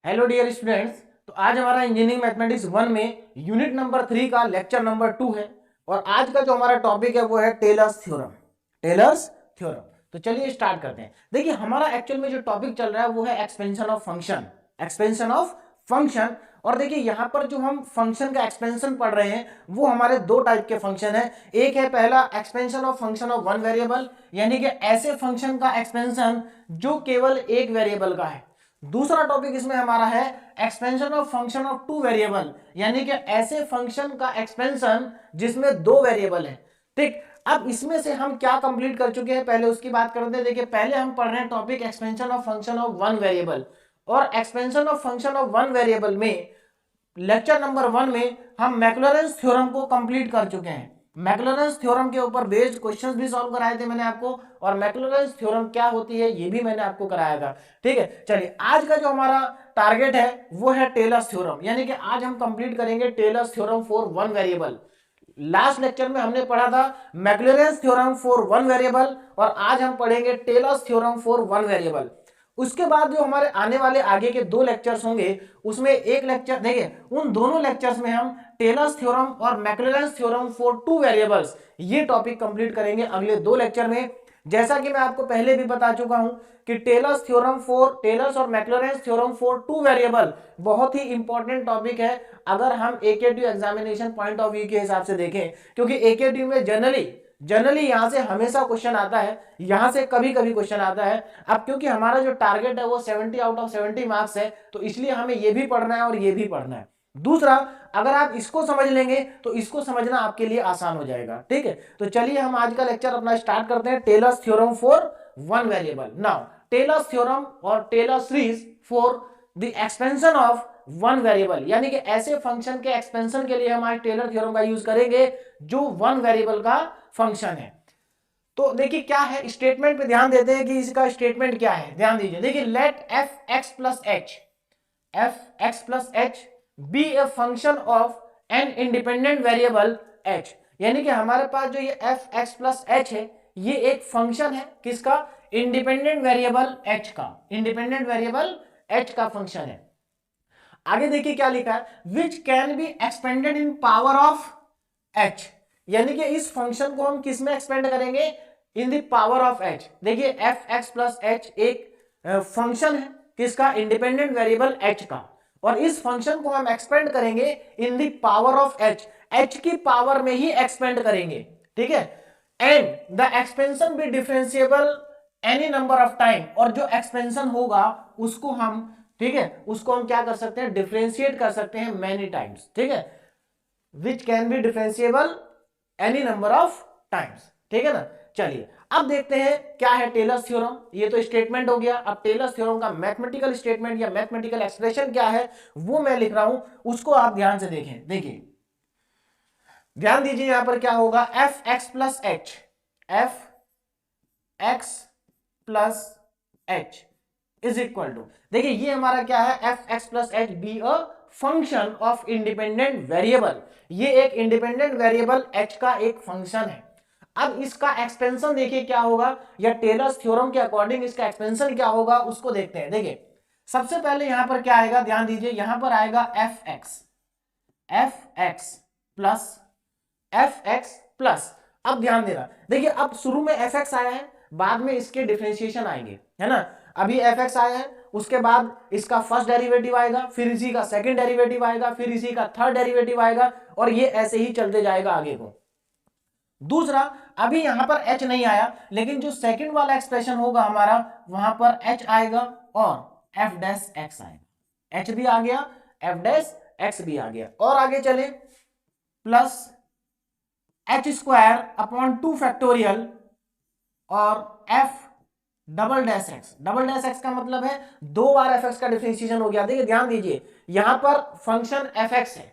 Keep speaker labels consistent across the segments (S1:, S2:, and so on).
S1: Hello dear students. तो आज हमारा इंजीनियरिंग मैथमेटिक्स 1 में यूनिट नंबर 3 का लेक्चर नंबर 2 है और आज का जो हमारा टॉपिक है वो है टेलर्स थ्योरम। Tailors theorem. तो चलिए स्टार्ट करते हैं। देखिए हमारा एक्चुअल में जो टॉपिक चल रहा है वो है expansion of function. Expansion of function. और देखिए यहाँ पर जो हम फंक्शन का एक्सपेंशन पढ़ रहे हैं वो हमारे दो टाइप के फंक्शन है। एक है पहला expansion of function of one variable, यानी कि ऐसे फंक्शन का एक्सपेंशन जो केवल एक वेरिएबल का है। दूसरा टॉपिक इसमें हमारा है expansion of function of two variable, यानी कि ऐसे फंक्शन का एक्सपेंशन जिसमें दो वेरिएबल है। ठीक, अब इसमें से हम क्या कंप्लीट कर चुके हैं पहले उसकी बात करते हैं। देखिए पहले हम पढ़ रहे हैं topic expansion of function of one variable, और expansion of function of one variable में लेक्चर नंबर 1 में हम मैक्लॉरेंस थ्योरम को कंप्लीट कर चुके हैं। मैक्लॉरेंस थ्योरम के ऊपर बेस्ड क्वेश्चंस भी सॉल्व कराए थे मैंने आपको, और मैक्लॉरेंस थ्योरम क्या होती है ये भी मैंने आपको कराया था। ठीक है, चलिए आज का जो हमारा टारगेट है वो है टेलर्स थ्योरम, यानी कि आज हम कंप्लीट करेंगे Taylor's theorem for one variable. Last lecture में हमने पढ़ा था Maclaurin's theorem for one variable, और आज हम पढ़ेंगे Taylor's theorem for one variable. उसके बाद जो हमारे आने वाले आगे के दो लेक्चर्स होंगे उसमें एक लेक्चर देखिए, उन दोनों लेक्चर्स में हम टेलर्स थ्योरम और मैक्लॉरेंस थ्योरम फॉर टू वेरिएबल्स ये टॉपिक कंप्लीट करेंगे अगले दो लेक्चर में। जैसा कि मैं आपको पहले भी बता चुका हूं कि टेलर्स और मैक्लॉरेंस थ्योरम फॉर टू वेरिएबल बहुत ही इंपॉर्टेंट टॉपिक है अगर हम AKTU examination point of view के हिसाब से देखें, क्योंकि एकेटीयू में जनरली यहां से हमेशा क्वेश्चन आता है, यहां से कभी कभी क्वेश्चन आता है। अब क्योंकि हमारा जो टारगेट है वो 70 आउट ऑफ 70 मार्क्स है, तो इसलिए हमें ये भी पढ़ना है और ये भी पढ़ना है। दूसरा, अगर आप इसको समझ लेंगे तो इसको समझना आपके लिए आसान हो जाएगा। ठीक है, तो चलिए हम आज का लेक्चर अपना स्टार्ट करते हैं। Taylor's theorem for one variable. Now Taylor's theorem और Taylor's series for the expansion of one variable, यानी कि ऐसे फंक्शन के एक्सपेंशन के लिए हम आज टेलर थ्योरम का यूज करेंगे जो वन वेरिएबल का फंक्शन है। तो देखिए क्या है, स्टेटमेंट पे ध्यान देते हैं कि इसका स्टेटमेंट क्या है। ध्यान दीजिए, देखिए let f x plus h be a function of an independent variable h, यानी कि हमारे पास जो ये एफ एक्स प्लस एच है ये एक फंक्शन है किसका, इंडिपेंडेंट वेरिएबल एच का। इंडिपेंडेंट वेरिएबल एच का फंक्शन है। आगे देखिए क्या लिखा है, which can be expanded in power of H, यानी कि इस फंक्शन को हम किस में एक्सपेंड करेंगे, in the power of H. देखिए एफ एक्स प्लस एच एक फंक्शन है किसका, इंडिपेंडेंट वेरिएबल एच का, और इस फंक्शन को हम एक्सपेंड करेंगे in the power of h, h की पावर में ही एक्सपेंड करेंगे। ठीक है, and the expansion be differentiable any number of time, और जो एक्सपेंशन होगा उसको हम, ठीक है, उसको हम क्या कर सकते हैं, डिफरेंशिएट कर सकते हैं मैनी टाइम्स। ठीक है, which can be differentiable any number of times. ठीक है ना। चलिए अब देखते हैं क्या है टेलर्स थ्योरम। ये तो स्टेटमेंट हो गया। अब टेलर्स थ्योरम का मैथमेटिकल स्टेटमेंट या मैथमेटिकल एक्सप्रेशन क्या है वो मैं लिख रहा हूं, उसको आप ध्यान से देखें। देखिए ध्यान दीजिए, यहां पर क्या होगा, f x plus h, f x plus h is equal to, देखिए ये हमारा क्या है, f x plus h be a function of independent variable. ये एक इंडिपेंडेंट वेरिएबल एच का एक फंक्शन है। अब इसका एक्सपेंशन देखिए क्या होगा, या टेलर्स थ्योरम के अकॉर्डिंग इसका एक्सपेंशन क्या होगा उसको देखते हैं। देखिए सबसे पहले यहां पर क्या आएगा, ध्यान दीजिए, यहां पर आएगा एफ एक्स प्लस, अब ध्यान देना, देखिए अब शुरू में एफ एक्स आया है, बाद में इसके डिफरेंशिएशन आएंगे, है ना। अभी एफ एक्स आया है, उसके बाद इसका फर्स्ट डेरिवेटिव आएगा, फिर इसी का सेकंड डेरिवेटिव आएगा, फिर इसी का थर्ड डेरिवेटिव आएगा, और ये ऐसे ही चलते जाएगा आगे को। दूसरा, अभी यहां पर h नहीं आया, लेकिन जो सेकंड वाला एक्सप्रेशन होगा हमारा वहां पर h आएगा और f डैश x आएगा। h भी आ गया, f डैश x भी आ गया, और आगे चले plus h square upon 2 factorial और f डबल डैश एक्स का मतलब है दो बार fx का डिफरेंशिएशन हो गया। देखिए ध्यान दीजिए, यहां पर फंक्शन fx है,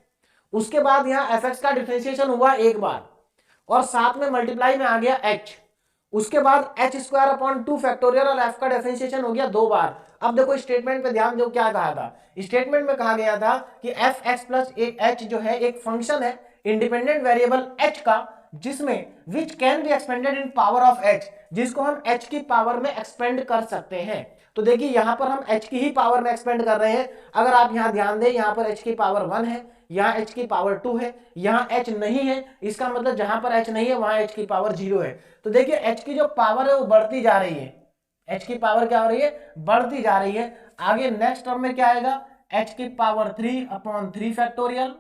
S1: उसके बाद यहां fx का डिफरेंशिएशन हुआ एक बार, और साथ में मल्टीप्लाई में आ गया h, उसके बाद h स्क्वायर अपॉन 2 फैक्टोरियल और f का डिफरेंशिएशन हो गया दो बार। अब देखो स्टेटमेंट पे ध्यान दो, क्या कहा था, स्टेटमेंट में कहा गया था कि एफ एक्स प्लस एच जो है एक फंक्शन है इंडिपेंडेंट वेरिएबल h का, जिसमें which can be expanded in power of h, जिसको हम h की पावर में एक्सपेंड कर सकते हैं। तो देखिए यहां पर हम h की ही पावर में एक्सपेंड कर रहे हैं। अगर आप यहां ध्यान दें, यहां पर h की पावर 1 है, यहाँ h की पावर 2 है, यहाँ h नहीं है, इसका मतलब जहां पर h नहीं है वहां h की पावर 0 है। तो देखिए h की जो पावर है वो बढ़ती जा रही है, h की पावर क्या हो रही है, बढ़ती जा रही है। आगे नेक्स्ट टर्म में क्या आएगा, h की पावर 3/3 फैक्टोरियल।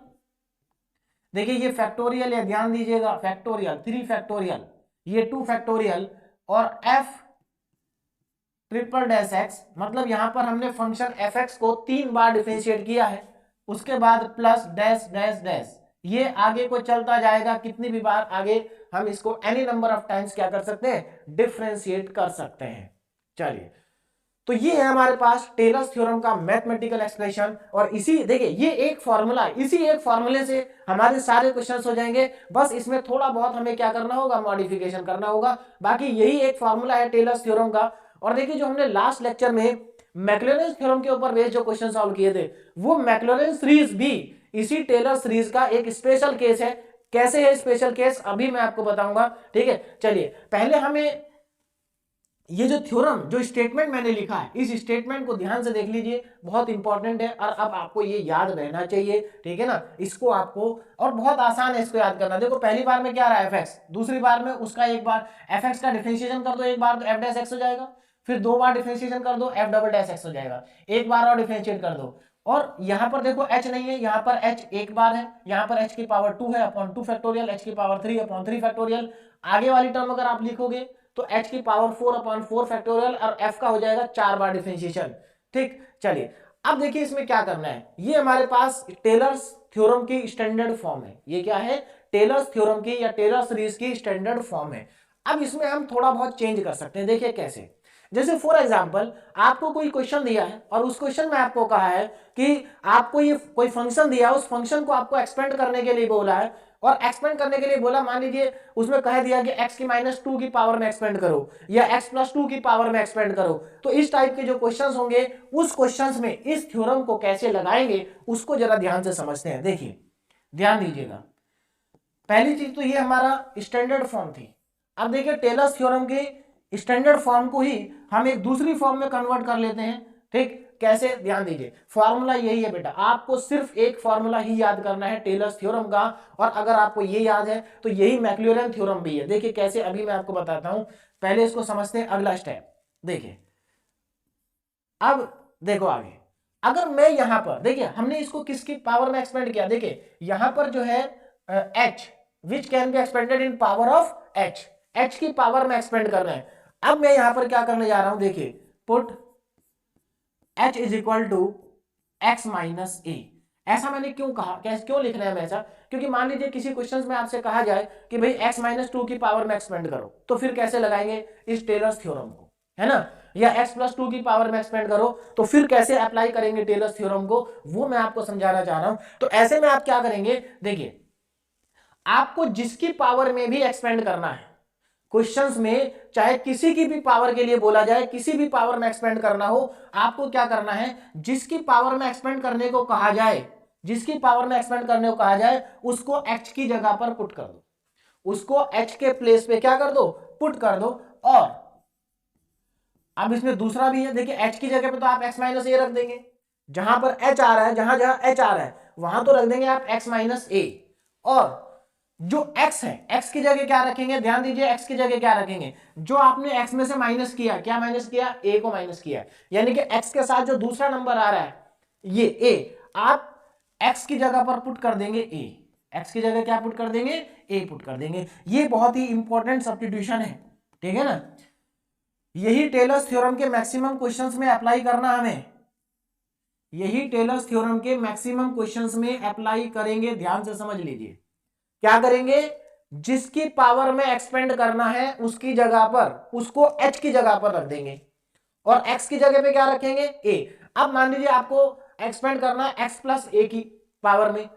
S1: देखिए ये फैक्टोरियल है, ध्यान दीजिएगा, फैक्टोरियल 3 फैक्टोरियल, ये 2 फैक्टोरियल और f ट्रिपल डैश एक्स, मतलब यहां पर हमने फंक्शन fx को 3 बार डिफरेंशिएट किया है, उसके बाद प्लस डैश डैश डैश, ये आगे को चलता जाएगा, कितनी भी बार आगे हम इसको एनी नंबर ऑफ टाइम्स क्या कर सकते हैं, डिफरेंशिएट कर सकते हैं। चलिए, तो ये है हमारे पास टेलर्स थ्योरम का मैथमेटिकल एक्सप्रेशन। और इसी देखिए ये एक फॉर्मूला, इसी एक फॉर्मूले से हमारे सारे क्वेश्चंस हो जाएंगे, बस इसमें थोड़ा बहुत हमें क्या करना होगा, मॉडिफिकेशन करना होगा, बाकी यही एक फॉर्मूला है टेलर्स थ्योरम का। और देखिए जो हमने लास्ट लेक्चर में मैक्लोरेंस थ्योरम के ऊपर बेस्ड जो क्वेश्चन सॉल्व किए थे, वो मैक्लोरेंस सीरीज भी इसी टेलर सीरीज का एक स्पेशल केस है। कैसे है स्पेशल केस, अभी मैं आपको बताऊंगा, ठीक है। चलिए पहले हमें ये जो थ्योरम, जो स्टेटमेंट मैंने लिखा है, इस स्टेटमेंट को ध्यान से देख लीजिए, बहुत इंपॉर्टेंट है और अब आपको ये याद रहना चाहिए, ठीक है ना। इसको आपको, और बहुत आसान है इसको याद करना। देखो पहली बार में क्या रहा है fx, दूसरी बार में उसका एक बार fx का डिफरेंशिएशन कर दो एक बार तो f डैश x हो जाएगा, फिर 2 बार डिफरेंशिएशन कर दो f डबल डैश x हो जाएगा, एक बार और डिफरेंशिएट कर दो। और यहां पर देखो h नहीं है, यहां पर h एक बार है, यहां पर h की पावर 2 है अपॉन 2 फैक्टोरियल, h की पावर 3/3 फैक्टोरियल। आगे वाली टर्म अगर आप लिखोगे तो h की पावर 4/4 फैक्टोरियल और f का हो जाएगा 4 बार डिफरेंशिएशन, ठीक। चलिए अब देखिए इसमें क्या करना है, ये हमारे पास टेलर्स थ्योरम की स्टैंडर्ड फॉर्म है। ये क्या है, टेलर्स थ्योरम की या टेलर सीरीज की स्टैंडर्ड फॉर्म है। अब इसमें हम थोड़ा बहुत चेंज कर सकते हैं, देखिए कैसे। जैसे फॉर एग्जांपल आपको कोई क्वेश्चन दिया है और उस क्वेश्चन में आपको कहा है कि आपको ये कोई फंक्शन दिया, उस फंक्शन को आपको एक्सपेंड करने के लिए बोला है, और एक्सपेंड करने के लिए बोला, मान लीजिए उसमें कह दिया कि x की -2 की पावर में एक्सपेंड करो या x + 2 की पावर में एक्सपेंड करो। तो इस टाइप के जो क्वेश्चंस होंगे, उस क्वेश्चंस में इस थ्योरम को कैसे लगाएंगे उसको जरा ध्यान से समझते हैं। देखिए ध्यान दीजिएगा, पहली चीज तो ये हमारा स्टैंडर्ड फॉर्म थी। अब देखिए टेलर्स थ्योरम की स्टैंडर्ड फॉर्म को ही हम एक दूसरी फॉर्म में कन्वर्ट कर लेते हैं, ठीक। कैसे, ध्यान दीजिए, फॉर्मूला यही है बेटा, आपको सिर्फ एक फॉर्मूला ही याद करना है टेलर्स थ्योरम का, और अगर आपको ये याद है तो यही मैक्लॉरेन थ्योरम भी है। देखिए कैसे, अभी मैं आपको बताता हूं, पहले इसको समझते हैं अगला स्टेप। देखिए अब देखो आगे, अगर मैं यहां पर, देखिए हमने इसको किसकी पावर में एक्सपेंड किया, देखिए यहां पर जो है h which can be expanded in power of h की पावर में एक्सपेंड कर रहे हैं। अब मैं यहां पर क्या करने जा रहा हूं, देखिए put h is equal to x minus a. ऐसा मैंने क्यों कहा, कैसे क्यों लिख रहे हैं हम ऐसा, क्योंकि मान लीजिए किसी क्वेश्चंस में आपसे कहा जाए कि भाई x - 2 की पावर में एक्सपेंड करो, तो फिर कैसे लगाएंगे इस टेलर्स थ्योरम को, है ना, या x + 2 की पावर में एक्सपेंड करो, तो फिर कैसे अप्लाई करेंगे टेलर्स थ्योरम को, वो मैं आपको समझाना चाह रहा हूं। तो ऐसे में आप क्या करेंगे, देखिए आपको जिसकी पावर में भी एक्सपेंड करना है, क्वेश्चंस में चाहे किसी की भी पावर के लिए बोला जाए, किसी भी पावर में एक्सपेंड करना हो, आपको क्या करना है, जिसकी पावर में एक्सपेंड करने को कहा जाए, जिसकी पावर में एक्सपेंड करने को कहा जाए, उसको h की जगह पर पुट कर दो, उसको h के प्लेस पे क्या कर दो, पुट कर दो। और अब इसमें दूसरा भी है, देखिए h की जगह पे तो आप x - a रख देंगे, जहां पर h आ रहा है, जहां जहां h आ रहा है वहां तो रख देंगे आप x - a, और जो x है, x की जगह क्या रखेंगे, ध्यान दीजिए, x की जगह क्या रखेंगे, जो आपने x में से माइनस किया, क्या माइनस किया, a को माइनस किया, यानी कि x के साथ जो दूसरा नंबर आ रहा है ये a, आप x की जगह पर पुट कर देंगे a, x की जगह क्या पुट कर देंगे, a पुट कर देंगे। ये बहुत ही इंपॉर्टेंट सब्स्टिट्यूशन है, ठीक है ना, यही टेलर्स थ्योरम के मैक्सिमम क्वेश्चंस में अप्लाई करना हमें, यही टेलर्स थ्योरम के मैक्सिमम क्वेश्चंस में अप्लाई करेंगे, ध्यान से समझ लीजिए। क्या करेंगे, जिसकी पावर में एक्सपेंड करना है उसकी जगह पर, उसको h की जगह पर रख देंगे, और x की जगह पे क्या रखेंगे, a। अब मान लीजिए आपको एक्सपेंड करना है x + a की पावर में,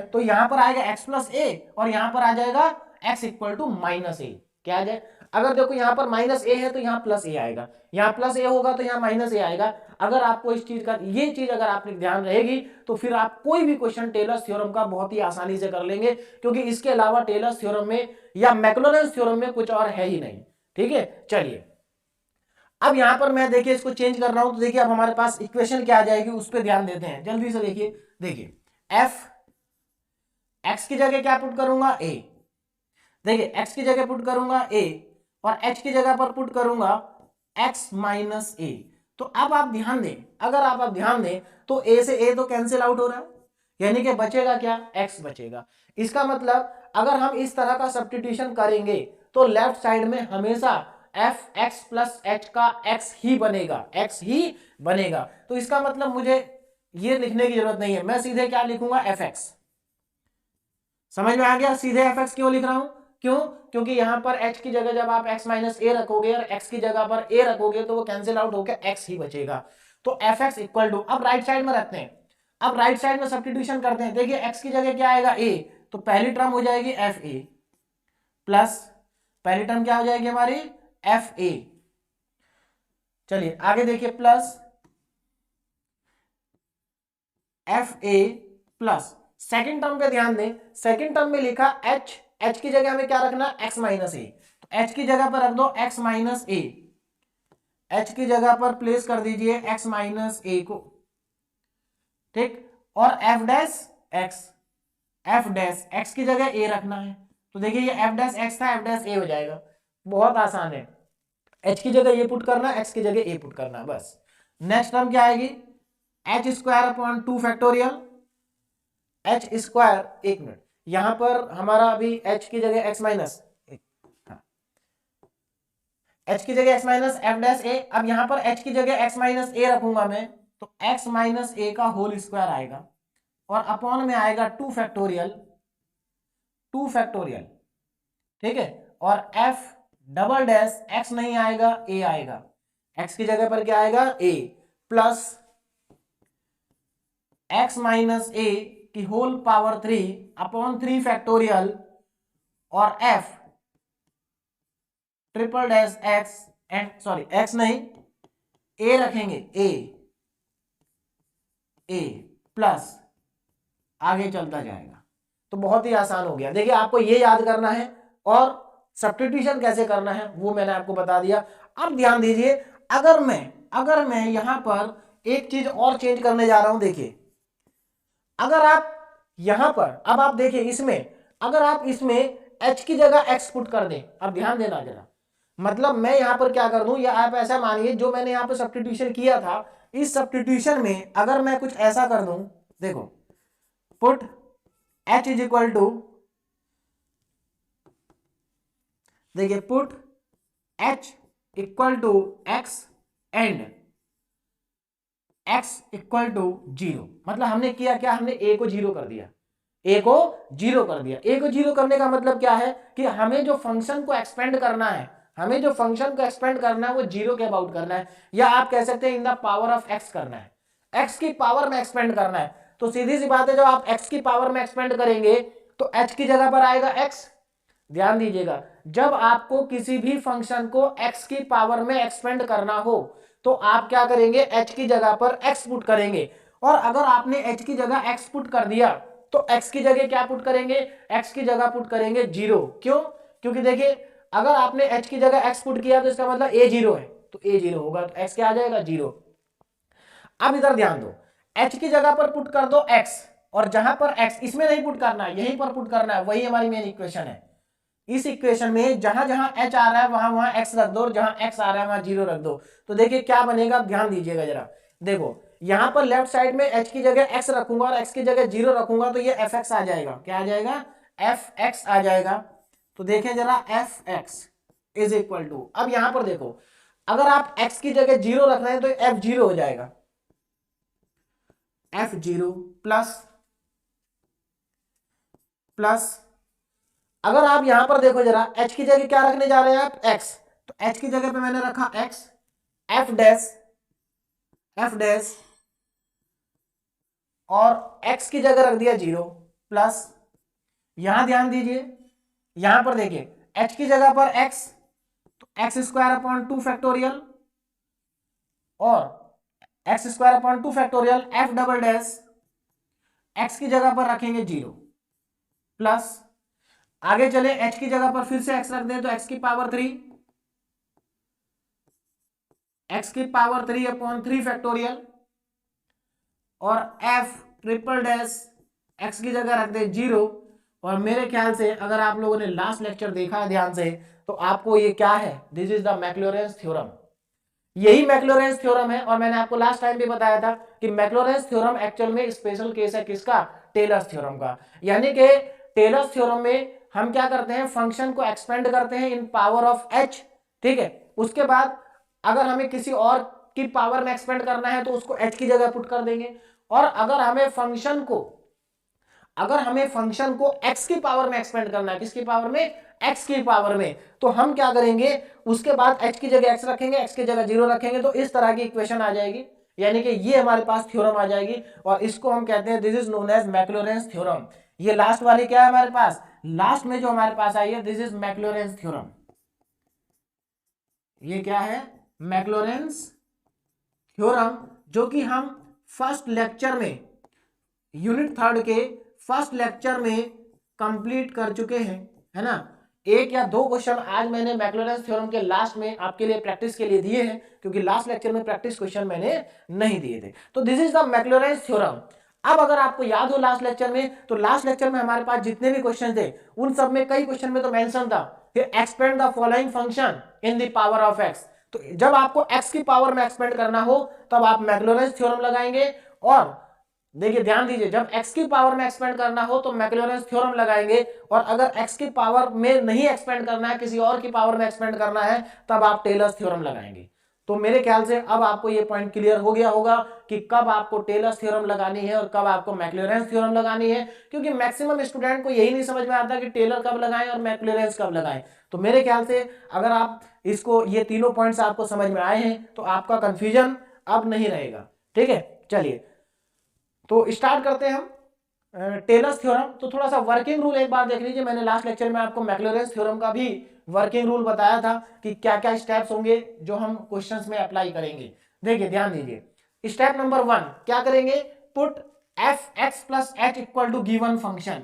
S1: तो यहां पर आएगा x + a और यहां पर आ जाएगा x = -a। क्या आ जाए, अगर देखो यहां पर -a है तो यहां +a आएगा, यहां +a होगा तो यहां -a आएगा। अगर आपको इस चीज का, ये चीज अगर आपने ध्यान रहेगी तो फिर आप कोई भी क्वेश्चन टेलर्स थ्योरम का बहुत ही आसानी से कर लेंगे, क्योंकि इसके अलावा टेलर्स थ्योरम में या मैक्लॉरेंस थ्योरम में कुछ और है ही नहीं, ठीक है। चलिए अब यहां पर मैं देखिए इसको चेंज कर रहा हूं, तो देखिए अब हमारे पास इक्वेशन क्या आ जाएगी उस पर ध्यान देते हैं जल्दी से। देखिए एफ एक्स की जगह क्या पुट करूंगा ए, देखिए एक्स की जगह पुट करूंगा ए और एच की जगह पर पुट करूंगा एक्स माइनस ए। तो अब आप ध्यान दें, अगर आप ध्यान दें तो ए से ए तो कैंसिल आउट हो रहा है, यानी कि बचेगा क्या, एक्स बचेगा। इसका मतलब अगर हम इस तरह का सब्स्टिट्यूशन करेंगे तो लेफ्ट साइड में हमेशा एफ एक्स प्लस एच का एक्स ही बनेगा, एक्स ही बनेगा। तो इसका मतलब मुझे ये लिखने की जरूरत नहीं है, मैं सीधे क्या लिखूंगा एफ एक्स। समझ में आ गया, सीधे एफ एक्स क्यों लिख रहा हूं, क्यों, क्योंकि यहां पर h की जगह जब आप x माइनस ए रखोगे और x की जगह पर a रखोगे तो वो कैंसिल आउट होकर x ही बचेगा। तो एफ एक्स इक्वल टू, अब राइट साइड में रखते हैं, अब राइट साइड में सब्स्टिट्यूशन करते हैं। देखिए x की जगह क्या आएगा a, तो पहली टर्म हो जाएगी एफ ए प्लस पहली टर्म क्या हो जाएगी हमारी एफ ए। चलिए आगे देखिए plus F A plus second term पे ध्यान दें, सेकेंड टर्म में लिखा h, h की जगह हमें क्या रखना x माइनस ए, तो h की जगह पर रख दो x माइनस ए, h की जगह पर प्लेस कर दीजिए x माइनस ए को, ठीक। और f dash x, f dash x की जगह a रखना है, तो देखिए ये f डैश x था, f डैश a हो जाएगा, बहुत आसान है। h की जगह ये पुट करना, x की जगह a पुट करना, बस। नेक्स्ट टर्म क्या आएगी, h square upon 2 factorial H square, एक मिनट, यहां पर हमारा अभी h की जगह x माइनस, h की जगह x माइनस एफ डैश ए, अब यहां पर h की जगह x माइनस ए रखूंगा मैं, तो x माइनस ए का होल स्क्वायर आएगा और अपॉन में आएगा 2 फैक्टोरियल, 2 फैक्टोरियल, ठीक है। और f डबल डैश x नहीं आएगा, a आएगा, x की जगह पर क्या आएगा a प्लस x माइनस ए की होल पावर 3 अपॉन 3 फैक्टोरियल और f triple dash x and sorry x नहीं a रखेंगे, a प्लस आगे चलता जाएगा। तो बहुत ही आसान हो गया। देखिए आपको ये याद करना है और सब्स्टिट्यूशन कैसे करना है वो मैंने आपको बता दिया। अब ध्यान दीजिए, अगर मैं यहां पर एक चीज और चेंज करने जा रहा हूं, देखिए अगर आप यहां पर, अब आप देखिए इसमें, अगर आप इसमें h की जगह x पुट कर दें, अब ध्यान देना जरा, मतलब मैं यहां पर क्या कर दूं, या आप ऐसा मानिए जो मैंने यहां पर सब्स्टिट्यूशन किया था, इस सब्स्टिट्यूशन में अगर मैं कुछ ऐसा कर दूं, देखो put h is equal to, देखिए put h equal to x and x equal to 0, मतलब हमने किया क्या, हमने a को 0 कर दिया, a को 0 कर दिया। a को 0 करने का मतलब क्या है कि हमें जो फंक्शन को एक्सपेंड करना है, हमें जो फंक्शन को एक्सपेंड करना है वो 0 के अबाउट करना है, या आप कह सकते हैं इन द पावर ऑफ x करना है, x की पावर में एक्सपेंड करना है। तो सीधी सी बात है, जब आप x की पावर में एक्सपेंड करेंगे तो h की जगह पर आएगा x। ध्यान दीजिएगा, जब आपको किसी भी फंक्शन को x की पावर में एक्सपेंड करना हो तो आप क्या करेंगे, h की जगह पर x पुट करेंगे, और अगर आपने h की जगह x पुट कर दिया तो x की जगह क्या पुट करेंगे, x की जगह पुट करेंगे 0। क्यों, क्योंकि देखिए अगर आपने h की जगह x पुट किया तो इसका मतलब a 0 है, तो a 0 होगा, तो x क्या आ जाएगा 0। अब इधर ध्यान दो, h की जगह पर पुट कर दो x, और जहां पर x, इसमें नहीं पुट करना है, यहीं पर पुट करना है, वही हमारी मेन इक्वेशन है। इस इक्वेशन में जहां जहां h आ रहा है वहां वहां x रख दो, और जहां x आ रहा है वहां 0 रख दो। तो देखिए क्या बनेगा, ध्यान दीजिएगा जरा, देखो यहां पर लेफ्ट साइड में h की जगह x रखूंगा और x की जगह 0 रखूंगा, तो ये fx आ जाएगा, क्या आ जाएगा, fx आ जाएगा। तो देखें जरा, fx इज इक्वल टू, अब यहां पर देखो अगर आप x की जगह 0 रख रहे हैं तो f0 हो जाएगा, f0 प्लस प्लस, अगर आप यहां पर देखो जरा, h की जगह क्या रखने जा रहे हैं आप, x, तो h की जगह पे मैंने रखा x, f डैश और x की जगह रख दिया 0 प्लस, यहां ध्यान दीजिए, यहां पर देखिए h की जगह पर x, तो x स्क्वायर अपॉन 2 फैक्टोरियल, और x square upon 2 factorial f double dash, x की जगह पर रखेंगे 0 प्लस, आगे चले h की जगह पर फिर से x रख दें तो x की पावर 3 x की पावर 3/3 फैक्टोरियल और f ट्रिपल डैश x की जगह रख दे 0। और मेरे ख्याल से अगर आप लोगों ने लास्ट लेक्चर देखा है ध्यान से तो आपको ये क्या है, दिस इज द मैक्लॉरेंस थ्योरम। यही मैक्लॉरेंस थ्योरम है। और मैंने आपको लास्ट टाइम भी बताया था कि मैक्लॉरेंस थ्योरम एक्चुअल में स्पेशल केस है किसका, टेलर्स थ्योरम का। यानी कि टेलर्स थ्योरम में हम क्या करते हैं, फंक्शन को एक्सपेंड करते हैं इन पावर ऑफ h, ठीक है। उसके बाद अगर हमें किसी और की पावर में एक्सपेंड करना है तो उसको h की जगह पुट कर देंगे। और अगर हमें फंक्शन को x की पावर में एक्सपेंड करना है, किसकी पावर में, x की पावर में, तो हम क्या करेंगे, उसके बाद h की जगह x रखेंगे, x की जगह 0 रखेंगे, तो इस तरह की इक्वेशन आ जाएगी। यानी कि ये हमारे पास थ्योरम आ जाएगी और इसको हम कहते हैं this is known as Maclaurin's theorem. ये लास्ट वाली क्या है हमारे पास, लास्ट में जो हमारे पास आई है दिस इज मैक्लॉरेंस थ्योरम। ये क्या है, मैक्लॉरेंस थ्योरम, जो कि हम फर्स्ट लेक्चर में, यूनिट 3 के फर्स्ट लेक्चर में कंप्लीट कर चुके हैं, है ना। एक या दो क्वेश्चन आज मैंने मैक्लॉरेंस थ्योरम के लास्ट में आपके लिए प्रैक्टिस के लिए दिए हैं, क्योंकि लास्ट लेक्चर में प्रैक्टिस क्वेश्चन मैंने नहीं दिए थे। तो दिस इज द मैक्लॉरेंस थ्योरम। अब अगर आपको याद हो लास्ट लेक्चर में, तो लास्ट लेक्चर में हमारे पास जितने भी क्वेश्चन थे उन सब में कई क्वेश्चन में तो मेंशन था कि expand the following function in the power of x. तो जब आपको एक्स की पावर में एक्सपेंड करना हो तब आप मैक्लॉरेंस थ्योरम लगाएंगे। और देखिए ध्यान दीजिए, जब x की पावर में एक्सपेंड करना हो तो मैक्लॉरेंस थ्योरम लगाएंगे, और अगर x की पावर में नहीं एक्सपेंड करना है, किसी और की पावर में एक्सपेंड करना है, तब आप टेलर्स थ्योरम लगाएंगे। तो मेरे ख्याल से अब आपको ये पॉइंट क्लियर हो गया होगा कि कब आपको टेलर्स थ्योरम लगानी है और कब आपको मैक्लॉरेंस थ्योरम लगानी है, क्योंकि मैक्सिमम स्टूडेंट को यही नहीं समझ में आता कि टेलर कब लगाएं और मैक्लॉरेंस कब लगाएं। तो मेरे ख्याल से अगर आप इसको, ये तीनों पॉइंट्स आपको समझ में आए हैं तो आपका कंफ्यूजन अब नहीं रहेगा, ठीक है। चलिए तो स्टार्ट करते हैं हम टेलर्स थ्योरम। तो थोड़ा सा वर्किंग रूल एक बार देख लीजिए। मैंने लास्ट लेक्चर में आपको मैक्लॉरेंस थ्योरम का भी वर्किंग रूल बताया था कि क्या क्या स्टेप्स होंगे जो हम क्वेश्चंस में अप्लाई करेंगे। देखिए ध्यान दीजिए, स्टेप नंबर 1 क्या करेंगे, put f x plus h equal to given function.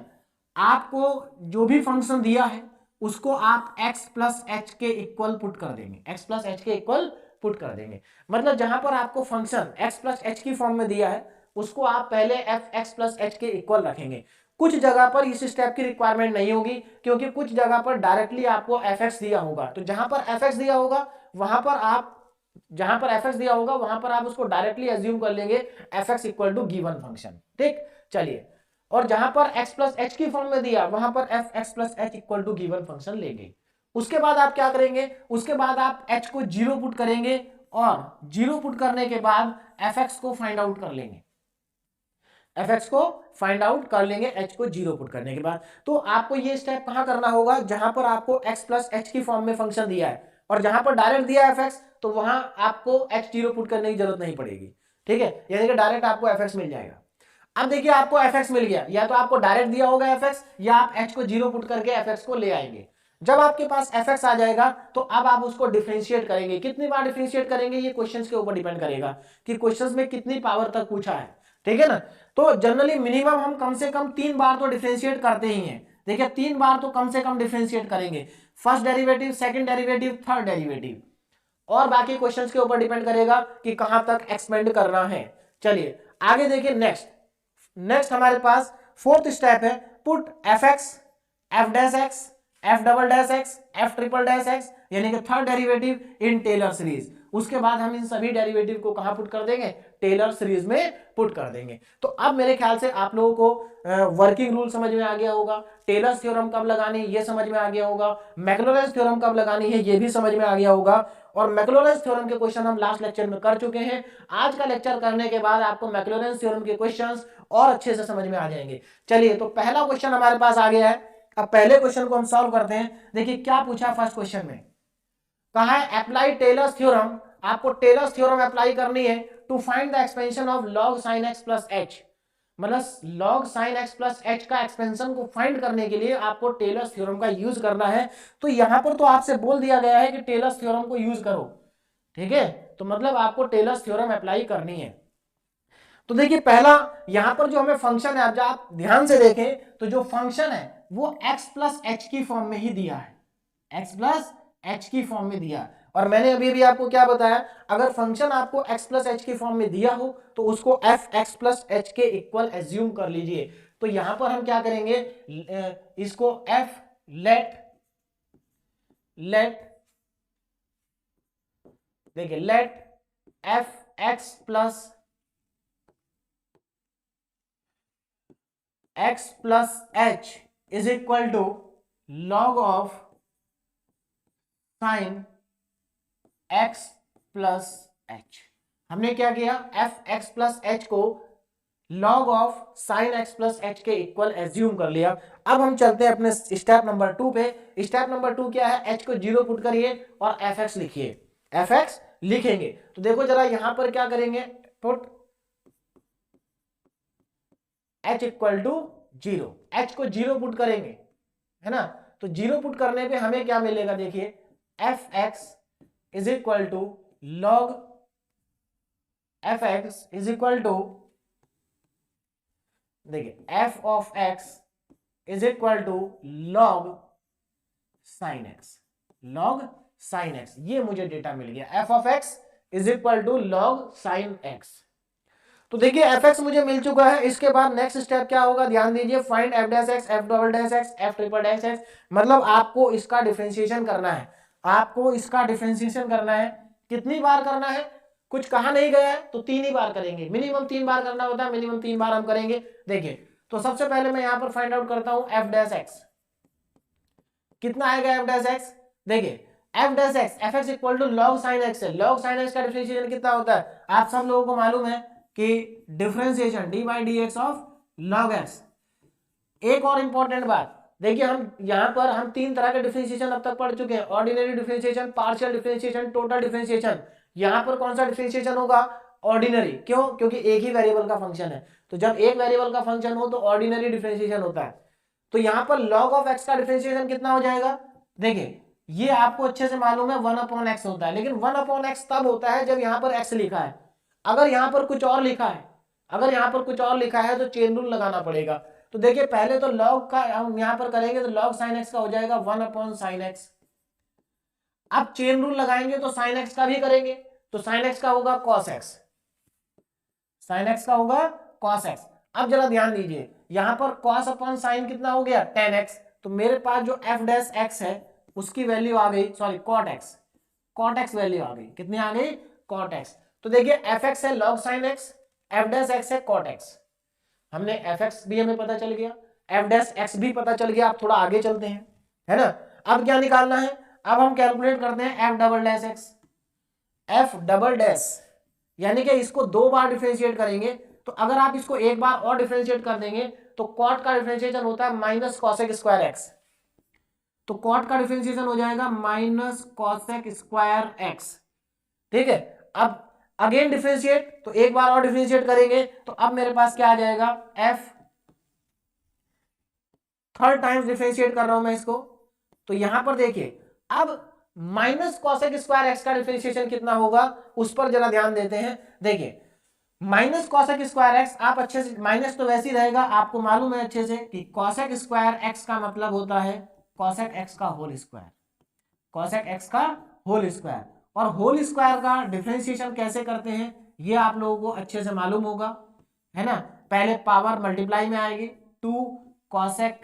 S1: आपको जो भी फंक्शन दिया है उसको आप x प्लस एच के इक्वल पुट कर देंगे, x प्लस एच के इक्वल पुट कर देंगे। मतलब जहां पर आपको फंक्शन x प्लस एच की फॉर्म में दिया है उसको आप पहले एफ एक्स प्लस एच के इक्वल रखेंगे। कुछ जगह पर इस स्टेप की रिक्वायरमेंट नहीं होगी, क्योंकि कुछ जगह पर डायरेक्टली आपको एफ एक्स दिया होगा। तो जहां पर एफ एक्स दिया होगा वहां पर आप उसको डायरेक्टली एज्यूम कर लेंगे f x equal to given function, ठीक। चलिए, और जहां पर एक्स प्लस एच की फॉर्म में दिया वहां पर f x plus h equal to given function लेंगे। उसके बाद आप क्या करेंगे, उसके बाद आप एच को 0 पुट करेंगे और 0 पुट करने के बाद एफ एक्स को फाइंड आउट कर लेंगे, एफ एक्स को फाइंड आउट कर लेंगे एच को 0 पुट करने के बाद। तो आपको ये स्टेप कहां करना होगा, जहां पर आपको एक्स प्लस एच की फॉर्म में फंक्शन दिया है और जहां पर डायरेक्ट दिया है एफ एक्स, तो वहां आपको एच 0 पुट करने की जरूरत नहीं पड़ेगी, ठीक है। यानी कि डायरेक्ट आपको एफ एक्स मिल जाएगा। अब देखिए आपको एफ एक्स मिल गया, या तो आपको डायरेक्ट दिया होगा एफ एक्स, या आप एच को 0 पुट करके एफ एक्स को ले आएंगे। जब आपके पास एफ एक्स आ जाएगा तो अब आप उसको डिफरेंशिएट करेंगे। कितनी बार डिफरेंशिएट करेंगे ये क्वेश्चंस के ऊपर डिपेंड करेगा कि क्वेश्चंस में कितनी पावर तक पूछा है, ठीक है ना। तो जनरली मिनिमम हम कम से कम 3 बार तो डिफरेंशिएट करते ही हैं। देखिए 3 बार तो कम से कम डिफरेंशिएट करेंगे, first derivative, second derivative, third derivative, और बाकी क्वेश्चंस के ऊपर डिपेंड करेगा कि कहां तक एक्सपेंड करना है। चलिए आगे देखिए, नेक्स्ट हमारे पास फोर्थ स्टेप है, put f x, f dash x, f double dash x, f triple dash x, यानी कि third derivative in Taylor series. उसके बाद हम इन सभी डेरिवेटिव को कहां पुट कर देंगे, टेलर सीरीज में पुट कर देंगे। तो अब मेरे ख्याल से आप लोगों को वर्किंग रूल समझ में आ गया होगा, टेलर थ्योरम कब लगानी है ये समझ में आ गया होगा, मैक्लॉरेंस थ्योरम कब लगानी है ये भी समझ में आ गया होगा। और मैक्लॉरेंस थ्योरम के क्वेश्चन हम लास्ट लेक्चर में कर चुके हैं। आज का लेक्चर करने के बाद आपको मैक्लॉरेंस थ्योरम के क्वेश्चंस और अच्छे से समझ में आ जाएंगे। चलिए तो पहला क्वेश्चन हमारे पास आ गया है। अब पहले क्वेश्चन को हम सॉल्व करते हैं। देखिए क्या पूछा फर्स्ट क्वेश्चन में, कहा है अप्लाई टेलर्स थ्योरम। आपको टेलर्स थ्योरम अप्लाई करनी है to find the expansion of log sin x plus h. मतलब log sin x plus h का एक्सपेंशन को फाइंड करने के लिए आपको टेलर्स थ्योरम का यूज करना है। तो यहां पर तो आपसे बोल दिया गया है कि टेलर्स थ्योरम को यूज करो, ठीक है। तो मतलब आपको टेलर्स थ्योरम अप्लाई करनी है। तो देखिए पहला यहां पर जो हमें फंक्शन है, अब आप ध्यान से देखें तो जो फंक्शन है वो x प्लस एच की फॉर्म में ही दिया है, x प्लस एच की फॉर्म में दिया। और मैंने अभी भी आपको क्या बताया, अगर फंक्शन आपको x प्लस एच की फॉर्म में दिया हो तो उसको एफ एक्स प्लस एच के इक्वल एज्यूम कर लीजिए। तो यहां पर हम क्या करेंगे, इसको एफ लेट देखिए let f x plus h is equal to log of sine x plus h. हमने क्या किया, एफ एक्स प्लस एच को log of sine x plus h के इक्वल एज्यूम कर लिया। अब हम चलते हैं अपने स्टेप नंबर 2 पे। स्टेप नंबर 2 क्या है, एच को 0 पुट करिए और एफ एक्स लिखिए। एफ एक्स लिखेंगे तो देखो जरा यहां पर क्या करेंगे, put h equal to 0, h को 0 पुट करेंगे, है ना। तो 0 पुट करने पे हमें क्या मिलेगा, देखिए f x is equal to log f x is equal to, देखिए f of x is equal to log sine x, log sine x, ये मुझे डेटा मिल गया, f of x is equal to log sine x. तो देखिए f x मुझे मिल चुका है। इसके बाद नेक्स्ट स्टेप क्या होगा, ध्यान दीजिए, find F dash x, f double dash x, f triple dash x. मतलब आपको इसका डिफरेंशिएशन करना है, आपको इसका डिफरेंशिएशन करना है। कितनी बार करना है, कुछ कहा नहीं गया है तो 3 ही बार करेंगे, मिनिमम 3 बार करना होता है, मिनिमम 3 बार हम करेंगे। देखिए तो सबसे पहले मैं यहां पर फाइंड आउट करता हूं एफ डैश एक्स, कितना आएगा एफ डैश एक्स, देखिए f dash x f x equal to log sine x है। लॉग साइन एक्स का डिफरेंशिएशन कितना होता है, आप सब लोगों को मालूम है कि differentiation D by D x of log x. एक और इंपॉर्टेंट बात, देखिए हम यहां पर हम 3 तरह के डिफरेंशिएशन अब तक पढ़ चुके हैं, ordinary differentiation, partial differentiation, total differentiation. यहां पर कौन सा डिफरेंशिएशन होगा, ऑर्डिनरी। क्यों, क्योंकि एक ही वेरिएबल का फंक्शन है, तो जब एक वेरिएबल का फंक्शन हो तो ऑर्डिनरी डिफरेंशिएशन होता है। तो यहां पर log ऑफ x का डिफरेंशिएशन कितना हो जाएगा, देखिए ये आपको अच्छे से मालूम है 1 अपॉन एक्स होता है, लेकिन 1 अपॉन एक्स तब होता है जब यहां पर x लिखा है। अगर यहां पर कुछ और लिखा है, अगर यहां पर कुछ और लिखा है तो चेन रूल लगाना पड़ेगा। तो देखिए पहले तो log का हम यहां पर करेंगे तो log sin x का हो जाएगा 1 अपॉन साइन एक्स। अब चेन रूल लगाएंगे तो sin x का भी करेंगे, तो sin x का होगा cos x, sin x का होगा cos x। अब जरा ध्यान दीजिए यहां पर cos अपॉन साइन कितना हो गया, tan x। तो मेरे पास जो f डैश x है उसकी वैल्यू आ गई, सॉरी cot x वैल्यू आ गई, कितनी आ गई, cot x। तो देखिए fx है log sin x, f dash x है cot x। हमने fx भी हमें पता चल गया, f डैश x भी पता चल गया। आप थोड़ा आगे चलते हैं, है ना। अब क्या निकालना है, अब हम कैलकुलेट करते हैं f double dash x, f double dash, यानी कि इसको 2 बार डिफरेंशिएट करेंगे। तो अगर आप इसको एक बार और डिफरेंशिएट कर देंगे तो कॉट का डिफरेंशिएशन होता है माइनस कॉसेक स्क्वायर एक्स, तो कॉट का डिफरेंशिएशन हो जाएगा माइनस कॉसेक स्क्वायर एक्स। ठीक है, अब अगेन डिफरेंशिएट, तो एक बार और डिफरेंशिएट करेंगे तो अब मेरे पास क्या आ जाएगा, एफ, थर्ड टाइम्स डिफरेंशिएट कर रहा हूं मैं इसको। तो यहां पर देखिए अब माइनस कॉसेक स्क्वायर एक्स का डिफरेंशिएशन कितना होगा उस पर जरा ध्यान देते हैं। देखिए माइनस कॉसेक स्क्वायर एक्स, आप अच्छे से, माइनस तो वैसे ही रहेगा, आपको मालूम है अच्छे से कि कॉसेक स्क्वायर एक्स का मतलब होता है कॉसेक एक्स का होल स्क्वायर, कॉसेक एक्स का होल स्क्वायर। और होल स्क्वायर का डिफरेंशिएशन कैसे करते हैं ये आप लोगों को अच्छे से मालूम होगा, है ना। पहले पावर मल्टीप्लाई में आएगी, 2 कॉसेक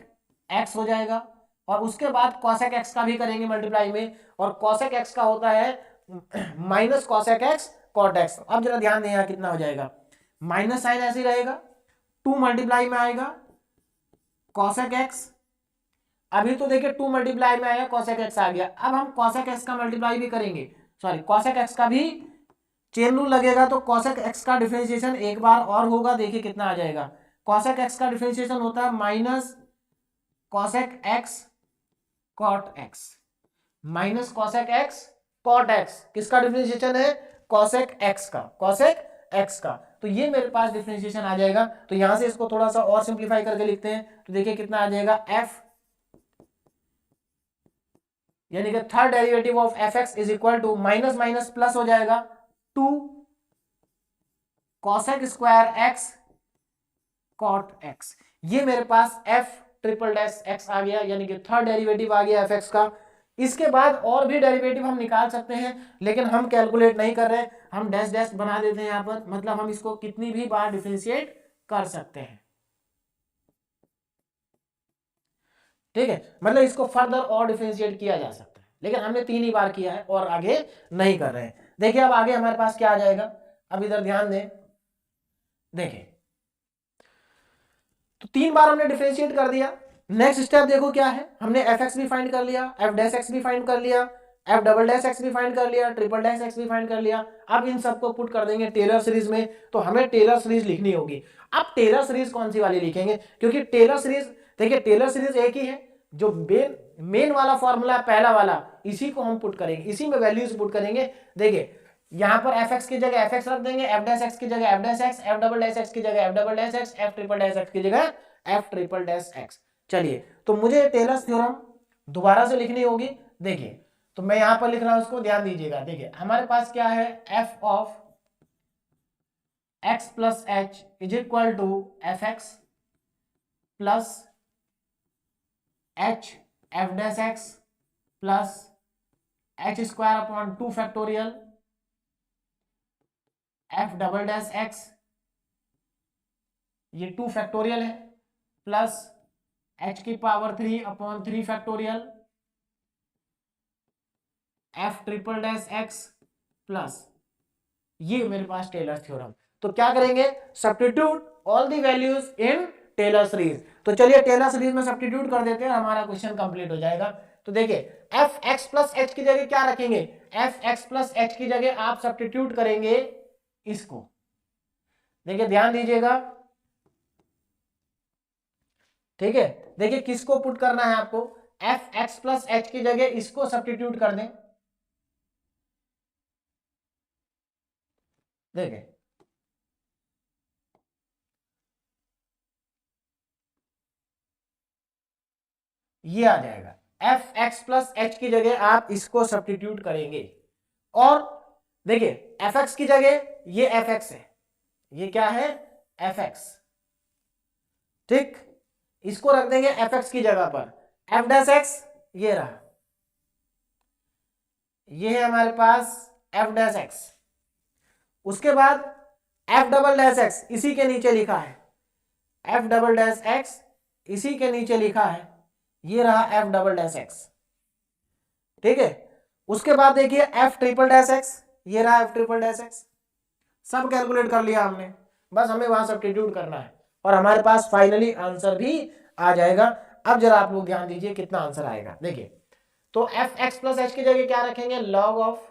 S1: एक्स हो जाएगा, और उसके बाद कॉसेक एक्स का भी करेंगे मल्टीप्लाई में, और कॉसेक एक्स का होता है minus cosec x cot x. अब जरा ध्यान दें यहां कितना हो जाएगा, माइनस साइन ऐसे ही रहेगा, 2 मल्टीप्लाई में आएगा कॉसेक एक्स, अभी तो देखिए 2 मल्टीप्लाई में आया कॉसेक एक्स आ गया। अब हम कॉसेक एक्स का मल्टीप्लाई भी करेंगे, सॉरी कॉसेक एक्स का भी चेन रूल लगेगा, तो कॉसेक एक्स का डिफरेंशिएशन एक बार और होगा। देखिए कितना आ जाएगा, कॉसेक एक्स का डिफरेंशिएशन होता है minus cosec x cot x, minus cosec x cot x, किसका डिफरेंशिएशन है, कॉसेक एक्स का, कॉसेक एक्स का। तो ये मेरे पास डिफरेंशिएशन आ जाएगा। तो यहां से इसको थोड़ा सा और सिंप्लीफाई करके लिखते हैं, तो देखिए कितना आ जाएगा, एफ, यानी कि third derivative of f x is equal to minus minus plus हो जाएगा 2 cosec square x cot x. ये मेरे पास एफ ट्रिपल डैश एक्स आ गया, यानी कि थर्ड डेरिवेटिव आ गया एफ एक्स का। इसके बाद और भी डेरिवेटिव हम निकाल सकते हैं, लेकिन हम कैलकुलेट नहीं कर रहे हैं, हम डैश डैश बना देते हैं यहाँ पर, मतलब हम इसको कितनी भी बार डिफरेंशिएट कर सकते हैं। ठीक है, मतलब इसको फर्दर और डिफरेंशिएट किया जा सकता है, लेकिन हमने 3 ही बार किया है और आगे नहीं कर रहे हैं। देखिए अब आगे हमारे पास क्या आ जाएगा, अब इधर ध्यान दें, देखिए तो 3 बार हमने डिफरेंशिएट कर दिया। नेक्स्ट स्टेप देखो क्या है, हमने एफ एक्स भी फाइंड कर लिया, एफ डैश एक्स भी फाइंड कर लिया, एफ डबल डैश एक्स भी फाइंड कर लिया, ट्रिपल डैश एक्स भी फाइंड कर लिया। अब इन सबको पुट कर देंगे टेलर सीरीज में, तो हमें टेलर सीरीज लिखनी होगी। अब टेलर सीरीज कौन सी वाली लिखेंगे, क्योंकि टेलर सीरीज, देखिए टेलर सीरीज एक ही है, जो मेन वाला फॉर्मूला पहला वाला, इसी को हम पुट करेंगे, इसी में वैल्यूज पुट करेंगे। देखिए यहां पर एफ एक्स की जगह एफ एक्स रख देंगे, एफ डैश एक्स की जगह F dash x, f double dash x की जगह F double dash x, f triple dash x की जगह एफ ट्रिपल डैश एक्स। चलिए तो मुझे टेलर्स थ्योरम दोबारा से लिखनी होगी। देखिए तो मैं यहां पर लिख रहा हूं, उसको ध्यान दीजिएगा। देखिए हमारे पास क्या है, f of x plus h is equal to f x plus h f dash x plus h square upon 2 factorial f double dash x, ये 2 फैक्टोरियल है, प्लस एच की power 3 upon 3 factorial f triple dash x plus, ये मेरे पास Taylor theorem. तो क्या करेंगे, substitute all the values in Taylor series. तो चलिए टेलर सीरीज में सब्स्टिट्यूट कर देते हैं, हमारा क्वेश्चन कंप्लीट हो जाएगा। तो देखिए एफ एक्स प्लस एच की जगह क्या रखेंगे, एफ एक्स प्लस एच की जगह आप सब्स्टिट्यूट करेंगे इसको। देखिए ध्यान दीजिएगा, ठीक है। देखिए किसको पुट करना है आपको, एफ एक्स प्लस एच की जगह इसको सब्स्टिट्यूट कर दें। देखिए ये आ जाएगा, एफ एक्स प्लस एच की जगह आप इसको सब्स्टिट्यूट करेंगे, और देखिए एफ एक्स की जगह ये एफ एक्स है, ये क्या है एफ एक्स, ठीक, इसको रख देंगे एफ एक्स की जगह पर, एफ डैश एक्स ये रहा, ये है हमारे पास एफ डैश एक्स। उसके बाद एफ डबल डैश एक्स इसी के नीचे लिखा है, एफ डबल डैश एक्स इसी के नीचे लिखा है, ये रहा एफ डबल डैश एक्स, ठीक है। उसके बाद देखिए एफ ट्रिपल डैश एक्स, ये रहा एफ ट्रिपल डैश एक्स। सब कैलकुलेट कर लिया हमने, बस हमें वहां सब्स्टिट्यूट करना है और हमारे पास फाइनली आंसर भी आ जाएगा। अब जरा आप लोग ध्यान दीजिए कितना आंसर आएगा। देखिए तो एफ एक्स प्लस एच की जगह क्या रखेंगे, लॉग ऑफ,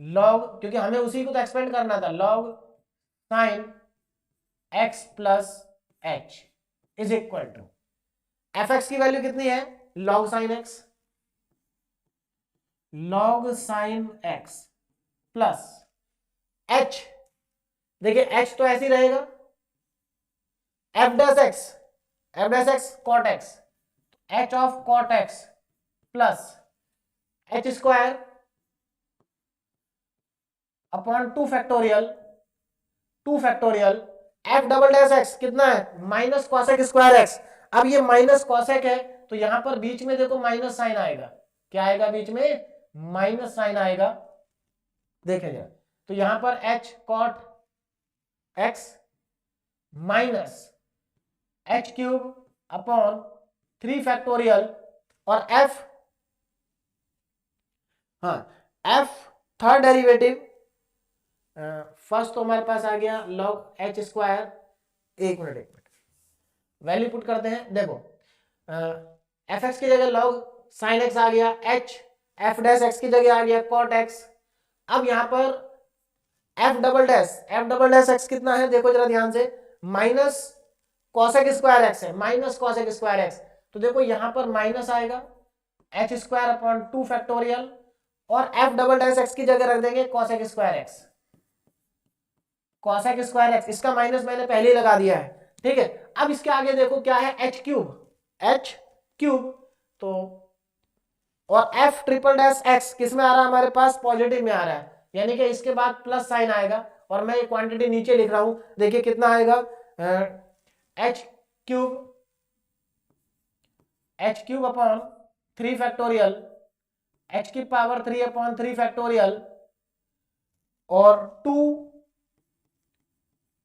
S1: लॉग, क्योंकि हमें उसी को तो एक्सपेंड करना था, log sine x plus h is equal to, f x की वैल्यू कितनी है, log sine x, log sine x plus h, देखिए एच तो ऐसे ही रहेगा, f dash x, f dash x cot x, h of cot x plus h square upon 2 factorial, 2 factorial f double dash x कितना है, minus cosec square x. अब ये minus cosec है तो यहां पर बीच में देखो माइनस साइन आएगा, क्या आएगा बीच में, माइनस साइन आएगा, देखेंगे तो यहां पर h cot x minus h cube upon 3 factorial और एफ, हाँ एफ थर्ड डेरिवेटिव, फर्स्ट तो हमारे पास आ गया लॉग एच स्क्वायर, एक मिनट वैल्यू पुट करते हैं। देखो एफ एक्स की जगह लॉग साइन एक्स आ गया, एच एफ डैश एक्स की जगह आ गया कॉट एक्स। अब यहां पर एफ डबल डैश एक्स कितना है, देखो जरा ध्यान से, माइनस कॉसेक स्क्वायर एक्स है, माइनस कॉसेक स्क्वायर एक्स, तो देखो यहां पर माइनस आएगा एच स्क्वायर अपॉन 2 फैक्टोरियल और एफ डबल डैश एक्स की जगह रख देंगे cosec square x, cosec square x, इसका माइनस मैंने पहले ही लगा दिया है, ठीक है। अब इसके आगे देखो क्या है, एच क्यूब, तो और एफ ट्रिपल डैश एक्स किस में आ रहा है, हमारे पास पॉजिटिव में आ रहा है, यानी कि इसके बाद प्लस साइन आएगा और मैं ये क्वांटिटी नीचे लिख रहा हूं, देखिए कितना आएगा, h cube upon 3 factorial h की पावर 3/3 फैक्टोरियल और 2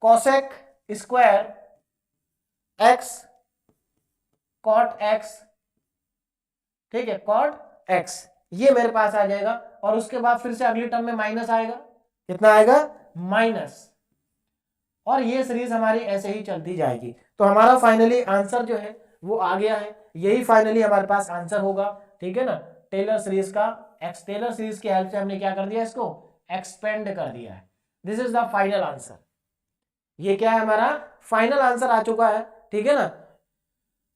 S1: cosec square x cot x, ठीक है, कॉट x, ये मेरे पास आ जाएगा। और उसके बाद फिर से अगली टर्म में माइनस आएगा, कितना आएगा, माइनस, और ये सीरीज हमारी ऐसे ही चलती जाएगी। तो हमारा फाइनली आंसर जो है वो आ गया है, यही फाइनली हमारे पास आंसर होगा, ठीक है ना। टेलर सीरीज का टेलर सीरीज की हेल्प से हमने क्या कर दिया, इसको एक्सपेंड कर दिया है। This is the final answer, ये क्या है, हमारा फाइनल आंसर आ चुका है, ठीक है ना।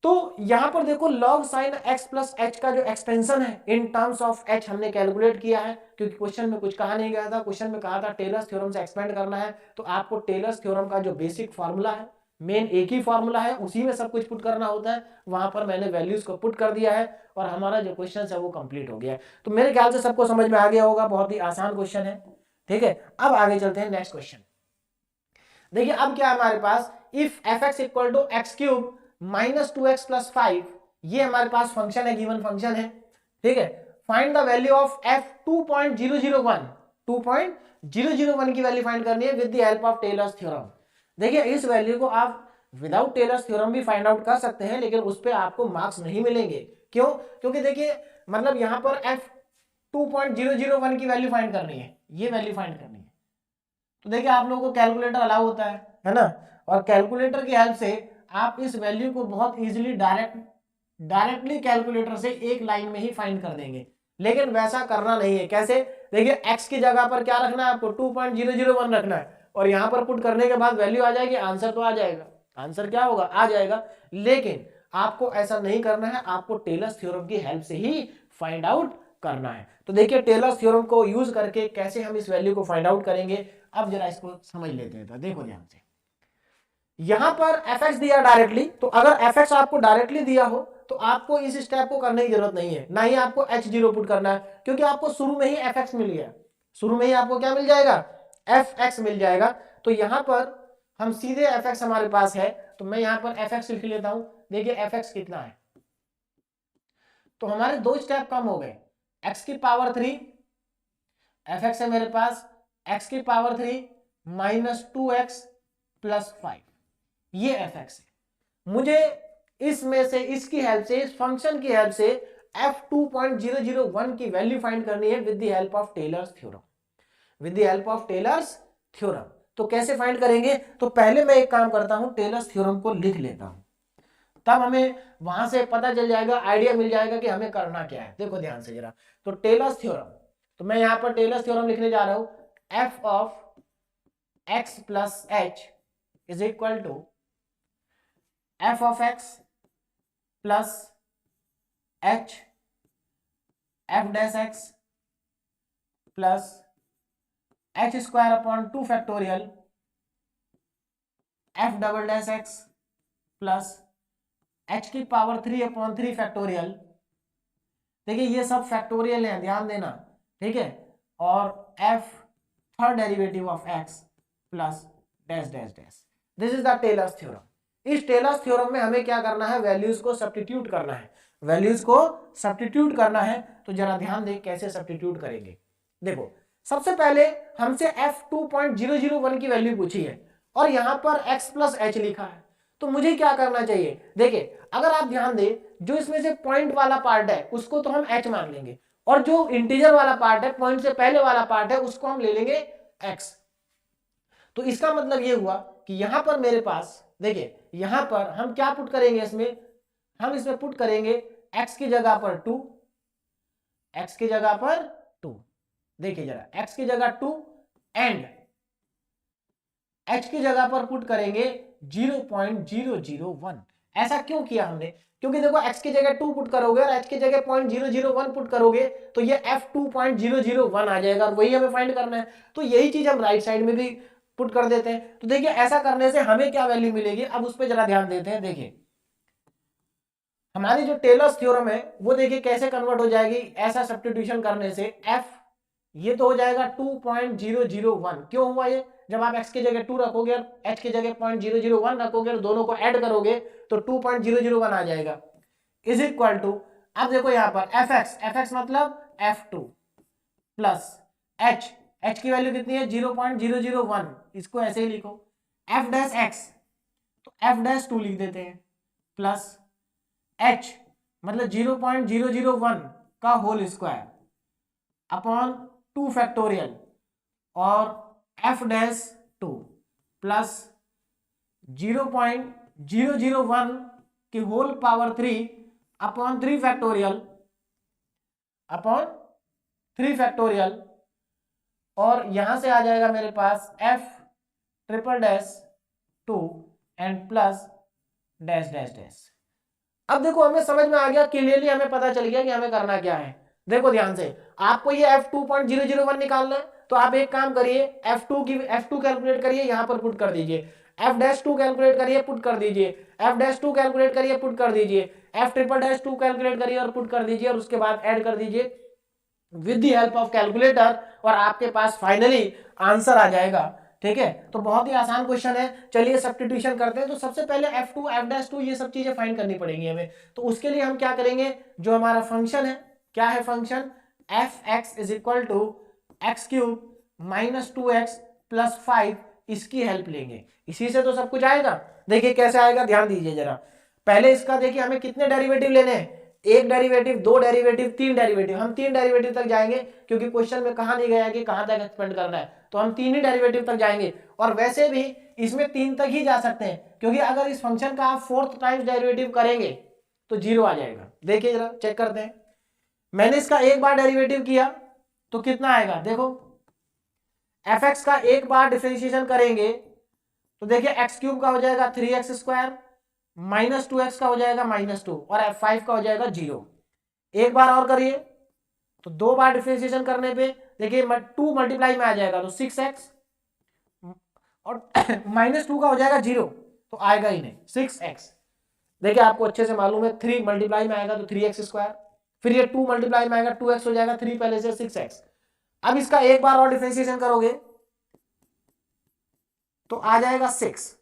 S1: तो यहां पर देखो log sin x plus h का जो एक्सटेंशन है इन टर्म्स ऑफ h हमने कैलकुलेट किया है, क्योंकि क्वेश्चन में कुछ कहा नहीं गया था। क्वेश्चन में कहा था टेलर्स थ्योरम से एक्सपेंड करना है, तो आपको टेलर्स थ्योरम का जो बेसिक फार्मूला है, मेन एक ही फार्मूला है, उसी में सब कुछ पुट करना होता है। वहां पर मैंने वैल्यूज को पुट कर दिया है और हमारा जो क्वेश्चन है वो कंप्लीट हो गया है। तो मेरे ख्याल से सबको समझ में आ गया होगा, बहुत ही आसान क्वेश्चन है, ठीक है। अब आगे चलते हैं नेक्स्ट क्वेश्चन। देखिए अब क्या है हमारे पास, if fx equal to x cube minus 2x plus 5, ये हमारे पास फंक्शन है, गिवन फंक्शन है, ठीक है। Find the value of f 2.001, 2.001 की वैल्यू फाइंड करनी है with the help of Taylor's theorem. देखिए इस वैल्यू को आप विदाउट टेलर्स थ्योरम भी फाइंड आउट कर सकते हैं, लेकिन उस पर आपको मार्क्स नहीं मिलेंगे। क्यों? क्योंकि देखिए मतलब यहां पर f 2.001 की वैल्यू फाइंड करनी है, ये वैल्यू फाइंड करनी है। तो देखिए आप लोगों को कैलकुलेटर अलाउ होता है ना, और कैलकुलेटर की हेल्प से आप इस वैल्यू को बहुत इजीली डायरेक्टली कैलकुलेटर से एक लाइन में ही फाइंड कर देंगे। लेकिन वैसा करना नहीं है। कैसे? देखिए x की जगह पर क्या रखना है आपको, 2.001 रखना है, और यहां पर पुट करने के बाद वैल्यू आ जाएगी, आंसर तो आ जाएगा, आंसर क्या होगा, आ जाएगा। लेकिन आपको ऐसा नहीं करना है, आपको टेलर्स थ्योरम की हेल्प से ही फाइंड आउट करना है। तो देखिए टेलर्स थ्योरम को यूज करके कैसे हम इस वैल्यू को फाइंड आउट करेंगे, अब जरा इसको समझ लेते हैं। तो देखो ध्यान से, यहां पर fx दिया डायरेक्टली, तो अगर fx आपको डायरेक्टली दिया हो तो आपको इस स्टेप को करने की जरूरत नहीं है, ना ही आपको h0 पुट करना है, क्योंकि आपको शुरू में ही fx मिल गया, शुरू में ही आपको क्या मिल जाएगा, fx मिल जाएगा। तो यहां पर हम सीधे fx हमारे पास है, तो मैं यहां पर fx लिख लेता हूं। देखिए fx कितना है, तो हमारे दो स्टेप कम हो गए, x की पावर 3, fx है मेरे पास x की पावर 3 माइनस 2x प्लस 5, ये fx है। मुझे इसमें से इसकी हेल्प से, इस फंक्शन की हेल्प से f 2.001 की वैल्यू फाइंड करनी है with the help of Taylor's theorem, with the help of Taylor's theorem. तो कैसे फाइंड करेंगे, तो पहले मैं एक काम करता हूं, टेलर्स थ्योरम को लिख लेता हूं, तब हमें वहां से पता चल जाएगा, आइडिया मिल जाएगा कि हमें करना क्या है। देखो ध्यान से जरा, तो टेलर्स थ्योरम, तो मैं यहां पर टेलर्स थ्योरम लिखने जा रहा हूं, f of x plus h is equal to f of x plus h f dash x plus h square upon 2 factorial f double dash x plus h की power 3/3 factorial. देखिए ये सब factorial है, ध्यान देना, ठीक है, और f third derivative of x plus dash dash dash. This is the Taylor's theorem. इस टेलर्स थ्योरम में हमें क्या करना है, वैल्यूज को सब्स्टिट्यूट करना है, वैल्यूज को सब्स्टिट्यूट करना है। तो जरा ध्यान दें कैसे सब्स्टिट्यूट करेंगे। देखो सबसे पहले हमसे f 2.001 की वैल्यू पूछी है और यहां पर x प्लस h लिखा है, तो मुझे क्या करना चाहिए। देखिए अगर आप ध्यान दें, जो इसमें से पॉइंट वाला पार्ट है उसको तो हम h मान लेंगे, और जो इंटीजर वाला पार्ट है, पॉइंट से पहले वाला पार्ट है, उसको हम ले लेंगे x। तो इसका मतलब ये हुआ कि यहां पर मेरे पास, देखिए यहां पर हम क्या पुट करेंगे, इसमें हम इसमें पुट करेंगे x की जगह पर 2, x की जगह पर 2, देखिए जरा x की जगह 2 एंड h की जगह पर पुट करेंगे 0.001। ऐसा क्यों किया हमने, क्योंकि देखो x की जगह 2 पुट करोगे और h की जगह 0.001 पुट करोगे तो ये f 2.001 आ जाएगा, और वही हमें फाइंड करना है। तो यही चीज हम राइट साइड में भी पुट कर देते हैं। तो देखिए ऐसा करने से हमें क्या वैल्यू मिलेगी, अब उस पर जरा ध्यान देते हैं। देखिए हमारी जो टेलर्स थ्योरम है वो देखिए कैसे कन्वर्ट हो जाएगी, ऐसा सब्स्टिट्यूशन करने से f ये तो हो जाएगा 2.001। क्यों हुआ ये, जब आप x की जगह 2 रखोगे और h की जगह 0.001 रखोगे और दोनों को ऐड करोगे तो 2.001 आ जाएगा, इज इक्वल टू अब देखो यहाँ पर एफ एक्स मतलब F2 प्लस एच की वैल्यू कितनी है 0.001, इसको ऐसे ही लिखो। एफ डैश एक्स तो एफ डैश 2 लिख देते हैं प्लस एच मतलब 0.001 का होल स्क्वायर अपॉन 2 फैक्टोरियल और एफ डैश 2 प्लस 0.001 की होल पावर 3 अपॉन 3 फैक्टोरियल और यहां से आ जाएगा मेरे पास f triple dash 2 and plus dash dash dash. अब देखो हमें समझ में आ गया, क्लियरली हमें पता चल गया कि हमें करना क्या है। देखो ध्यान से, आपको ये F2.001 निकालना है तो आप एक काम करिए, F2 कैलकुलेट करिए, यहां पर पुट कर दीजिए। F-2 कैलकुलेट करिए, पुट कर दीजिए। F-2 कैलकुलेट करिए, पुट कर दीजिए। F ट्रिपल डैश 2 कैलकुलेट करिए और पुट कर दीजिए और उसके बाद ऐड कर दीजिए with the help of calculator और आपके पास फाइनली आंसर आ जाएगा। ठीक है, तो बहुत ही आसान क्वेश्चन है। चलिए सब्स्टिट्यूशन करते हैं। तो सबसे पहले F2 F-2 ये सब चीजें फाइंड करनी पड़ेंगी हमें। तो उसके लिए हम क्या करेंगे, जो हमारा फंक्शन है, क्या है function, Fx is equal to x cube minus 2x plus 5, इसकी हेल्प लेंगे। इसी से तो सब कुछ आएगा। देखिए कैसे आएगा, ध्यान दीजिए जरा। पहले इसका देखिए हमें कितने डेरिवेटिव लेने हैं, एक डेरिवेटिव, दो डेरिवेटिव, तीन डेरिवेटिव। हम तीन डेरिवेटिव तक जाएंगे क्योंकि क्वेश्चन में कहा नहीं गया कि कहां तक एक्सपेंड करना है, तो हम तीन ही डेरिवेटिव तक जाएंगे। और वैसे भी इसमें तीन तक ही जा सकते हैं क्योंकि अगर इस फंक्शन का आप फोर्थ टाइम्स डेरिवेटिव करेंगे तो 0 आ जाएगा। देखिए जरा चेक करते हैं, मैंने इसका एक बार डेरिवेटिव किया तो कितना आएगा, देखो fx का एक बार डिफरेंशिएशन करेंगे तो देखिए एक्स क्यूब का हो जाएगा 3x स्क्वायर, माइनस 2x का हो जाएगा -2 और f5 का हो जाएगा 0। एक बार और करिए तो दो बार डिफरेंशिएशन करने पे देखिए 2 मल्टीप्लाई में आ जाएगा तो 6x और -2 का हो जाएगा 0, तो आएगा ही नहीं 6x। देखिए आपको अच्छे से मालूम है 3 मल्टीप्लाई में आएगा तो 3x स्क्वायर, फिर ये 2 मल्टीप्लाई में आएगा 2x हो जाएगा, 3 पहले से 6x। अब इसका एक बार और डिफरेंशिएशन करोगे तो आ जाएगा 6।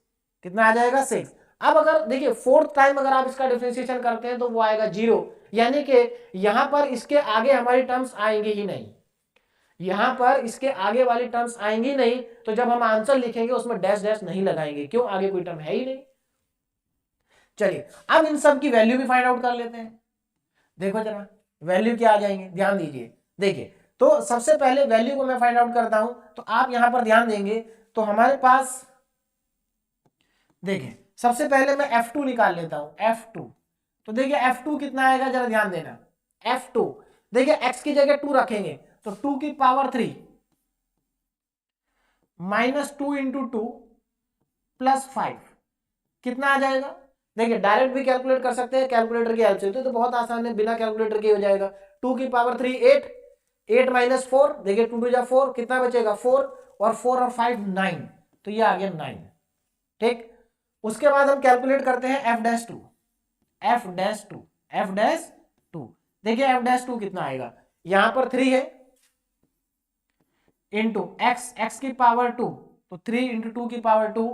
S1: कितना आ जाएगा 6। अब अगर देखिए फोर्थ टाइम अगर आप इसका डिफरेंशिएशन करते हैं तो वो आएगा 0, यानी कि यहां पर इसके आगे हमारी टर्म्स आएंगी ही नहीं, यहां पर इसके आगे वाली टर्म्स आएंगी नहीं। तो जब हम आंसर लिखेंगे उसमें डैश डैश नहीं लगाएंगे, क्यों, आगे कोई टर्म है ही नहीं। चलिए अब इन सब की वैल्यू भी फाइंड आउट कर लेते हैं। देखो जरा वैल्यू क्या आ जाएंगे, ध्यान दीजिए। देखिए तो सबसे पहले वैल्यू को मैं फाइंड आउट करता हूं, तो आप यहां पर ध्यान देंगे तो हमारे पास देखिए सबसे पहले मैं F2 निकाल लेता हूं, F2। तो देखिए F2 कितना आएगा, जरा ध्यान देना। F2 देखिए x की जगह 2 रखेंगे तो 2 की पावर 3 -2 इंटू 2 प्लस 5 कितना आ जाएगा। देखिए डायरेक्ट भी कैलकुलेट कर सकते हैं कैलकुलेटर की हेल्प से, तो बहुत आसान है, बिना कैलकुलेटर के हो जाएगा। 2 की पावर 3 8 माइनस 4, देखिए 2 2 4, कितना बचेगा 4 और 4 और 5 9, तो ये आ गया 9। ठीक, उसके बाद हम कैलकुलेट करते हैं F-2। देखिए F-2 कितना आएगा, यहां पर 3 है इंटू x की पावर 2, तो 3 इंटू 2 की पावर 2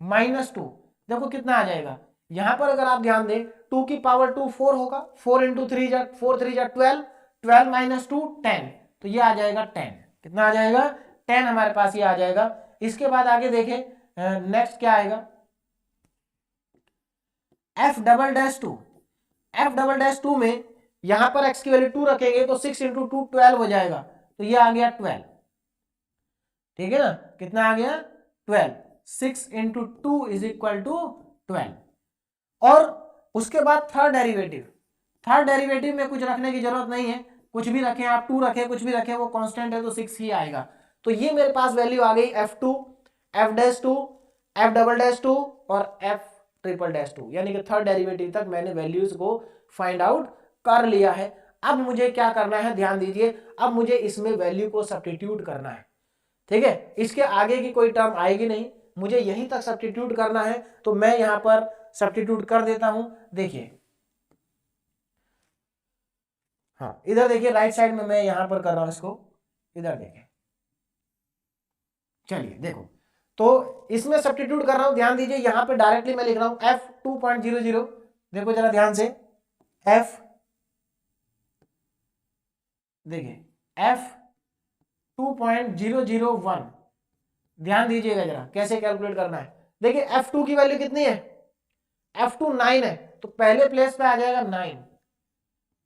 S1: -2, देखो कितना आ जाएगा। यहां पर अगर आप ध्यान दें 2 की पावर 2 4 होगा, 4 इंटू 3 जा 4 3 जा 12, 12 माइनस 2 10, तो ये आ जाएगा 10। कितना आ जाएगा 10 हमारे पास ये आ जाएगा। इसके बाद आगे देखें नेक्स्ट क्या आएगा, F-2 में यहां पर x की वैल्यू 2 रखेंगे तो 6 इंटू 2 12 हो जाएगा, तो ये आ गया 12। ठीक है ना, कितना आ गया 12, 6 इंटू 2 इज इक्वल टू 12। और उसके बाद थर्ड डेरिवेटिव में कुछ रखने की जरूरत नहीं है, कुछ भी रखें आप, 2 रखें कुछ भी रखें, वो कांस्टेंट है तो 6 ही आएगा। तो ये मेरे पास वैल्यू आ गई F2, F-2, F-2 और F-2, यानी कि थर्ड डेरिवेटिव तक मैंने वैल्यूज को फाइंड आउट कर लिया है। अब मुझे क्या करना है, ध्यान दीजिए, अब मुझे इसमें वैल्यू को सब्स्टिट्यूट करना है। ठीक है, इसके आगे की कोई टर्म आएगी नहीं, मुझे यहीं तक सब्स्टिट्यूट करना है, तो मैं यहां पर सब्स्टिट्यूट कर देता हूं। देखिए हाँ, इधर देखिए राइट साइड में मैं यहां पर कर रहा हूं इसको, इधर देखिए। चलिए देखो, तो इसमें सब्स्टिट्यूट कर रहा हूं, ध्यान दीजिए, यहां पे डायरेक्टली मैं लिख रहा हूं F2.00। देखो जरा ध्यान से, F देखिए F2.001, ध्यान दीजिएगा जरा कैसे कैलकुलेट करना है। देखिए F2 की वैल्यू कितनी है, F2 9 है, तो पहले प्लेस पे आ जाएगा 9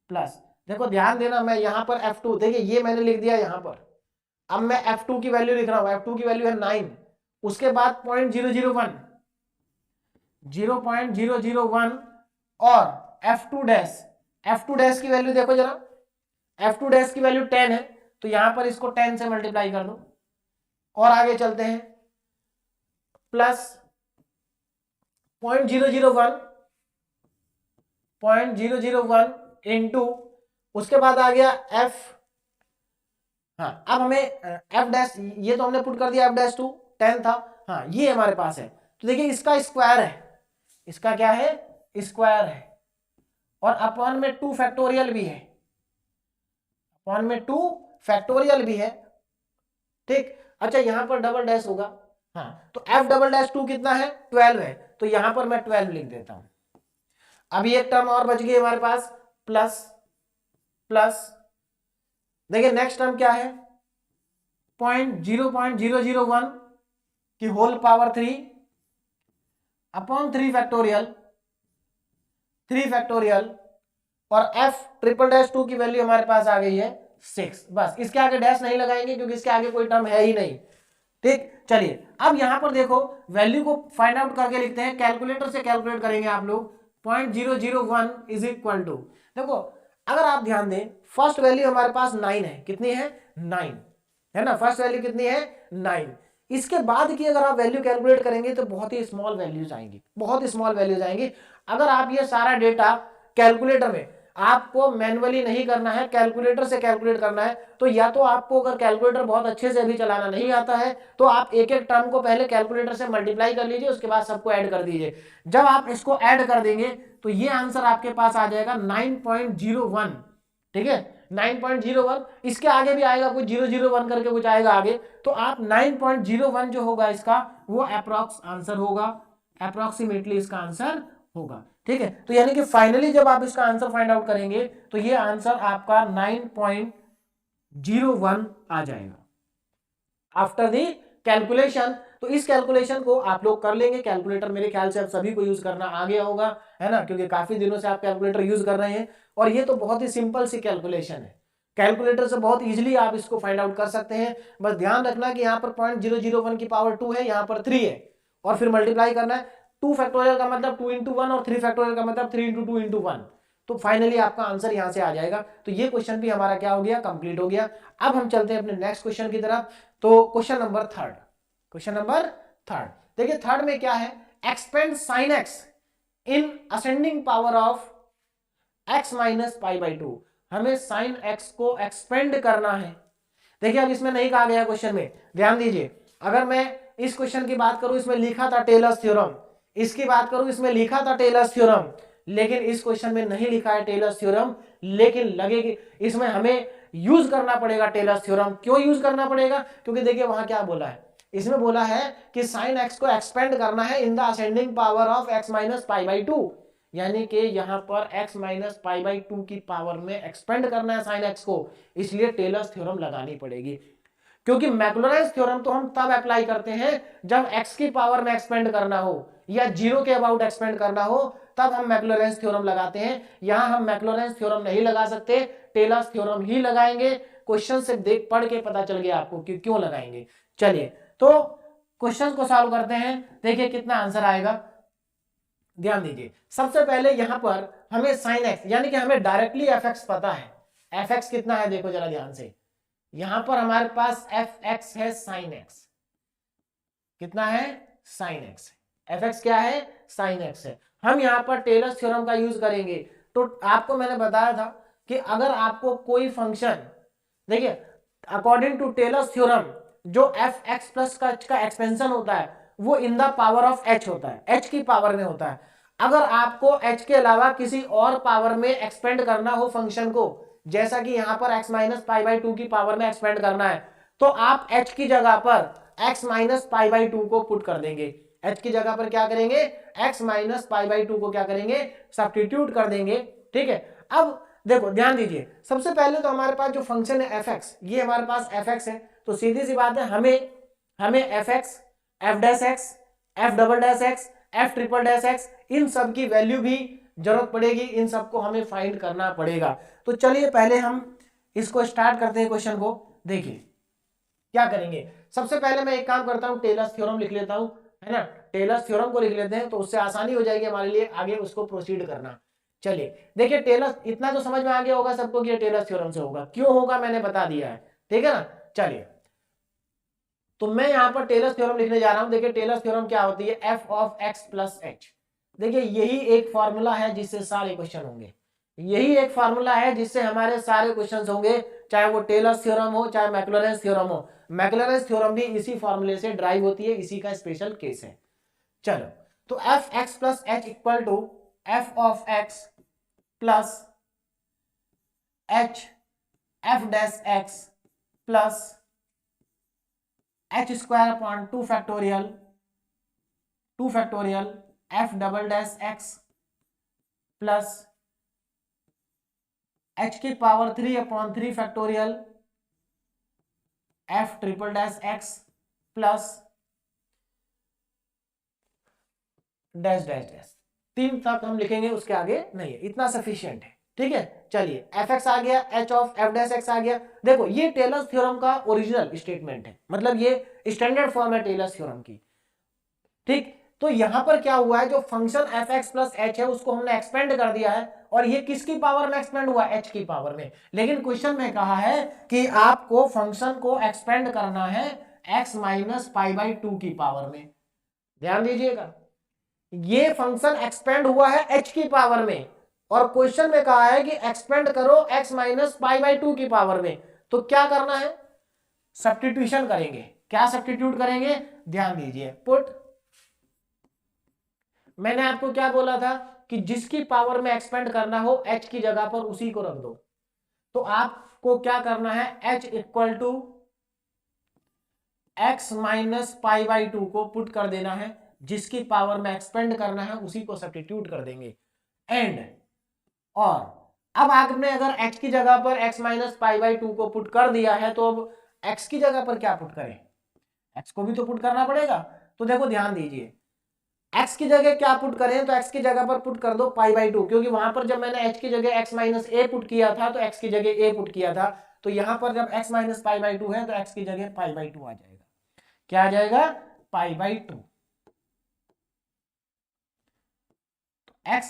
S1: प्लस, देखो ध्यान देना, मैं यहां पर F2, देखिए ये मैंने लिख दिया यहां पर, अब मैं F2 की वैल्यू लिख रहा हूं, F2 की वैल्यू है 9, उसके बाद 0.001 0.001 और F2 डैश, F2 डैश की वैल्यू देखो जरा, F2 डैश की वैल्यू 10 है, तो यहां पर इसको 10 से मल्टीप्लाई कर दो और आगे चलते हैं, प्लस 0.001 इंटू, उसके बाद आ गया F, हाँ अब हमें F डैश, ये तो हमने पुट कर दिया F डैश 2 10 था, हाँ ये हमारे पास है, तो देखिए इसका स्क्वायर है, इसका क्या है, स्क्वायर है, और अपॉन में 2 फैक्टोरियल भी है, अपॉन में 2 फैक्टोरियल भी है, ठीक। अच्छा यहां पर डबल डैश होगा, हाँ तो F डबल डैश 2 कितना है, 12 है, तो यहां पर मैं 12 लिख देता हूं। अभी एक टर्म और बच गई हमारे पास, प्लस प्लस, देखिए नेक्स्ट टर्म क्या है, 0.001 की whole power 3 upon 3 factorial, 3 factorial, और F ट्रिपल डैश 2 की वैल्यू हमारे पास आ गई है 6, बस इसके आगे डैश नहीं लगाएंगे क्योंकि इसके आगे कोई टर्म है ही नहीं, ठीक। चलिए अब यहां पर देखो वैल्यू को फाइंड आउट करके लिखते हैं, कैलकुलेटर से कैलकुलेट करेंगे आप लोग, 0.001 इज इक्वल टू, देखो अगर आप ध्यान दें फर्स्ट वैल्यू हमारे पास 9 है, कितनी है 9 है ना, फर्स्ट वैल्यू कितनी है 9, इसके बाद की अगर आप वैल्यू कैलकुलेट करेंगे तो बहुत ही स्मॉल वैल्यूज आएंगी, बहुत ही स्मॉल वैल्यूज आएंगी। अगर आप ये सारा डेटा कैलकुलेटर में, आपको मैन्युअली नहीं करना है, कैलकुलेटर से कैलकुलेट करना है, तो या तो आपको अगर कैलकुलेटर बहुत अच्छे से अभी चलाना नहीं आता है तो आप एक एक टर्म को पहले कैलकुलेटर से मल्टीप्लाई कर लीजिए, उसके बाद सबको ऐड कर दीजिए। जब आप इसको ऐड कर देंगे तो ये आंसर आपके पास आ जाएगा 9.01, ठीक है 9.01, इसके आगे भी आएगा कुछ 001 करके कुछ आएगा आगे, तो आप 9.01 जो होगा इसका वो अप्रॉक्स आंसर होगा, अप्रॉक्सीमेटली इसका आंसर होगा, ठीक है। तो यानी कि फाइनली जब आप इसका आंसर फाइंड आउट करेंगे तो ये आंसर आपका 9.01 आ जाएगा आफ्टर दी कैलकुलेशन। तो इस कैलकुलेशन को आप लोग कर लेंगे, कैलकुलेटर मेरे ख्याल से आप सभी को यूज करना आ गया होगा, है ना, क्योंकि काफी दिनों से आप कैलकुलेटर यूज कर रहे हैं, और ये तो बहुत ही सिंपल सी कैलकुलेशन है, कैलकुलेटर से बहुत इजीली आप इसको फाइंड आउट कर सकते हैं। बस ध्यान रखना कि यहाँ पर 0.001 की पावर 2 है, यहाँ पर 3 है, और फिर मल्टीप्लाई करना है, 2 फैक्टोरियल का मतलब 2 into 1 और 3 फैक्टोरियल का मतलब 3 into 2 into 1, तो फाइनली आपका आंसर यहां से आ जाएगा। तो ये क्वेश्चन भी हमारा क्या हो गया, कंप्लीट हो गया। अब हम चलते हैं अपने नेक्स्ट क्वेश्चन की तरफ। तो question number third, question number third, देखिए थर्ड में क्या है, expand sine x in ascending power of x minus pi by 2, हमें साइन x को एक्सपेंड करना है। देखिए अब इसमें नहीं कहा गया क्वेश्चन में, ध्यान दीजिए, अगर मैं इस क्वेश्चन की बात करूं इसमें लिखा था टेलर्स थ्योरम, इसकी बात करूं इसमें लिखा था टेलर्स थ्योरम, लेकिन इस क्वेश्चन में नहीं लिखा है टेलर्स थ्योरम, लेकिन लगेगी इसमें हमें यूज करना पड़ेगा टेलर्स थ्योरम। क्यों यूज करना पड़ेगा, क्योंकि देखिए वहां क्या बोला है, इसमें बोला है कि साइन एक्स को एक्सपेंड करना है in the ascending power of x minus pi by 2, यानी कि यहां पर x माइनस पाई बाई 2 की पावर में एक्सपेंड करना है साइन एक्स को, इसलिए टेलर्स थ्योरम लगानी पड़ेगी। क्योंकि मैक्लोरेंस थ्योरम तो हम तब अप्लाई करते हैं जब x की पावर में एक्सपेंड करना हो या 0 के अबाउट एक्सपेंड करना हो, तब हम मैक्लोरेंस थ्योरम लगाते हैं। यहां हम मैक्लोरेंस थ्योरम नहीं लगा सकते, टेलर्स थ्योरम ही लगाएंगे। क्वेश्चन से देख पढ़ के पता चल गया आपको कि क्यों लगाएंगे। चलिए तो क्वेश्चन को सॉल्व करते हैं, देखिए कितना आंसर आएगा, ध्यान दीजिए। सबसे पहले यहां पर हमें साइन एक्स, यानी कि हमें डायरेक्टली एफ एक्स पता है, एफ एक्स कितना है देखो जरा ध्यान से, यहां पर हमारे पास एफ एक्स है साइन एक्स, कितना है साइन एक्स, एफ एक्स क्या है साइन एक्स है। हम यहां पर टेलर्स थ्योरम का यूज करेंगे। तो आपको मैंने बताया था कि अगर आपको कोई फंक्शन, देखिए अकॉर्डिंग टू टेलर्स थ्योरम जो एफ एक्स प्लस का एक्सपेंशन होता है वो इन द पावर ऑफ एच होता है, एच की पावर में होता है। अगर आपको एच के अलावा किसी और पावर में एक्सपेंड करना हो फंक्शन को, जैसा कि यहां पर x माइनस पाई बाई 2 की पावर में एक्सपेंड करना है, तो आप h की जगह पर x माइनस पाई बाई 2 को पुट कर देंगे। h की जगह पर क्या करेंगे, x माइनस पाई बाई 2 को क्या करेंगे, सब्स्टिट्यूट कर देंगे, ठीक है। अब देखो ध्यान दीजिए, सबसे पहले तो हमारे पास जो फंक्शन है एफ एक्स, ये हमारे पास एफ एक्स है, तो सीधी सी बात है हमें f x, f dash x, f double dash x, f triple dash x, इन सब की वैल्यू भी जरूरत पड़ेगी, इन सबको हमें फाइंड करना पड़ेगा। तो चलिए पहले हम इसको स्टार्ट करते हैं क्वेश्चन को। देखिए क्या करेंगे, सबसे पहले मैं एक काम करता हूं, टेलर्स थ्योरम लिख लेता हूं, है ना। टेलर्स थ्योरम को लिख लेते हैं तो उससे आसानी हो जाएगी हमारे लिए आगे उसको प्रोसीड करना। चलिए देखिए, टेलर्स, इतना तो समझ में आ गया होगा सबको कि ये टेलर्स थ्योरम से होगा, क्यों होगा मैंने बता दिया है, ठीक है ना। चलिए तो मैं यहां पर टेलर्स थ्योरम लिखने जा रहा हूं। देखिए टेलर्स थ्योरम क्या होती है, f of x plus h. देखिए यही एक फॉर्मूला है जिससे सारे क्वेश्चन होंगे, यही एक फॉर्मूला है जिससे हमारे सारे क्वेश्चंस होंगे, चाहे वो टेलर्स थ्योरम हो चाहे मैक्लॉरेंस थ्योरम हो। मैक्लॉरेंस थ्योरम भी इसी फॉर्मूले से ड्राइव होती है, इसी का स्पेशल केस है। चलो तो f x plus h equal to f of x plus h f dash x plus h square upon 2 factorial f double dash x plus h की power 3 upon 3 factorial f triple dash x plus dash dash dash. 3 तक हम लिखेंगे, उसके आगे नहीं है, इतना sufficient है, ठीक है। चलिए एफ एक्स आ गया, h of f dash x आ गया। देखो ये टेलर्स थ्योरम का ओरिजिनल स्टेटमेंट है, मतलब ये स्टैंडर्ड फॉर्म है टेलर्स थ्योरम की, ठीक। तो यहां पर क्या हुआ है, जो function f x plus h है उसको हमने एक्सपेंड कर दिया है, और ये किसकी पावर में एक्सपेंड हुआ, एच की पावर में। लेकिन क्वेश्चन में कहा है कि आपको फंक्शन को एक्सपेंड करना है एक्स माइनस पाई बाई 2 की पावर में। ध्यान दीजिएगा, ये फंक्शन एक्सपेंड हुआ है एच की पावर में, और क्वेश्चन में कहा है कि एक्सपेंड करो एक्स माइनस पाई बाई 2 की पावर में। तो क्या करना है, सब्स्टिट्यूशन करेंगे। क्या सब्स्टिट्यूट करेंगे, ध्यान दीजिए, पुट, मैंने आपको क्या बोला था कि जिसकी पावर में एक्सपेंड करना हो एच की जगह पर उसी को रख दो। तो आपको क्या करना है, h equal to x minus pi by 2 को पुट कर देना है, जिसकी पावर में एक्सपेंड करना है उसी को सब्स्टिट्यूट कर देंगे। एंड और अब आपने अगर x की जगह पर x माइनस पाई बाई 2 को पुट कर दिया है, तो अब x की जगह पर क्या पुट करें, x को भी तो पुट करना पड़ेगा। तो देखो ध्यान दीजिए, x की जगह क्या पुट करें, तो x की जगह पर पुट कर दो पाई बाई 2, क्योंकि वहां पर जब मैंने h की जगह x माइनस ए पुट किया था तो x की जगह a पुट किया था, तो यहां पर जब x माइनस पाई बाई 2 है तो x की जगह पाई बाई 2 आ जाएगा। क्या आ जाएगा, पाई बाई 2। x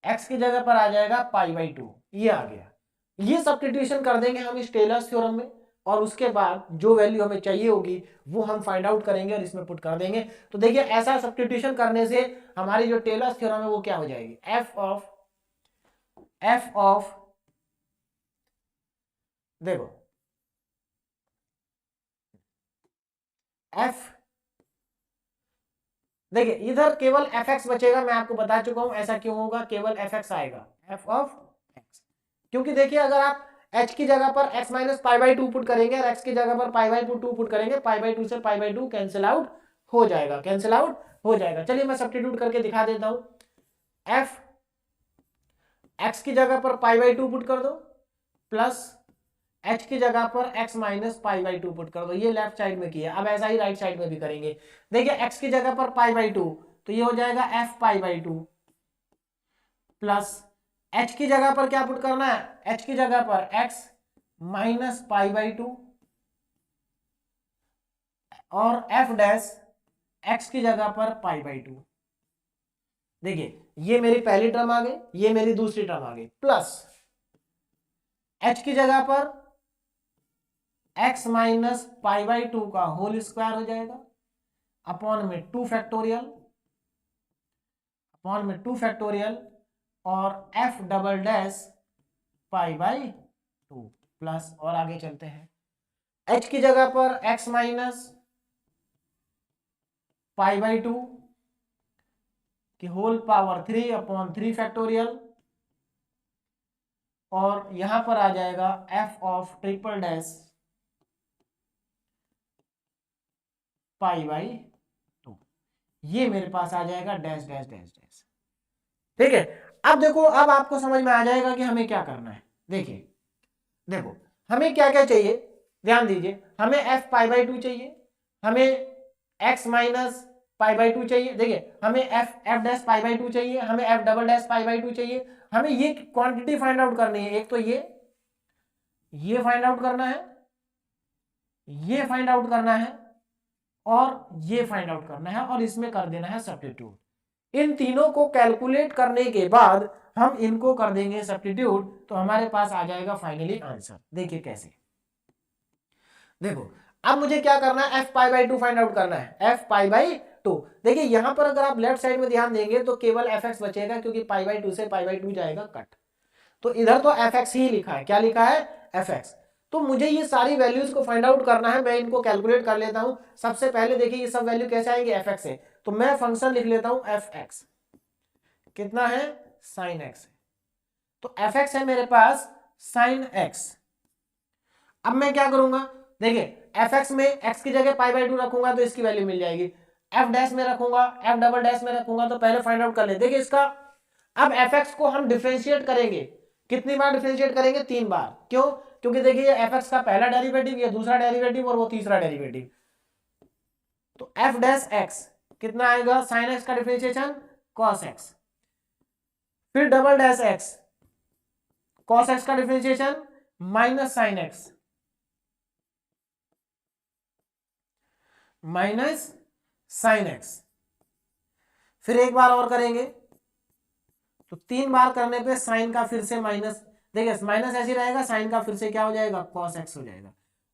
S1: x की जगह पर आ जाएगा पाई बाई 2, ये आ गया। ये सब्स्टिट्यूशन कर देंगे हम इस टेलर्स थ्योरम में, और उसके बाद जो वैल्यू हमें चाहिए होगी वो हम फाइंड आउट करेंगे और इसमें पुट कर देंगे। तो देखिए ऐसा सब्स्टिट्यूशन करने से हमारी जो टेलर्स थ्योरम है वो क्या हो जाएगी, एफ ऑफ देखो एफ, देखिए इधर केवल एफ एक्स बचेगा, मैं आपको बता चुका हूं ऐसा क्यों होगा, केवल एफ एक्स आएगा, एफ ऑफ एक्स। क्योंकि देखिए अगर आप h की जगह पर x minus pi by 2 put करेंगे और x की जगह पर पाई बाई 2 पुट करेंगे, पाई बाई 2 से पाई बाई 2 कैंसिल आउट हो जाएगा, कैंसिल आउट हो जाएगा। चलिए मैं सब्स्टिट्यूट करके दिखा देता हूं, एफ x की जगह पर पाई बाई 2 पुट कर दो, प्लस h की जगह पर x minus pi by 2 put कर दो, ये लेफ्ट साइड में किया। अब ऐसा ही राइट साइड में भी करेंगे। देखिए x की जगह पर पाई बाई 2, तो ये हो जाएगा f pi by 2, plus h की जगह पर क्या पुट करना है, h की जगह पर x माइनस पाई बाई 2, और f डैश x की जगह पर पाई बाई 2। देखिए ये मेरी पहली टर्म आ गई, ये मेरी दूसरी टर्म आ गई, प्लस h की जगह पर x माइनस पाई बाई 2 का होल स्क्वायर हो जाएगा, अपॉन में 2 फैक्टोरियल, अपॉन में 2 फैक्टोरियल, और f double dash pi by 2 plus, और आगे चलते हैं, h की जगह पर x माइनस पाई बाई 2 की होल पावर 3 अपॉन 3 फैक्टोरियल, और यहां पर आ जाएगा f of triple dash pi by 2। ये मेरे पास आ जाएगा डैश डैश डैश डैश। ठीक है, अब देखो, अब आपको समझ में आ जाएगा कि हमें क्या करना है। देखिए, देखो हमें क्या क्या चाहिए, ध्यान दीजिए, हमें एफ पाई बाई 2 चाहिए, हमें एक्स माइनस पाई बाई 2 चाहिए, देखिए हमें एफ डैश पाई बाई 2 चाहिए, हमें F double dash pi by 2 चाहिए। हमें ये क्वांटिटी फाइंड आउट करनी है, एक तो ये फाइंड आउट करना है, ये फाइंड आउट करना है, और ये फाइंड आउट करना है, और इसमें कर देना है सब्स्टिट्यूट। इन तीनों को कैलकुलेट करने के बाद हम इनको कर देंगे सब्स्टिट्यूट, तो हमारे पास आ जाएगा फाइनली आंसर। देखिए कैसे, देखो अब मुझे क्या करना है, F pi by 2 find out करना है, एफ पाई बाई 2। देखिए यहां पर अगर आप लेफ्ट साइड में ध्यान देंगे तो केवल एफ एक्स बचेगा, क्योंकि पाई बाई 2 से पाई बाई 2 जाएगा कट, तो इधर तो एफ एक्स ही लिखा है। क्या लिखा है? F x. तो मुझे ये सारी वैल्यूज को फाइंड आउट करना है, मैं इनको कैलकुलेट कर लेता हूं। सबसे पहले देखिए ये सब वैल्यू कैसे आएंगे, एफ एक्स से, तो मैं फंक्शन लिख लेता हूं एफ एक्स, कितना है? Sign x. तो एफ एक्स है मेरे पास साइन एक्स। अब मैं क्या करूंगा, देखिए एफ एक्स में एक्स की जगह पाई बाई 2 रखूंगा तो इसकी वैल्यू मिल जाएगी, एफ डैश में रखूंगा, एफ डबल डैश में रखूंगा, तो पहले फाइंड आउट कर ले। देखिए इसका, अब एफ एक्स को हम डिफरेंशिएट करेंगे, कितनी बार डिफरेंशिएट करेंगे? 3 बार। क्यों? क्योंकि देखिए एफ एक्स का पहला डेरिवेटिव, ये दूसरा डेरिवेटिव, और वो तीसरा डेरिवेटिव। तो एफ डैश एक्स कितना आएगा? साइन एक्स का डिफरेंशिएशन कॉस एक्स, फिर double dash x, cos x का differentiation minus sine x, minus sine x. फिर एक बार और करेंगे, तो 3 बार करने पे साइन का फिर से माइनस, देखिए माइनस ऐसे रहेगा, साइन का फिर से क्या हो जाएगा? कॉस एक्स हो जाएगा।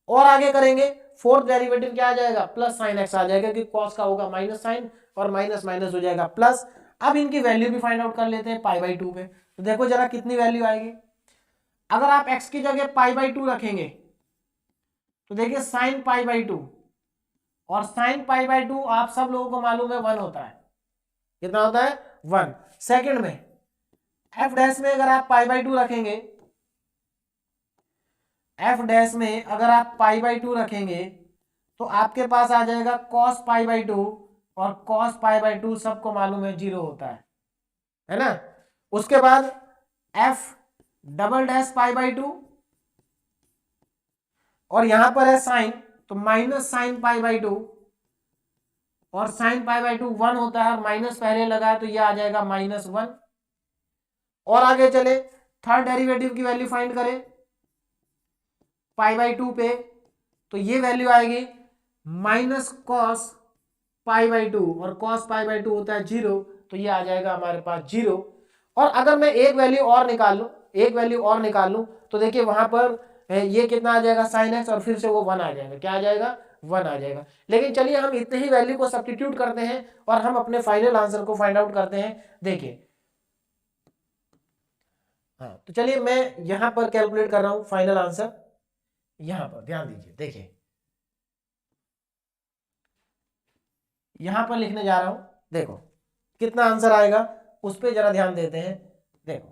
S1: और आगे करेंगे, फोर्थ डेरिवेटिव क्या आ जाएगा? प्लस साइन एक्स आ जाएगा, क्योंकि कॉस का होगा माइनस साइन, और माइनस माइनस हो जाएगा प्लस। अब इनकी वैल्यू भी फाइंड आउट कर लेते हैं पाई बाई 2 पे। तो देखो जरा कितनी वैल्यू आएगी। अगर आप एक्स की जगह पाई बाई 2 रखेंगे, तो देखिए साइन पाई बाई 2, और साइन पाई बाई 2 आप सब लोगों को मालूम है 1 होता है। कितना होता है? 1। सेकंड में एफ डैश में अगर आप पाई बाई 2 रखेंगे, एफ डैश में अगर आप पाई बाई 2 रखेंगे, तो आपके पास आ जाएगा कॉस पाई बाई 2, और कॉस पाई बाई 2 सबको मालूम है 0 होता है ना। उसके बाद F double dash pi by 2, और यहां पर है साइन, तो माइनस साइन पाई बाई 2, और साइन पाई बाई 2 1 होता है, और माइनस पहले लगा है तो ये आ जाएगा -1। और आगे चले, थर्ड डेरिवेटिव की वैल्यू फाइंड करें पाई बाई 2 पे, तो ये वैल्यू आएगी माइनस कॉस पाई बाई 2, और कॉस पाई बाई 2 होता है 0, तो ये आ जाएगा हमारे पास 0। और अगर मैं एक वैल्यू और निकाल लूं, एक वैल्यू और निकाल लूं, तो देखिए वहां पर ये कितना आ जाएगा? साइन एक्स, और फिर से वो 1 आ जाएगा। क्या आ जाएगा? 1 आ जाएगा। लेकिन चलिए हम इतने ही वैल्यू को सब्स्टिट्यूट करते हैं, और हम अपने फाइनल आंसर को फाइंड आउट करते हैं। देखिए, हाँ, तो चलिए मैं यहां पर कैलकुलेट कर रहा हूं फाइनल आंसर। यहां पर ध्यान दीजिए, देखिए यहां पर लिखने जा रहा हूं, देखो कितना आंसर आएगा उस पर जरा ध्यान देते हैं। देखो,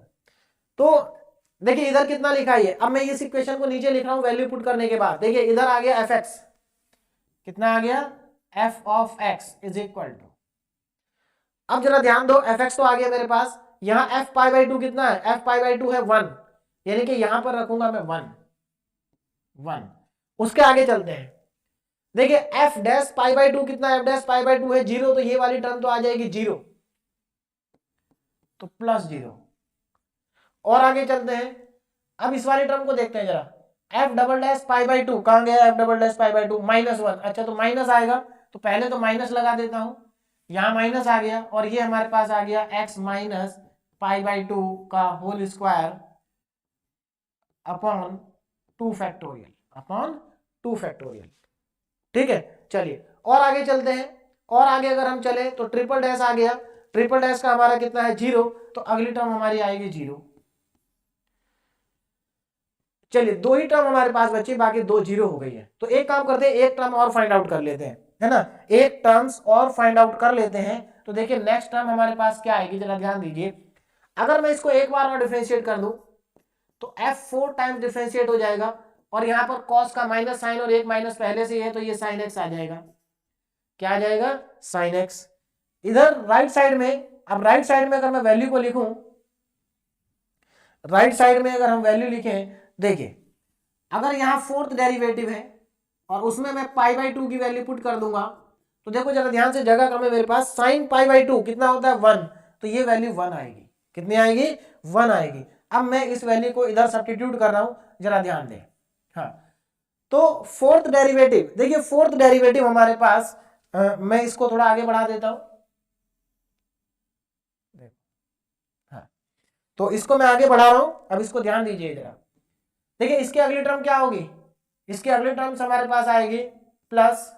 S1: तो देखिए इधर कितना लिखा है, अब मैं इस इक्वेशन को नीचे लिख रहा हूं वैल्यू पुट करने के बाद। देखिए इधर आ गया एफ एक्स, कितना आ गया? F of x is equal to, अब जरा ध्यान दो, एफ एक्स तो आ गया मेरे पास, यहां एफ पाई बाई 2 कितना है? एफ पाई बाई 2 है 1, यानी कि यहां पर रखूंगा मैं 1। उसके आगे चलते हैं, देखिए एफ डैश पाई बाई 2 कितना है? एफ डैश पाई बाई 2 है 0, तो ये वाली टर्म तो आ जाएगी 0, तो +0। और आगे चलते हैं, अब इस वाली टर्म को देखते हैं जरा, F double dash pi by 2 कहां गया? F double dash pi by 2 -1, अच्छा तो माइनस आएगा, तो पहले तो माइनस लगा देता हूं, यहां माइनस आ गया, और ये हमारे पास आ गया x माइनस पाई बाई 2 का होल स्क्वायर अपॉन 2 फैक्टोरियल, ठीक है। चलिए और आगे चलते हैं, और आगे अगर हम चले तो ट्रिपल डैश आ गया, ट्रिपल डैश का हमारा कितना है? 0, तो अगली टर्म हमारी आएगी 0। चलिए 2 ही टर्म हमारे पास बची, बाकी 2 0 हो गई है। तो एक काम करते हैं, एक टर्म और फाइंड आउट कर लेते हैं, है ना, एक टर्म्स और फाइंड आउट कर लेते हैं। तो देखिए नेक्स्ट टर्म हमारे पास क्या आएगी, जरा ध्यान दीजिए। अगर मैं इसको एक बार और डिफरेंशिएट कर दूं, तो f 4 टाइम्स डिफरेंशिएट हो जाएगा, और यहां पर cos का माइनस साइन, और एक माइनस पहले से ही है, तो ये साइन x आ जाएगा। क्या आ जाएगा? Sine x। इधर राइट साइड में, अब राइट साइड में अगर मैं वैल्यू को लिखूं, राइट साइड में अगर हम वैल्यू लिखें, देखिए अगर यहां फोर्थ डेरिवेटिव है और उसमें मैं पाई बाई 2 की वैल्यू पुट कर दूंगा, तो देखो जरा ध्यान से, जगह कम है मेरे पास, साइन पाई बाई 2 कितना होता है 1, तो ये वैल्यू 1 आएगी। कितनी आएगी? 1 आएगी। अब मैं इस वैल्यू को इधर सब्स्टिट्यूट कर रहा हूं, जरा ध्यान दें। हाँ, तो फोर्थ डेरिवेटिव, देखिए फोर्थ डेरिवेटिव हमारे पास, मैं इसको थोड़ा आगे बढ़ा देता हूं। हाँ, तो इसको मैं आगे बढ़ा रहा हूं, अब इसको ध्यान दीजिए जरा। देखिए इसकी अगली टर्म क्या होगी? इसकी अगली टर्म्स हमारे पास आएगी plus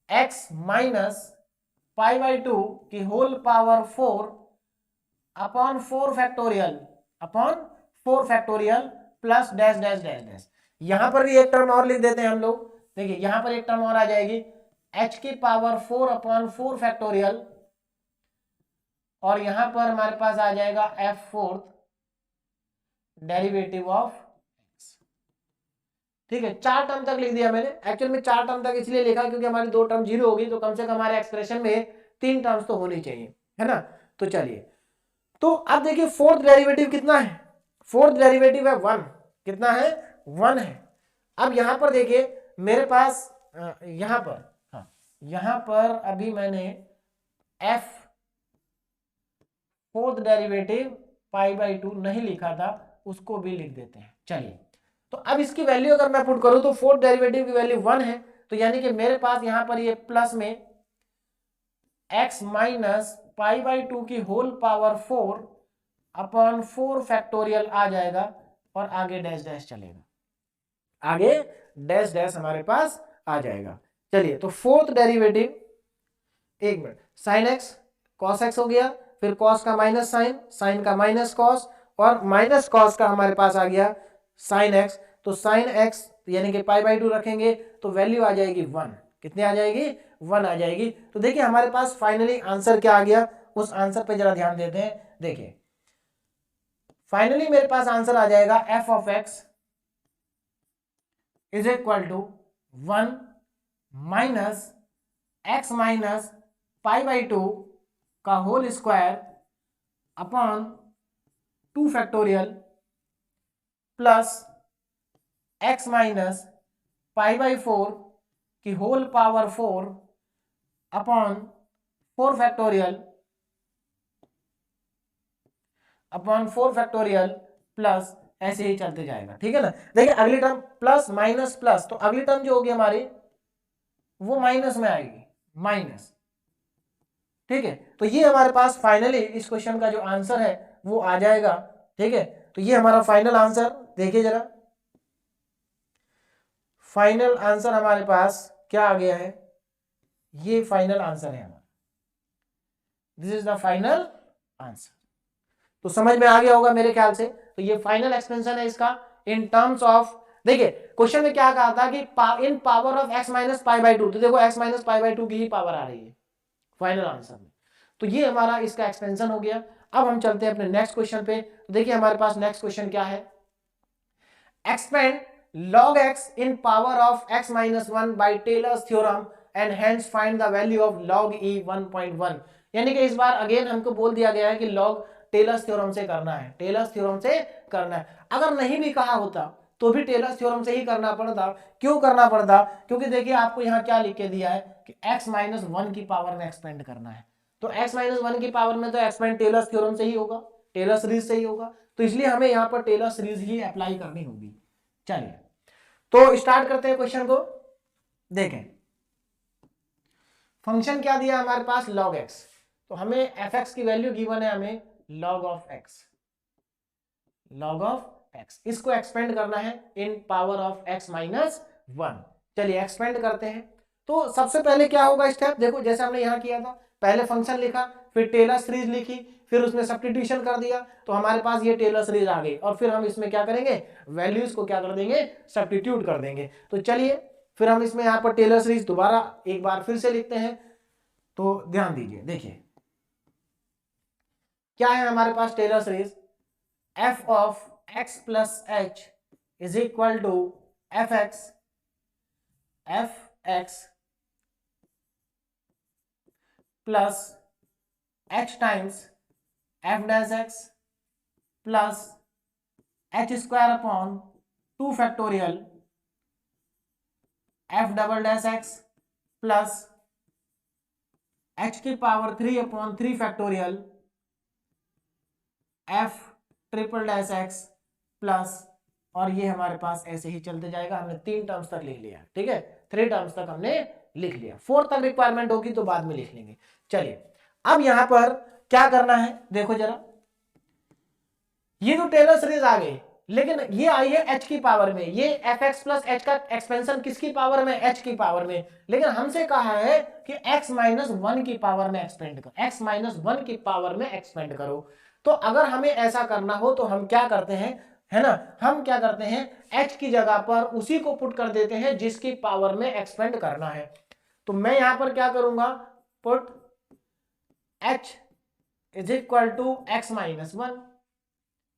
S1: x minus pi by 2 की whole power 4 upon 4 factorial, upon 4 factorial plus dash dash dash dash. यहां पर भी एक टर्म और लिख देते हैं हम लोग। देखिए यहां पर एक टर्म और आ जाएगी, h की पावर 4 अपॉन 4 फैक्टोरियल, और यहां पर हमारे पास आ जाएगा f fourth derivative of x। ठीक है, 4 टर्म तक लिख दिया मैंने। एक्चुअल में 4 टर्म तक इसलिए लिखा क्योंकि हमारी 2 टर्म 0 होगी, तो कम से कम हमारे एक्सप्रेशन में 3 टर्म्स तो होनी चाहिए, है ना। तो चलिए, तो अब देखिए फोर्थ डेरिवेटिव कितना है? फोर्थ डेरिवेटिव है 1। कितना है? 1 है। अब यहां पर देखिए मेरे पास यहां पर, हाँ यहां पर अभी मैंने f fourth derivative pi by 2 नहीं लिखा था, उसको भी लिख देते हैं। चलिए, तो अब इसकी वैल्यू अगर मैं पुट करूं तो फोर्थ डेरिवेटिव की वैल्यू 1 है, तो यानी कि मेरे पास यहां पर ये प्लस में x माइनस पाई बाई 2 की होल पावर 4 अपॉन 4 फैक्टोरियल आ जाएगा, और आगे डैश डैश चलेगा, आगे डैश डैश हमारे पास आ जाएगा। चलिए, तो फोर्थ डेरिवेटिव, एक minute, sine x cos x हो गया, फिर कॉस का माइनस साइन, साइन का माइनस कॉस, और माइनस कॉस का हमारे पास आ गया साइन एक्स। तो साइन एक्स यानी कि पाई बाई 2 रखेंगे तो वैल्यू आ जाएगी 1। कितनी आ जाएगी? 1 आ जाएगी। तो देखिए हमारे पास फाइनली आंसर क्या आ गया, उस आंसर पे जरा ध्यान देते हैं। देखिए फाइनली मेरे पास आंसर आ जाएगा f of x is equal to 1 minus x minus pi by 2 का whole square upon 2 factorial plus x minus pi by 4 की whole power 4 upon 4 factorial, upon 4 factorial plus, ऐसे ही चलते जाएगा। ठीक है ना। देखिए अगली टर्म प्लस माइनस प्लस, तो अगली टर्म जो होगी हमारी वो माइनस में आएगी, माइनस। ठीक है, तो ये हमारे पास फाइनली इस क्वेश्चन का जो आंसर है वो आ जाएगा। ठीक है, तो ये हमारा फाइनल आंसर, देखिए जरा फाइनल आंसर हमारे पास क्या आ गया है, ये फाइनल आंसर है हमारा, this is the final answer. तो समझ में आ गया होगा मेरे ख्याल से। तो ये फाइनल एक्सपेंशन है इसका इन टर्म्स ऑफ, देखिए क्वेश्चन में क्या कहा था कि in power of x minus pi by 2, तो देखो x माइनस पाई बाई 2 की ही पावर आ रही है फाइनल आंसर में। तो ये हमारा इसका एक्सपेंशन हो गया। अब हम चलते हैं अपने नेक्स्ट क्वेश्चन पे। तो देखिए हमारे पास नेक्स्ट क्वेश्चन क्या है, expand log x in power of x minus 1 by Taylor's theorem and hence find the value of log e 1.1। यानी कि इस बार अगेन हमको बोल दिया गया है कि log टेलर्स थ्योरम से करना है, टेलर्स थ्योरम से करना है। अगर नहीं भी कहा होता तो भी टेलर्स थ्योरम से ही करना पड़ता। क्यों करना पड़ता? क्योंकि देखिए आपको यहाँ क्या लिख के दिया है कि x माइनस 1 की पावर में एक्सपेंड करना है, तो x माइनस 1 की पावर में तो एक्सपेंड टेलर्स थ्योरम से ही होगा, टेलर सीरीज से ही होगा, तो इसलिए हमें यहाँ पर टेलर सीरीज ही अप्लाई करनी होगी। चलिए, तो स्टार्ट करते हैं क्वेश्चन को। देखें फंक्शन क्या दिया हमारे पास, log x, तो हमें fx की वैल्यू गिवन है हमें log of x, log of x, इसको एक्सपेंड करना है in power of x minus 1। चलिए एक्सपेंड करते हैं। तो सबसे पहले क्या होगा स्टेप, देखो जैसे हमने यहां किया था, पहले फंक्शन लिखा, फिर टेलर सीरीज लिखी, फिर उसमें सब्स्टिट्यूशन कर दिया, तो हमारे पास ये टेलर सीरीज आ गई, और फिर हम इसमें क्या करेंगे, वैल्यूज को क्या कर देंगे, सब्स्टिट्यूट कर देंगे। तो चलिए फिर हम इसमें यहाँ पर टेलर सीरीज दोबारा एक बार फिर से लिखते हैं। तो ध्यान दीजिए, देखिए क्या है हमारे पास Taylor series, f of x plus h is equal to f x plus h times f dash x plus h square upon 2 factorial f double dash x plus h की power 3 upon 3 factorial f triple dash x plus, और ये हमारे पास ऐसे ही चलते जाएगा। हमने 3 terms तक लिख लिया, ठीक है, 3 टर्म्स तक हमने लिख लिया। 4 तक रिक्वायरमेंट होगी तो बाद में लिख लेंगे। चलिए अब यहां पर क्या करना है, देखो जरा, ये जो टेलर सीरीज आ गई, लेकिन ये आई है h की पावर में, ये fx प्लस h का एक्सपेंशन किसकी पावर में, h की पावर में। लेकिन हमसे कहा है कि x माइनस 1 की पावर में एक्सपेंड करो, x माइनस 1 की पावर में एक्सपेंड करो। तो अगर हमें ऐसा करना हो तो हम क्या करते हैं, है ना, हम क्या करते हैं, h की जगह पर उसी को पुट कर देते हैं जिसकी पावर में एक्सपेंड करना है। तो मैं यहां पर क्या करूंगा, put h is equal to x minus 1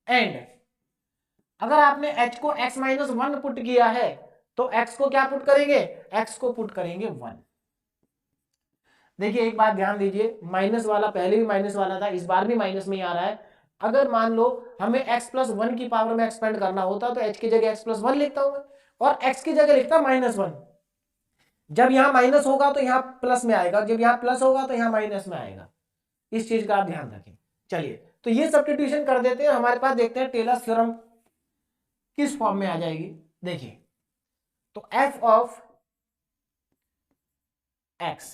S1: and अगर आपने h को x माइनस 1 पुट किया है तो x को क्या पुट करेंगे, x को पुट करेंगे 1। देखिए एक बात ध्यान दीजिए, माइनस वाला पहले भी माइनस वाला था, इस बार भी माइनस में ही आ रहा है। अगर मान लो हमें x प्लस 1 की पावर में एक्सपेंड करना होता तो h की जगह x प्लस 1 लिखता हूं और x की जगह लिखता माइनस 1। जब यहां माइनस होगा तो यहां प्लस में आएगा, जब यहां प्लस होगा तो यहां माइनस में आएगा, इस चीज का आप ध्यान रखें। चलिए तो ये सब्स्टिट्यूशन कर देते हैं, हमारे पास देखते हैं टेलर्स थ्योरम किस फॉर्म में आ जाएगी। देखिए तो f ऑफ x,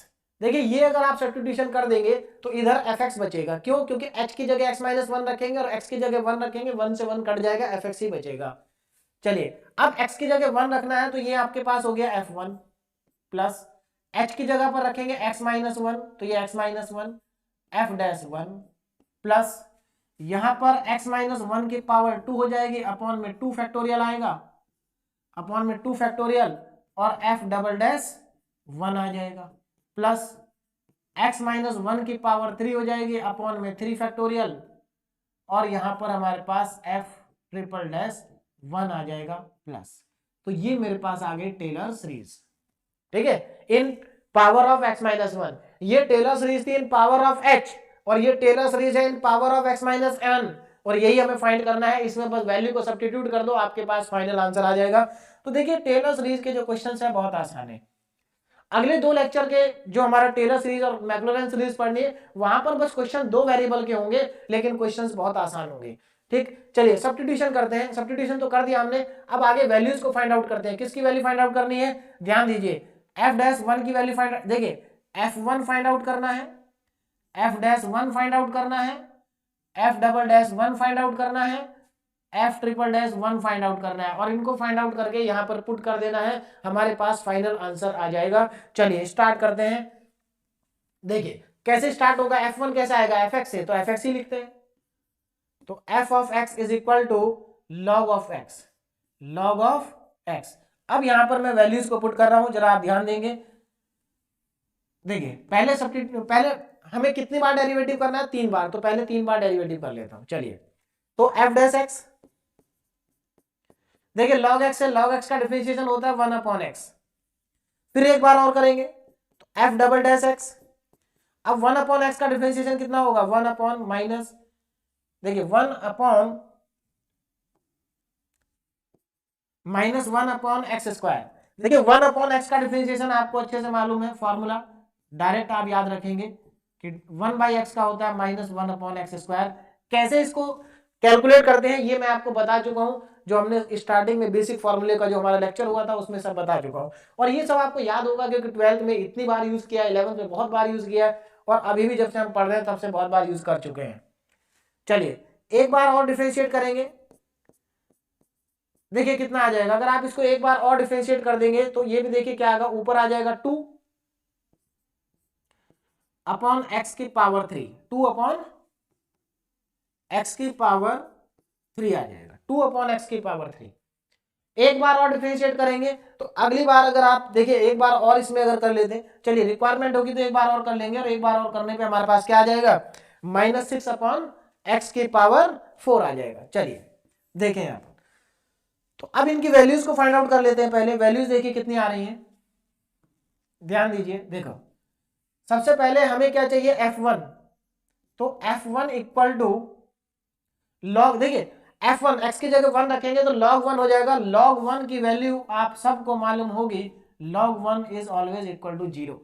S1: देखिए ये अगर आप सब्स्टिट्यूशन कर देंगे तो इधर fx बचेगा, क्यों, क्योंकि h की जगह x माइनस 1 रखेंगे और x की जगह 1 रखेंगे, 1 से 1 कट जाएगा, fx ही बचेगा। चलिए अब x की जगह 1 रखना है तो ये आपके पास हो गया f1 प्लस h की जगह पर रखेंगे x माइनस 1 तो ये x minus 1 f dash 1 plus यहां पर x माइनस 1 की पावर 2 हो जाएगी, अपॉन में 2 फैक्टोरियल आएगा, अपॉन में 2 फैक्टोरियल और f डबल डैश 1 आ जाएगा, प्लस x माइनस 1 की पावर 3 हो जाएगी, अपॉन में 3 फैक्टोरियल और यहां पर हमारे पास f ट्रिपल डैश 1 आ जाएगा प्लस। तो ये मेरे पास आ गई टेलर सीरीज, ठीक है, in power of x minus 1। ये टेलर सीरीज थी इन पावर ऑफ h और ये टेलर सीरीज है in power of x minus n, और यही हमें फाइंड करना है। इसमें बस वैल्यू को सब्स्टिट्यूट कर दो, आपके पास फाइनल आंसर आ जाएगा। तो देखिए टेलर सीरीज के जो क्वेश्चंस है बहुत आसान है। अगले 2 लेक्चर के जो हमारा टेलर सीरीज और मैक्लॉरिन सीरीज पढ़नी है, वहां पर बस क्वेश्चन 2 वेरिएबल के होंगे, लेकिन क्वेश्चंस बहुत आसान होंगे। ठीक, चलिए सब्स्टिट्यूशन करते हैं। सब्स्टिट्यूशन तो कर दिया हमने, अब आगे वैल्यूज को फाइंड आउट करते हैं। किसकी वैल्यू फाइंड आउट करनी है, ध्यान दीजिए, f डैश 1 की वैल्यू फाइंड, देखिए f1 फाइंड आउट करना है, f डैश 1 फाइंड आउट करना है, f double dash 1 find out करना है, f triple dash 1 find out करना है, और इनको फाइंड आउट करके यहां पर पुट कर देना है, हमारे पास फाइनल आंसर आ जाएगा। चलिए स्टार्ट करते हैं। देखिए कैसे स्टार्ट होगा, f1 कैसे आएगा, fx से, तो fx ही लिखते हैं। तो f of x is equal to log of x, log of x। अब यहां पर मैं वैल्यूज को पुट कर रहा हूं, जरा आप ध्यान देंगे। देखिए पहले हमें कितनी बार डेरिवेटिव करना है, 3 बार, तो पहले 3 बार डेरिवेटिव कर लेता हूं। चलिए तो f डैश x, देखिए log x है, log x का डिफरेंशिएशन होता है 1 अपॉन x। फिर एक बार और करेंगे तो f डबल डैश x, अब 1 अपॉन x का डिफरेंशिएशन कितना होगा, 1 अपॉन माइनस, देखिए 1 upon minus 1 upon x square. देखिए 1 अपॉन एक्स का डिफरेंशिएशन आपको अच्छे से मालूम है, फॉर्मूला डायरेक्ट आप याद रखेंगे कि 1 बाई एक्स का होता है माइनस 1 अपॉन एक्स स्क्वायर। कैसे इसको कैलकुलेट करते हैं ये मैं आपको बता चुका हूं, जो हमने स्टार्टिंग में बेसिक फॉर्मूले का जो हमारा लेक्चर हुआ था उसमें सब बता चुका हूं, और ये सब आपको याद होगा क्योंकि 12th में इतनी बार यूज किया, 11th में बहुत बार यूज किया, और अभी भी जब से हम पढ़ रहे हैं तब से बहुत बार यूज कर चुके हैं। चलिए एक बार और डिफरेंशिएट करेंगे, देखिए कितना आ जाएगा। अगर आप इसको एक बार और डिफरेंशिएट कर देंगे तो ये भी देखिए क्या आएगा, ऊपर आ जाएगा 2 अपॉन एक्स की पावर 3, 2 अपॉन एक्स की पावर 3 आ जाएगा, 2 अपॉन एक्स की पावर 3। एक बार और डिफरेंशिएट करेंगे तो अगली बार अगर आप देखिए एक बार और इसमें अगर कर लेते हैं, चलिए रिक्वायरमेंट होगी तो एक बार और कर लेंगे, और एक बार और करने पे हमारे पास क्या आ जाएगा, -6 अपॉन एक्स की पावर 4 आ जाएगा। चलिए देखें यहाँ पर, तो अब इनकी वैल्यूज को फाइंड आउट कर लेते हैं। पहले वैल्यूज देखिए कितनी आ रही हैं, ध्यान दीजिए। देखो सबसे पहले हमें क्या चाहिए, F1। तो F1 इक्वल टू लॉग, देखिए F1 x की जगह 1 रखेंगे तो log 1 हो जाएगा। log 1 की वैल्यू आप सबको मालूम होगी, log 1 is always equal to 0।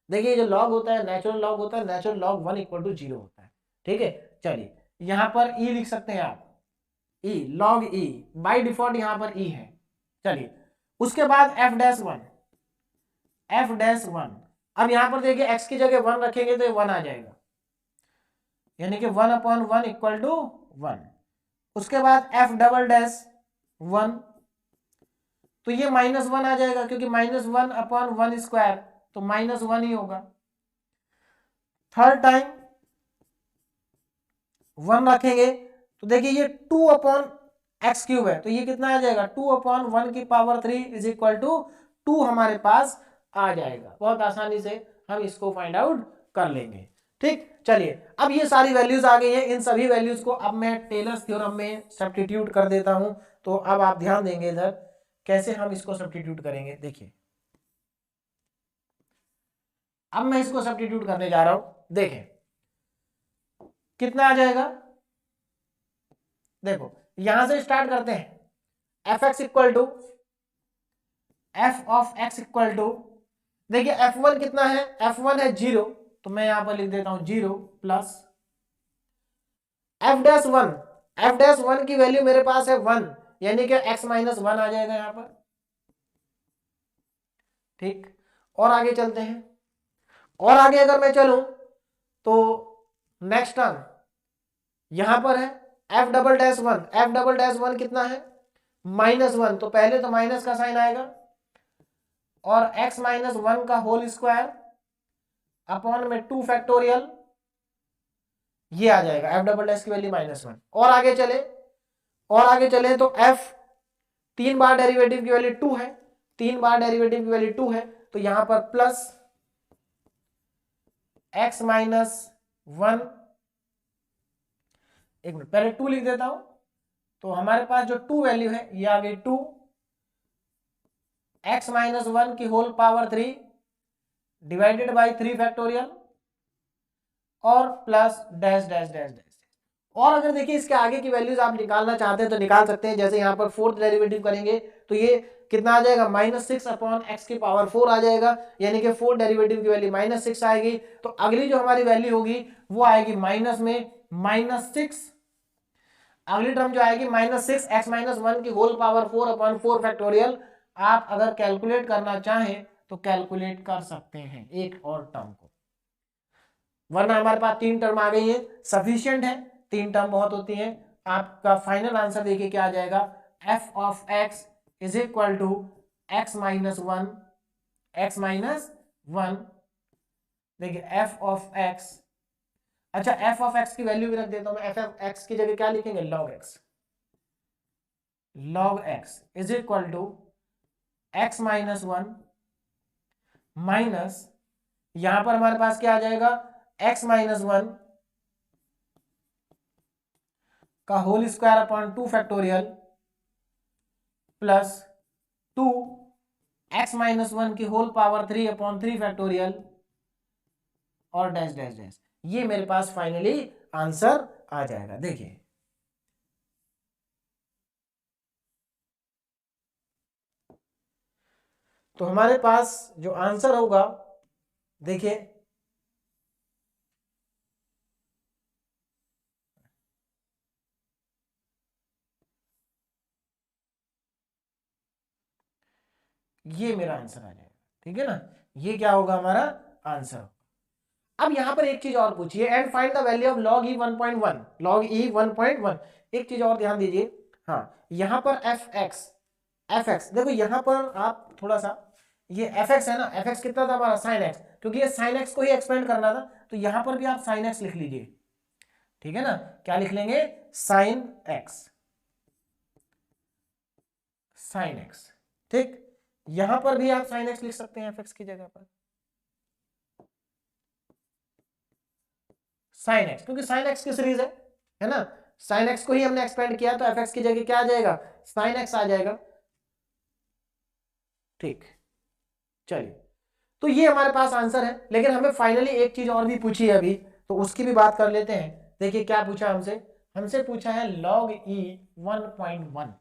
S1: देखिए जो log होता है नेचुरल log होता है, नेचुरल log 1 इक्वल टू 0 होता है। ठीक है, चलिए यहां पर e लिख सकते हैं आप, e log e by default यहां पर e है। चलिए उसके बाद f-1, अब यहां पर देखिए x की जगह 1 रखेंगे तो ये 1 आ जाएगा, यानी कि 1/1 इक्वल टू 1। उसके बाद f"1, तो ये -1 आ जाएगा क्योंकि -1/1 स्क्वायर, तो -1 ही होगा। थर्ड टाइम 1 रखेंगे तो देखिए ये 2/x³ है, तो ये कितना आ जाएगा, 2/1 की पावर 3 इज इक्वल टू 2 हमारे पास आ जाएगा। बहुत आसानी से हम इसको फाइंड आउट कर लेंगे। ठीक, चलिए अब ये सारी वैल्यूज आ गई हैं, इन सभी वैल्यूज को अब मैं टेलर्स थ्योरम में सब्स्टिट्यूट कर देता हूं। तो अब आप ध्यान देंगे इधर कैसे हम इसको सब्स्टिट्यूट करेंगे। देखिए अब मैं इसको सब्स्टिट्यूट करने जा रहा हूं, देखें कितना आ जाएगा। देखो यहां से स्टार्ट करते हैं, f(x) equal to f(x) equal to, देखिए f1 कितना है, f1 है 0, तो मैं यहां पर लिख देता हूं 0 प्लस f'1 की वैल्यू मेरे पास है 1, यानी कि x - 1 आ जाएगा यहां पर। ठीक, और आगे चलते हैं, और आगे अगर मैं चलूं तो नेक्स्ट टर्म यहां पर है f"1 कितना है, -1, तो पहले तो माइनस का साइन आएगा और x - 1 का होल स्क्वायर अपॉन में 2 फैक्टोरियल, ये आ जाएगा f" की वैल्यू -1। और आगे चले तो f 3 बार डेरिवेटिव की वैल्यू 2 है, 3 बार डेरिवेटिव की वैल्यू 2 है, तो यहां पर प्लस x - 1, एक मिनट पहले 2 लिख देता हूं, तो हमारे पास जो 2 वैल्यू है ये आ गई 2 x - 1 की whole power 3 divided by 3 factorial और plus dash dash dash dash. और अगर देखिए इसके आगे की वैल्यूज आप निकालना चाहते हैं तो निकाल सकते हैं, जैसे यहाँ पर फोर्थ डेरिवेटिव करेंगे तो ये कितना आ जाएगा, -6/x की पावर 4 आ जाएगा, यानी कि फोर्थ डेरिवेटिव की वैल्यू -6 आएगी। तो अगली जो हमारी वैल्यू होगी वो आएगी माइनस में -6, अगली टर्म जो आएगी -6 x - 1 की होल पावर 4/4 फैक्टोरियल। आप अगर कैलकुलेट करना चाहें तो कैलकुलेट कर सकते हैं एक और टर्म को, वरना हमारे पास 3 टर्म आ गई है, सफिशिएंट है, 3 टर्म बहुत होती हैं। आपका फाइनल आंसर देखिए क्या आ जाएगा, f(x) is equal to x - 1, देखिए f(x), अच्छा f(x) की वैल्यू भी रख देता हूं मैं, f(x) की जगह क्या लिखेंगे, log x is equal to x - 1 minus, यहां पर हमारे पास क्या आ जाएगा, x - 1 का whole square upon 2 factorial plus 2 x - 1 की होल पावर 3/3 फैक्टोरियल और डैश डैश डैश। ये मेरे पास फाइनली आंसर आ जाएगा। देखिए तो हमारे पास जो आंसर होगा, देखिए ये मेरा आंसर आ जाएगा, ठीक है ना, ये क्या होगा हमारा आंसर। अब यहां पर एक चीज और पूछिए, and find the value of log e 1.1, log e 1.1। एक चीज और ध्यान दीजिए, हाँ यहां पर fx देखो, यहां पर आप थोड़ा सा, ये fx है ना, fx कितना था हमारा sin x, क्योंकि ये sin x को ही एक्सपेंड करना था, तो यहां पर भी आप sin x लिख लीजिए, ठीक है ना, क्या लिख लेंगे, sin x, ठीक, यहां पर भी आप sin x लिख सकते हैं fx की जगह पर, sin x, क्योंकि sin x की सीरीज है ना, sin x को ही हमने एक्सपेंड किया, तो fx की जगह क्या आ जाएगा, sin x आ जाएगा। ठीक, चलिए तो ये हमारे पास आंसर है। लेकिन हमें फाइनली एक चीज और भी पूछी है अभी, तो उसकी भी बात कर लेते हैं। देखिए क्या पूछा हमसे, हमसे पूछा है log e 1.1।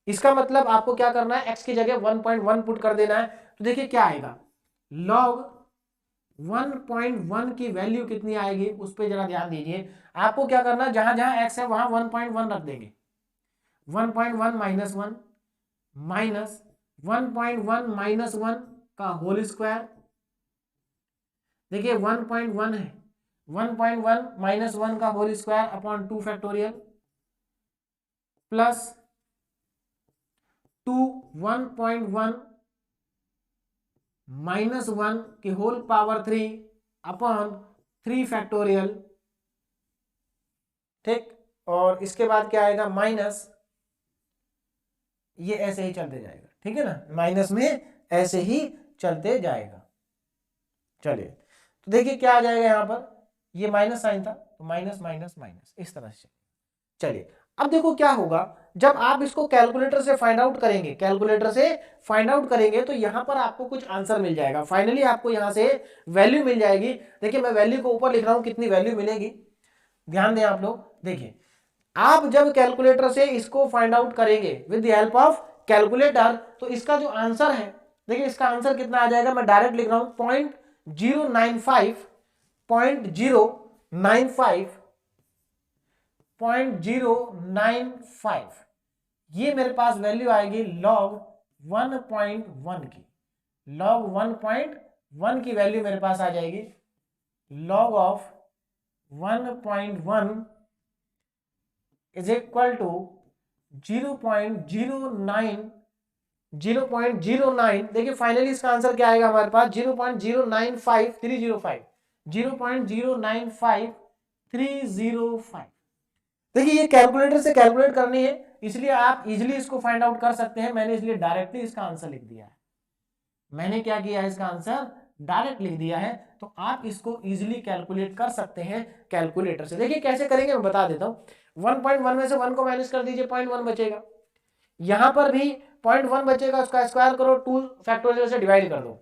S1: इसका मतलब आपको क्या करना है, x की जगह 1.1 पुट कर देना है। तो देखिए क्या आएगा, log 1.1 की वैल्यू कितनी आएगी उस पर जरा ध्यान दीजिए। आपको क्या करना है, जहां जहां x है वहां 1.1 रख देंगे। 1.1 माइनस 1 माइनस 1.1 माइनस 1 का होल स्क्वायर। देखिए 1.1 है, 1.1 माइनस 1 का whole square upon 2 factorial plus 2 1.1 minus 1 की होल पावर 3 अपॉन 3 फैक्टोरियल। ठीक, और इसके बाद क्या आएगा माइनस, ये ऐसे ही चलते जाएगा, ठीक है ना, माइनस में ऐसे ही चलते जाएगा। चलिए तो देखिए क्या आ जाएगा यहां पर, ये माइनस साइन था तो माइनस माइनस माइनस इस तरह से। चलिए अब देखो क्या होगा, जब आप इसको कैलकुलेटर से फाइंड आउट करेंगे, कैलकुलेटर से फाइंड आउट करेंगे तो यहां पर आपको कुछ आंसर मिल जाएगा। फाइनली आपको यहां से वैल्यू मिल जाएगी। देखिए मैं वैल्यू को ऊपर लिख रहा हूं, कितनी वैल्यू मिलेगी ध्यान दें आप लोग। देखिए आप जब कैलकुलेटर से इसको फाइंड आउट करेंगे with the help of calculator, तो इसका जो आंसर है, देखिए इसका आंसर कितना आ जाएगा, मैं डायरेक्ट लिख रहा हूं 0.095 ये मेरे पास वैल्यू आएगी log 1.1 की। log 1.1 की वैल्यू मेरे पास आ जाएगी, log of 1.1 is equal to 0.09। देखिए फाइनली इसका आंसर क्या आएगा हमारे पास, 0.095305 0.095305। देखिए ये कैलकुलेटर से कैलकुलेट करनी है, इसलिए आप इजीली इसको फाइंड आउट कर सकते हैं। मैंने इसलिए डायरेक्टली इसका आंसर लिख दिया है। मैंने क्या किया है, इसका आंसर डायरेक्ट लिख दिया है, तो आप इसको इजीली कैलकुलेट कर सकते हैं कैलकुलेटर से। देखिए कैसे करेंगे मैं बता देता हूं। 1.1 में से 1 को माइनस कर दीजिए, 0.1 बचेगा। यहां पर भी 0.1 बचेगा, उसका स्क्वायर करो, 2 फैक्टोरियल से डिवाइड कर दो,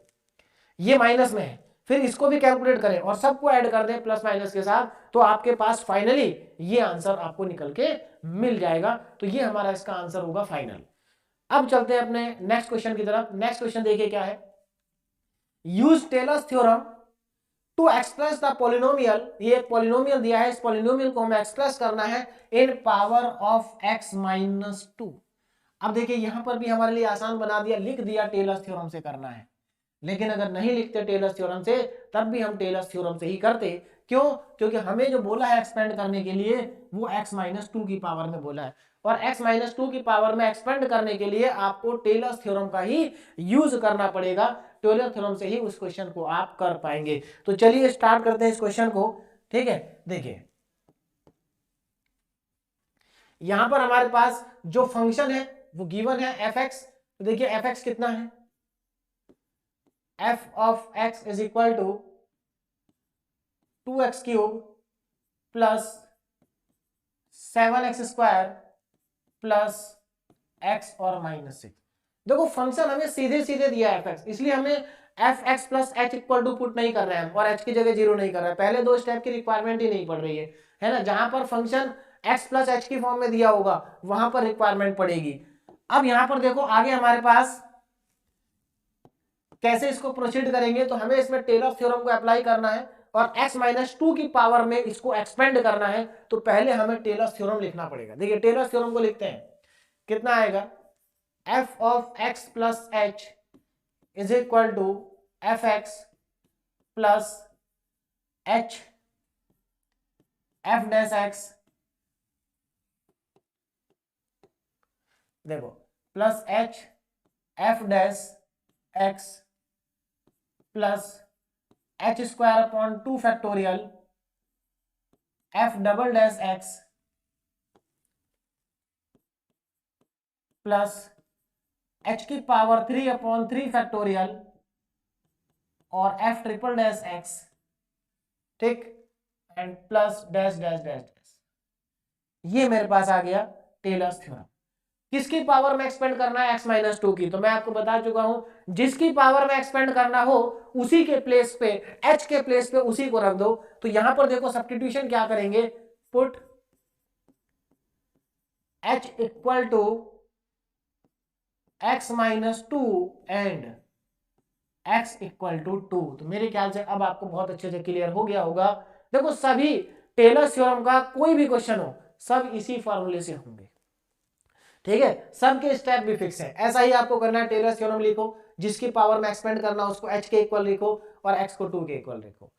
S1: ये माइनस में है, फिर इसको भी कैलकुलेट करें और सबको ऐड कर दें प्लस माइनस के साथ, तो आपके पास फाइनली ये आंसर आपको निकल के मिल जाएगा। तो ये हमारा इसका आंसर होगा फाइनल। अब चलते हैं अपने नेक्स्ट क्वेश्चन की तरफ। नेक्स्ट क्वेश्चन देखिए क्या है, use Taylor's theorem to express the polynomial. ये एक पॉलिनोमियल दिया है, इस पॉलिनोमियल को हमें एक्सप्रेस करना है in power of x minus 2। अब देखिए यहां पर भी हमारे लिए आसान बना दिया, लिख दिया टेलर्स थ्योरम से करना है। लेकिन अगर नहीं लिखते टेलर्स थ्योरम से, तब भी हम टेलर्स थ्योरम से ही करते। क्यों? क्योंकि हमें जो बोला है एक्सपेंड करने के लिए वो x माइनस 2 की पावर में बोला है, और x माइनस 2 की पावर में एक्सपेंड करने के लिए आपको टेलर्स थ्योरम का ही यूज करना पड़ेगा। टेलर थ्योरम से ही उस क्वेश्चन को आप कर पाएंगे। तो चलिए स्टार्ट करते हैं इस क्वेश्चन को। ठीक है, देखिए यहां पर हमारे पास जो फंक्शन है वो गिवन है fx। तो देखिए fx कितना है, f of x is equal to 2x cube plus 7x square plus x और माइनस 6। देखो फंक्शन हमें सीधे सीधे दिया है fx, इसलिए हमें fx plus h equal to put नहीं कर रहे हैं और h की जगह 0 नहीं कर रहे हैं। पहले दो स्टेप की रिक्वायरमेंट ही नहीं पड़ रही है ना। जहां पर फंक्शन x प्लस h की फॉर्म में दिया होगा वहां पर रिक्वायरमेंट पड़ेगी। अब यहां पर देखो आगे हमारे पास कैसे इसको प्रोसीड करेंगे, तो हमें इसमें टेलर थ्योरम को अप्लाई करना है और x माइनस 2 की पावर में इसको एक्सपेंड करना है। तो पहले हमें टेलर थ्योरम लिखना पड़ेगा। देखिए टेलर थ्योरम को लिखते हैं, कितना आएगा, f of x plus h is equal to f x plus h f dash x, देखो plus h f dash x plus h square upon 2 factorial f double dash x plus h की power 3 upon 3 factorial और f triple dash x, ठीक, and plus dash dash dash dash. ये मेरे पास आ गया Taylor's theorem. किसकी power में एक्सपेंड करना है, x माइनस टू की। तो मैं आपको बता चुका हूं जिसकी पावर में एक्सपेंड करना हो उसी के प्लेस पे, h के प्लेस पे उसी को रख दो। तो यहां पर देखो सब्स्टिट्यूशन क्या करेंगे, put h equal to x minus two and x equal to two. तो मेरे ख्याल से अब आपको बहुत अच्छे से क्लियर हो गया होगा। देखो सभी टेलर्स थ्योरम का कोई भी क्वेश्चन हो सब इसी फॉर्मूले से होंगे, ठीक है, सबके स्टेप भी फिक्स है। ऐसा ही आपको करना है, टेलर्स थ्योरम लिखो, जिसकी पावर में एक्सपेंड करना उसको h के इक्वल लिखो और x को 2 के इक्वल लिखो।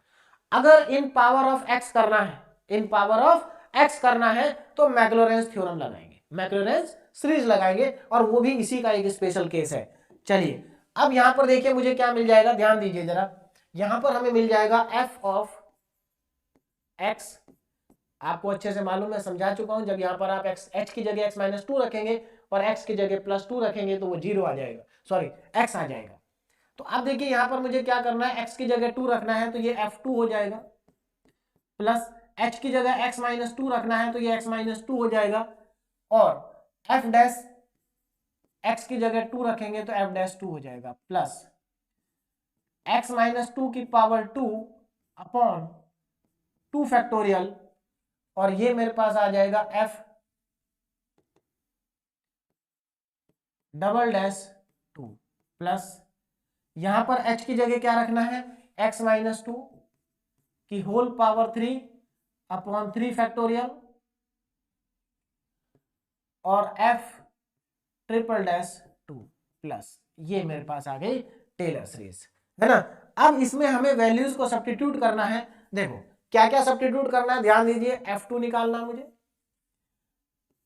S1: अगर इन पावर ऑफ x करना है, इन पावर ऑफ x करना है तो मैक्लोरेंस थ्योरम लगाएंगे, मैक्लोरेंस सीरीज लगाएंगे, और वो भी इसी का एक स्पेशल केस है। चलिए अब यहां पर देखिए मुझे क्या मिल जाएगा, ध्यान दीजिए जरा, यहां पर हमें मिल जाएगा f ऑफ x। आपको अच्छे से मालूम है, समझा चुका हूं, जब यहां पर आप h की जगह x माइनस टू रखेंगे और x की जगह प्लस टू रखेंगे तो वो जीरो आ जाएगा, सॉरी x आ जाएगा। तो अब देखिए यहां पर मुझे क्या करना है, x की जगह 2 रखना है तो ये f2 हो जाएगा, प्लस h की जगह x माइनस टू रखना है तो ये x माइनस टू हो जाएगा, और f डैश x की जगह 2 रखेंगे तो f डैश 2 हो जाएगा, प्लस x माइनस टू की पावर 2 अपॉन 2 फैक्टोरियल, और ये मेरे पास आ जाएगा f डबल डैश 2, प्लस यहां पर h की जगह क्या रखना है, x माइनस टू की होल पावर 3 अपॉन 3 फैक्टोरियल, और f ट्रिपल डैश 2, प्लस ये मेरे पास आ गई टेलर सीरीज, है ना। अब इसमें हमें वैल्यूज को सब्स्टिट्यूट करना है। देखो क्या क्या सब्स्टिट्यूट करना है, ध्यान दीजिए, f2 निकालना है मुझे,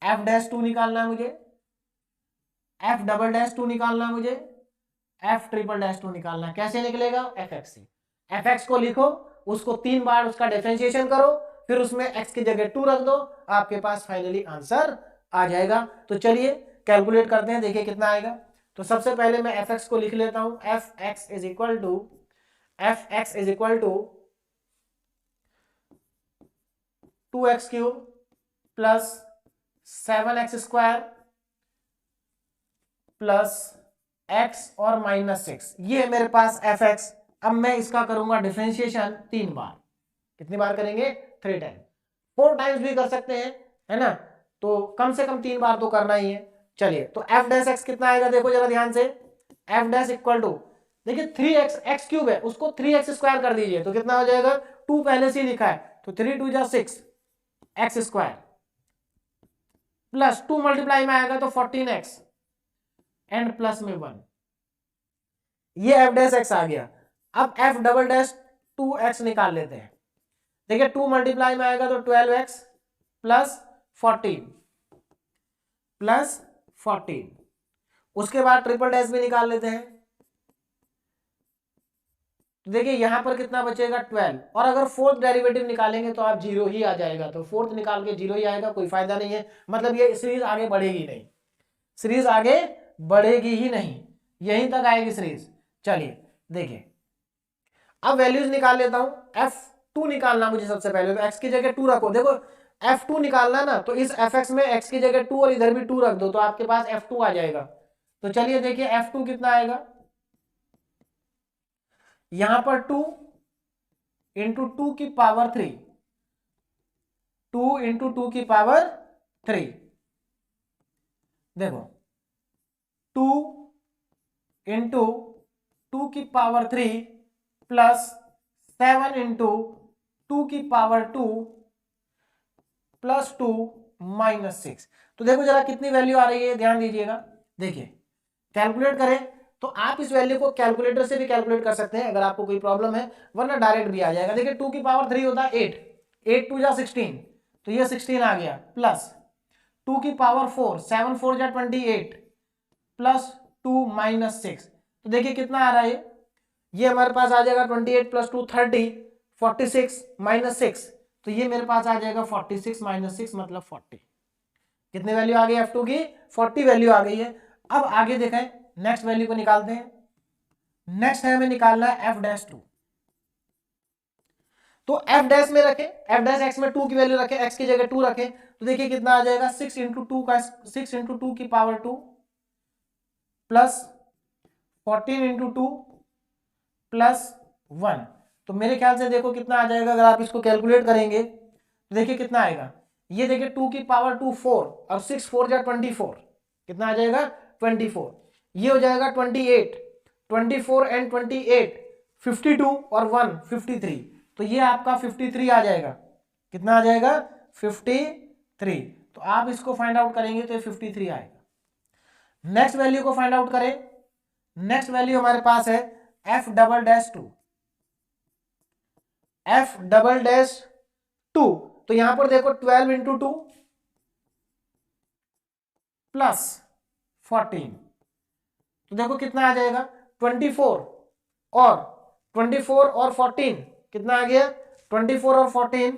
S1: f डैश 2 निकालना है मुझे, f डबल डैश 2 निकालना है मुझे, f ट्रिपल डैश 2 निकालना है। कैसे निकलेगा, fx से, fx को लिखो, उसको 3 बार उसका डिफरेंशिएशन करो, फिर उसमें x की जगह 2 रख दो, आपके पास फाइनली आंसर आ जाएगा। तो चलिए कैलकुलेट करते हैं, देखिए कितना आएगा। तो सबसे पहले मैं fx को लिख लेता हूं, fx is equal to 2x cube plus 7x square plus x और माइनस 6, ये है मेरे पास fx। अब मैं इसका करूंगा डिफरेंशिएशन 3 बार, कितनी बार करेंगे, 3 टाइम, 4 टाइम्स भी कर सकते हैं, है ना, तो कम से कम 3 बार तो करना ही है। चलिए तो f डैश x कितना आएगा, देखो जरा ध्यान से, f डैश इक्वल टू, देखिए 3x, x क्यूब है उसको 3x स्क्वायर कर दीजिए तो कितना हो जाएगा, 2 पहले से ही लिखा है तो 3 2 जा 6 x स्क्वायर, प्लस 2 मल्टीप्लाई में आएगा तो 14x एंड प्लस में 1, ये f डैश x आ गया। अब f डबल डैश 2x निकाल लेते हैं, देखिए 2 मल्टीप्लाई में आएगा तो 12x प्लस 14, उसके बाद ट्रिपल डैश भी निकाल लेते हैं, तो देखिए यहां पर कितना बचेगा 12, और अगर फोर्थ डेरिवेटिव निकालेंगे तो आप जीरो ही आ जाएगा, तो फोर्थ निकाल के जीरो ही आएगा, कोई फायदा नहीं है, मतलब ये सीरीज आगे बढ़ेगी नहीं, सीरीज आगे बढ़ेगी ही नहीं, यहीं तक आएगी सीरीज। चलिए देखिए अब वैल्यूज निकाल लेता हूं, f2 निकालना मुझे सबसे पहले, तो x की जगह 2 रखो, देखो f2 निकालना ना, तो इस fx में x की जगह 2 और इधर भी 2 रख दो तो आपके पास f2 आ जाएगा। तो चलिए देखिए f2 कितना आएगा, यहां पर 2 इंटू 2 की पावर 3, 2 इंटू 2 की पावर 3, देखो 2 इंटू 2 की पावर 3 प्लस 7 इंटू 2 की पावर 2 प्लस 2 माइनस 6। तो देखो जरा कितनी वैल्यू आ रही है, ध्यान दीजिएगा, देखिए कैलकुलेट करें तो आप इस वैल्यू को कैलकुलेटर से भी कैलकुलेट कर सकते हैं अगर आपको कोई प्रॉब्लम है, वरना डायरेक्ट भी आ जाएगा। देखिए 2 की पावर 3 होता है 8, 8 2 जा 16, तो ये 16 आ गया, प्लस 2 की पावर 4, 7 4 जा 28 प्लस 2 माइनस 6, तो देखिए कितना आ रहा है, ये हमारे पास आ जाएगा 28 प्लस 2 30, 46 माइनस 6, तो ये मेरे पास आ जाएगा 46 माइनस 6 मतलब 40। कितनी वैल्यू आ गई f2 की, 40 वैल्यू आ गई है। अब आगे देखें, नेक्स्ट वैल्यू को निकालते हैं, नेक्स्ट है हमें निकालना है f डैश 2। तो एफ डैश में रखें, एफ डैश एक्स में 2 की वैल्यू रखें, एक्स की जगह 2 रखें, तो देखिए कितना आ जाएगा 6 इंटू 2 का 6 इंटू 2 की पावर 2 प्लस 14 इंटू 2 प्लस 1। तो मेरे ख्याल से देखो कितना आ जाएगा, अगर आप इसको कैलकुलेट करेंगे तो देखिए कितना आएगा, ये देखिए 2 की पावर 2 4 और 6 4 जा 24, कितना आ जाएगा 24। ये हो जाएगा 28, 24 एंड 28 52 और 1 53, तो ये आपका 53 आ जाएगा। कितना आ जाएगा 53। तो आप इसको फाइंड आउट करेंगे तो ये 53 आएगा। नेक्स्ट वैल्यू को फाइंड आउट करें। नेक्स्ट वैल्यू हमारे पास है F double dash 2, F double dash 2। तो यहां पर देखो 12 इंटू 2 प्लस 14, तो देखो कितना आ जाएगा 24 और 24 और 14 कितना आ गया 24 और 14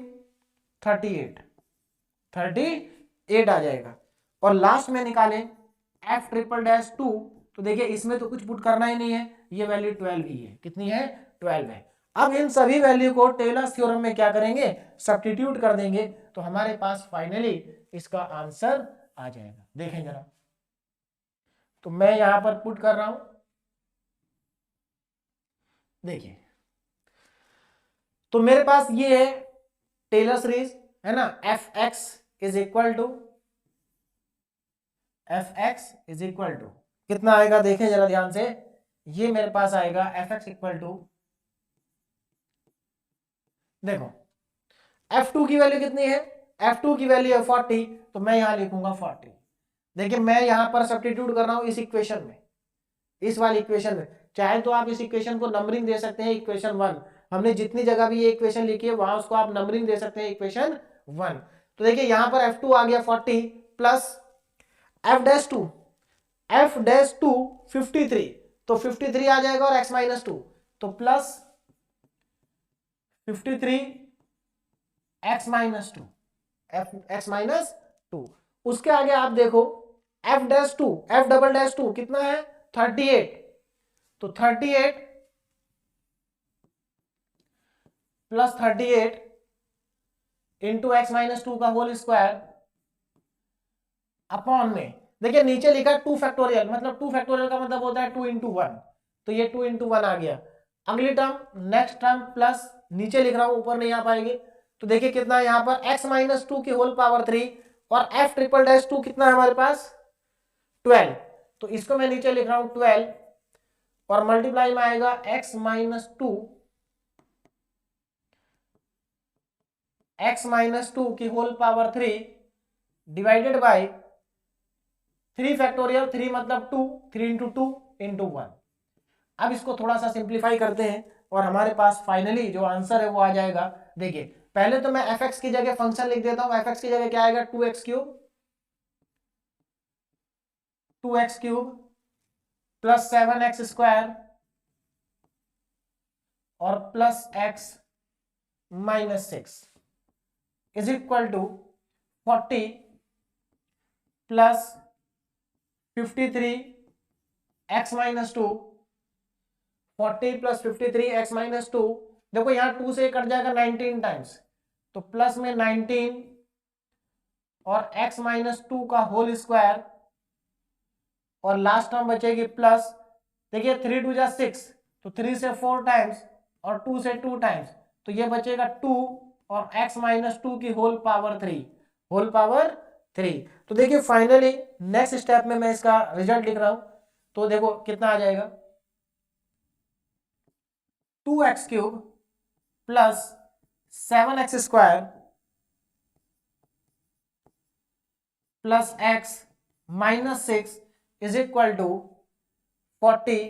S1: 38 आ जाएगा। और लास्ट में निकालें एफ ट्रिपल डैश 2, तो देखिए इसमें तो कुछ पुट करना ही नहीं है, ये वैल्यू 12 ही है। कितनी है 12 है। अब इन सभी वैल्यू को टेलर्स थ्योरम में क्या करेंगे सब्स्टिट्यूट कर देंगे, तो हमारे पास फाइनली इसका आंसर आ जाएगा। देखें जरा, तो मैं यहां पर पुट कर रहा हूं, देखिए तो मेरे पास ये है टेलर सीरीज है ना, f x is equal to कितना आएगा, देखें जरा ध्यान से, ये मेरे पास आएगा एफ एक्स इक्वल टू, देखो f2 की वैल्यू कितनी है, f2 की वैल्यू है 40, तो मैं यहां लिखूंगा 40। देखिए मैं यहां पर सब्स्टिट्यूट कर रहा हूं इस इक्वेशन में, इस वाली इक्वेशन में। चाहे तो आप इस इक्वेशन को नंबरिंग दे सकते हैं इक्वेशन 1, हमने जितनी जगह भी ये इक्वेशन लिखी है वहां उसको आप नंबरिंग दे सकते हैं इक्वेशन 1। तो देखिए यहां पर f2 आ गया 40 प्लस f डैश 2 53, तो 53 आ जाएगा और x माइनस 2, तो plus 53 x minus 2, x minus 2। उसके आगे आप देखो f dash 2 f double dash 2 कितना है 38, तो 38 प्लस 38 इंटू एक्स माइनस 2 का होल स्क्वायर अपॉन में, देखिए नीचे लिखा है 2 फैक्टोरियल, मतलब 2 फैक्टोरियल का मतलब होता है 2 इंटू 1, तो ये 2 इंटू 1 आ गया। अगली टर्म नेक्स्ट टर्म प्लस नीचे लिख रहा हूं ऊपर नहीं आ पाएगी, तो देखिए कितना है यहाँ पर x माइनस 2 की होल पावर 3 और f ट्रिपल डैश 2 कितना है हमारे पास 12, तो इसको मैं नीचे लिख रहा हूं 12 और मल्टीप्लाई में आएगा x माइनस 2 की whole power 3 divided by 3 factorial, 3 मतलब 2, 3 इंटू 2 इंटू 1। अब इसको थोड़ा सा सिंप्लीफाई करते हैं और हमारे पास फाइनली जो आंसर है वो आ जाएगा। देखिए पहले तो मैं fx की जगह फंक्शन लिख देता हूं, fx की जगह क्या आएगा 2x cube plus 7x square और plus x minus 6 is equal to 40 plus 53 x minus 2, 40 plus 53 x minus 2, देखो यहां 2 से कट जाएगा 19 टाइम्स, तो प्लस में 19 और x माइनस 2 का होल स्क्वायर और लास्ट टर्म बचेगी प्लस, देखिए 3 2 जा 6, तो 3 से 4 टाइम्स और 2 से 2 टाइम्स, तो ये बचेगा 2 और x माइनस 2 की होल पावर 3। तो देखिए फाइनली नेक्स्ट स्टेप में मैं इसका रिजल्ट लिख रहा हूं, तो देखो कितना आ जाएगा 2x cube plus 7x square plus x minus 6 is equal to 40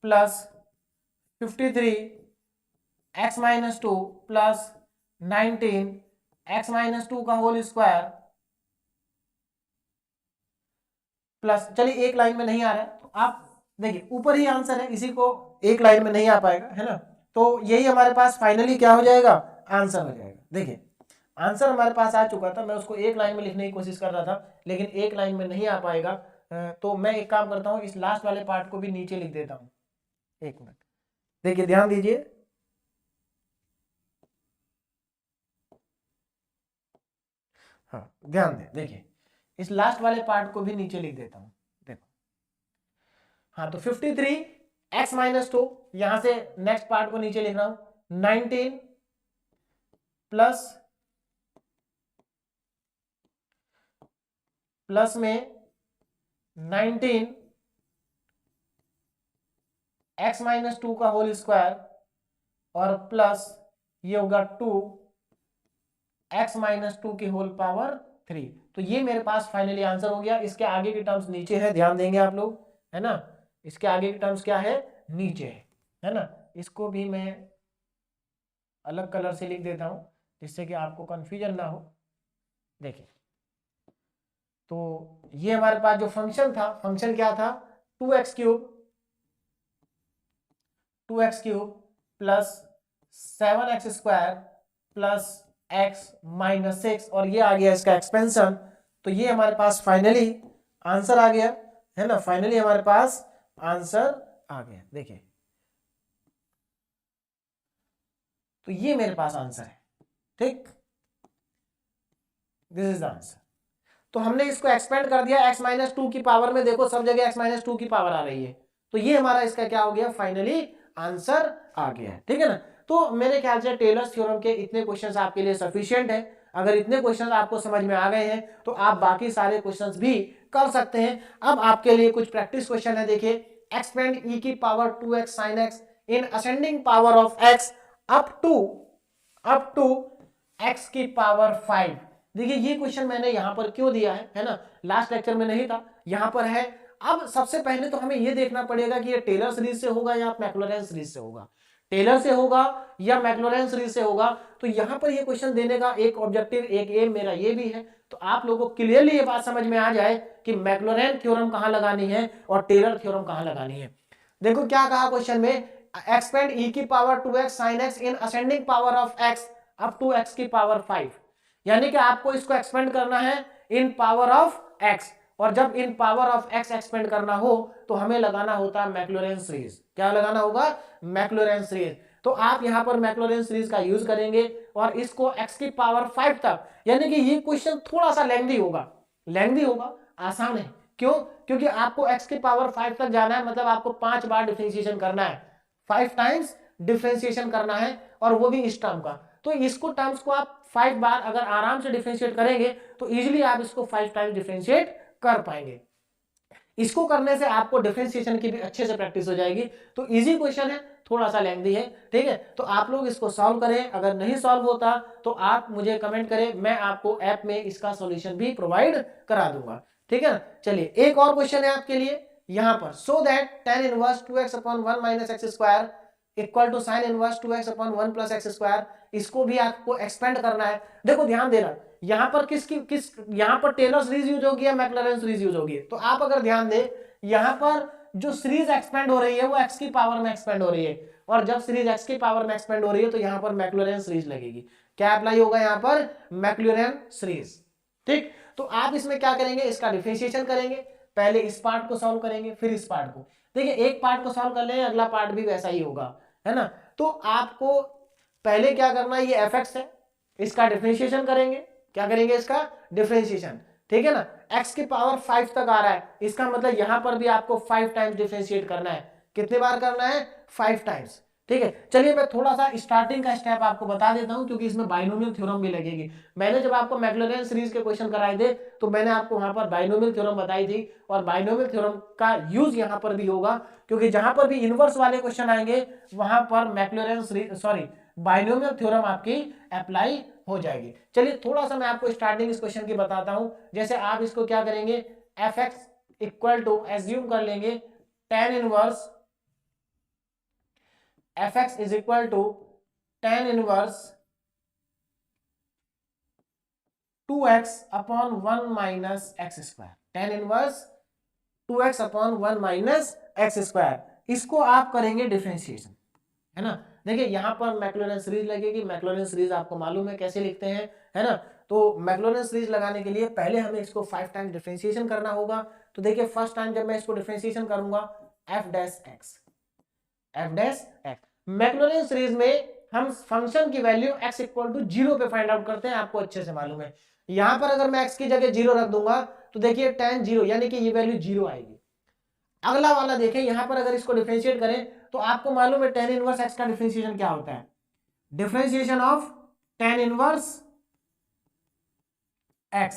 S1: plus 53 x minus 2 plus 19 x minus 2 का होल स्क्वायर प्लस, चलिए एक लाइन में नहीं आ रहा है तो आप देखिए ऊपर ही आंसर है, इसी को एक लाइन में नहीं आ पाएगा है ना, तो यही हमारे पास फाइनली क्या हो जाएगा आंसर हो जाएगा। देखिए आंसर हमारे पास आ चुका था, मैं उसको एक लाइन में लिखने की कोशिश कर रहा था लेकिन एक लाइन में नहीं आ पाएगा, तो मैं एक काम करता हूँ इस लास्ट वाले पार्ट को भी नीचे लिख देता हूँ। एक मिनट देखिए ध्यान दीजिए, हाँ ध्यान दें, देखिए इस लास्ट वाले पार्ट को भी नीचे लिख देता हूं, देखो। हाँ तो 53 x माइनस 2, यहां से नेक्स्ट पार्ट को नीचे लिख रहा हूं 19 प्लस में 19 x माइनस 2 का होल स्क्वायर और प्लस ये होगा 2 x माइनस 2 की होल पावर 3। तो ये मेरे पास फाइनली आंसर हो गया। इसके आगे की टर्म्स नीचे है, ध्यान देंगे आप लोग, है ना। इसके आगे की टर्म्स क्या है, नीचे है ना। इसको भी मैं अलग कलर से लिख देता हूं जिससे कि आपको कंफ्यूजन ना हो। देखिए तो ये हमारे पास जो फंक्शन था, फंक्शन क्या था, 2x cube plus 7x square plus x minus 6 और ये आ गया इसका एक्सपेंशन। तो ये हमारे पास फाइनली आंसर आ गया, है ना। फाइनली हमारे पास आंसर आ गया, देखिए तो ये मेरे पास आंसर है, ठीक, दिस इज द आंसर। तो हमने इसको एक्सपेंड कर दिया x माइनस 2 की पावर में, देखो सब जगह x माइनस 2 की पावर आ रही है। तो ये हमारा इसका क्या हो गया, फाइनली आंसर आ गया है, ठीक है ना। तो मेरे ख्याल से टेलर्स थ्योरम के इतने क्वेश्चंस आपके लिए सफिशिएंट है। अगर इतने क्वेश्चंस आपको समझ में आ गए हैं तो आप बाकी सारे क्वेश्चंस भी कर सकते हैं। अब आपके लिए कुछ प्रैक्टिस क्वेश्चन है, देखिए। एक्सपेंड e की power 2x sin x in ascending power of x up to x की पावर 5। देखिए ये क्वेश्चन मैंने यहां पर क्यों दिया है ना, लास्ट लेक्चर में नहीं था, यहां पर है। अब सबसे पहले तो हमें यह देखना पड़ेगा कि ये टेलर सीरीज से होगा या मैक्लॉरेन सीरीज से होगा, टेलर से होगा या मैक्लॉरेन सीरीज से होगा। तो यहां पर ये क्वेश्चन देने का एक ऑब्जेक्टिव, एक एम मेरा ये भी है। तो आप लोगों को क्लियरली ये बात समझ में आ जाए कि मैक्लॉरेन थ्योरम कहां लगानी है और टेलर थ्योरम कहां लगानी है। देखो क्या कहा क्वेश्चन में, एक्सपेंड e की power 2x sin x in ascending power of x up to x की पावर 5। यानी कि आपको इसको एक्सपेंड करना है इन पावर ऑफ x, और जब इन पावर ऑफ x एक्सपेंड करना हो तो हमें लगाना होता है मैक्लॉरेन सीरीज। क्या लगाना होगा, मैक्लॉरेन सीरीज। तो आप यहां पर मैक्लॉरेन सीरीज का यूज करेंगे और इसको x की पावर 5 तक, यानी कि ये क्वेश्चन थोड़ा सा लेंथी होगा, आसान है। क्यों, क्योंकि आपको x की पावर 5 तक जाना है, मतलब आपको 5 बार डिफरेंशिएशन करना है, 5 टाइम्स डिफरेंशिएशन करना है, और वो भी इस टर्म का। तो इसको टर्म्स को आप 5 बार अगर आराम से डिफरेंशिएट करेंगे तो इजीली आप इसको 5 टाइम्स डिफरेंशिएट कर पाएंगे। इसको करने से आपको डिफरेंशिएशन की भी अच्छे से प्रैक्टिस हो जाएगी। तो इजी क्वेश्चन है, थोड़ा सा लेंथी है, ठीक है। तो आप लोग इसको सॉल्व करें, अगर नहीं सॉल्व होता तो आप मुझे कमेंट करें, मैं आपको ऐप में इसका सॉल्यूशन भी प्रोवाइड करा दूंगा, ठीक है ना। चलिए एक और क्वेश्चन है आपके लिए यहां पर, so that tan inverse 2x upon 1 minus x square equal to sine inverse 2x upon 1 plus x square. इसको भी आपको एक्सपेंड करना है। देखो ध्यान देना, यहां पर किस यहां पर टेलर सीरीज यूज होगी या मैक्लॉरेन सीरीज यूज होगी। तो आप अगर ध्यान दें, यहां पर जो सीरीज एक्सपेंड हो रही है वो x की पावर में एक्सपेंड हो रही है, और जब सीरीज x की पावर में एक्सपेंड हो रही है तो यहां पर मैक्लॉरेन सीरीज लगेगी। क्या अप्लाई होगा यहां पर, मैक्लॉरेन सीरीज, ठीक। तो आप इसमें क्या करेंगे, इसका डिफरेंशिएशन करेंगे, पहले इस पार्ट को सॉल्व करेंगे फिर इस पार्ट को। देखिए एक पार्ट को सॉल्व कर लेंगे, अगला पार्ट भी वैसा ही होगा, है ना। तो आपको पहले क्या करना है, ये fx है, इसका डिफरेंशिएशन करेंगे। क्या करेंगे, इसका डिफरेंशिएशन, ठीक है ना। x की पावर 5 तक आ रहा है, इसका मतलब यहां पर भी आपको 5 टाइम्स डिफरेंशिएट करना है। कितने बार करना है, 5 टाइम्स, ठीक है। चलिए मैं थोड़ा सा स्टार्टिंग का स्टेप आपको बता देता हूं, क्योंकि इसमें बाइनोमियल थ्योरम भी लगेगी। मैंने जब आपको मैक्लॉरेन सीरीज के क्वेश्चन कराए थे तो मैंने आपको वहां पर बाइनोमियल थ्योरम बताई थी, और बाइनोमियल थ्योरम का यूज यहां पर भी होगा, क्योंकि जहां पर भी इनवर्स वाले क्वेश्चन आएंगे वहां पर मैक्लॉरेन बाइनोमियल थ्योरम आपकी अप्लाई हो जाएगी। चलिए थोड़ा सा मैं आपको स्टार्टिंग इस क्वेश्चन की बताता हूं। जैसे आप इसको क्या करेंगे, fx इक्वल टू एज्यूम कर लेंगे tan inverse fx is equal to tan inverse 2x upon 1 minus x square, tan inverse 2x upon 1 minus x square. इसको आप करेंगे डिफरेंशिएशन, है ना। देखिए यहां पर मैक्लॉरेन सीरीज लगेगी, मैक्लॉरेन सीरीज आपको मालूम है कैसे लिखते हैं, है ना। तो मैक्लॉरेन सीरीज लगाने के लिए पहले हमें इसको 5 टाइम डिफरेंशिएशन करना होगा। तो देखिए फर्स्ट टाइम जब मैं इसको डिफरेंशिएशन करूंगा f डैश x, मैक्लॉरेन सीरीज में हम फंक्शन की वैल्यू x इक्वल टू 0 पे फाइंड आउट करते हैं, आपको अच्छे से मालूम है। यहां पर अगर मैं x की जगह 0 रख दूंगा तो देखिए tan 0 यानी कि ये वैल्यू 0 आएगी। अगला वाला देखें, यहां पर अगर इसको डिफरेंशिएट करें तो आपको मालूम है tan इनवर्स x का डिफरेंशिएशन क्या होता है, differentiation of tan inverse x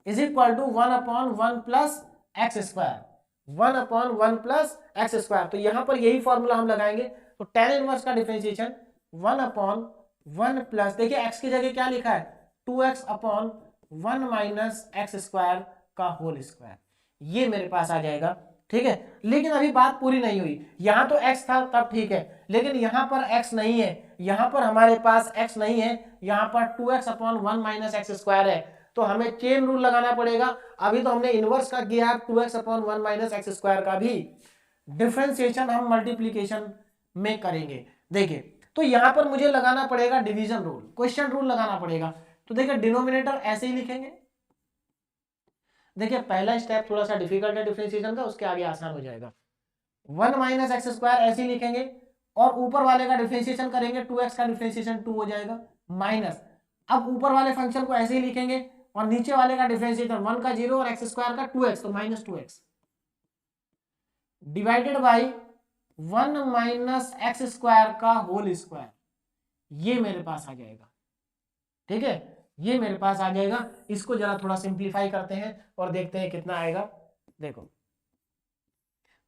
S1: is equal to 1/1 plus x square, 1/1 plus x square. तो यहां पर यही फॉर्मूला हम लगाएंगे, तो tan इनवर्स का डिफरेंशिएशन 1/1 प्लस, देखिए x की जगह क्या लिखा है 2x/1 माइनस एक्स स्क्वायर का होल स्क्वायर, ये मेरे पास आ जाएगा। ठीक है, लेकिन अभी बात पूरी नहीं हुई, यहां तो x था तब ठीक है, लेकिन यहां पर x नहीं है, यहां पर हमारे पास x नहीं है, यहां पर 2x/1 माइनस एक्स स्क्वायर है, तो हमें चेन रूल लगाना पड़ेगा। अभी तो हमने इनवर्स का किया 2x/1 माइनस एक्स स्क्वायर का भी डिफरेंशिएशन हम मल्टीप्लीकेशन में करेंगे। देखिए तो यहां पर मुझे लगाना पड़ेगा डिवीजन रूल, क्वेश्चन रूल लगाना पड़ेगा। तो देखिए डिनोमिनेटर ऐसे ही लिखेंगे, देखिए पहला स्टेप थोड़ा सा डिफिकल्ट है डिफरेंशिएशन का, उसके आगे आसान हो जाएगा। 1 माइनस एक्स स्क्वायर ऐसे ही लिखेंगे और ऊपर वाले का डिफरेंशिएशन करेंगे, 2x का डिफरेंशिएशन 2 हो जाएगा माइनस, अब ऊपर वाले फंक्शन को ऐसे ही लिखेंगे और नीचे वाले का डिफरेंशिएशन 1 का 0 और एक्स स्क्वायर का 2x, तो minus 2x divided by 1 minus x square का होल स्क्वायर, ये मेरे पास आ जाएगा। ठीक है, ये मेरे पास आ जाएगा। इसको जरा थोड़ा सिंप्लीफाई करते हैं और देखते हैं कितना आएगा। देखो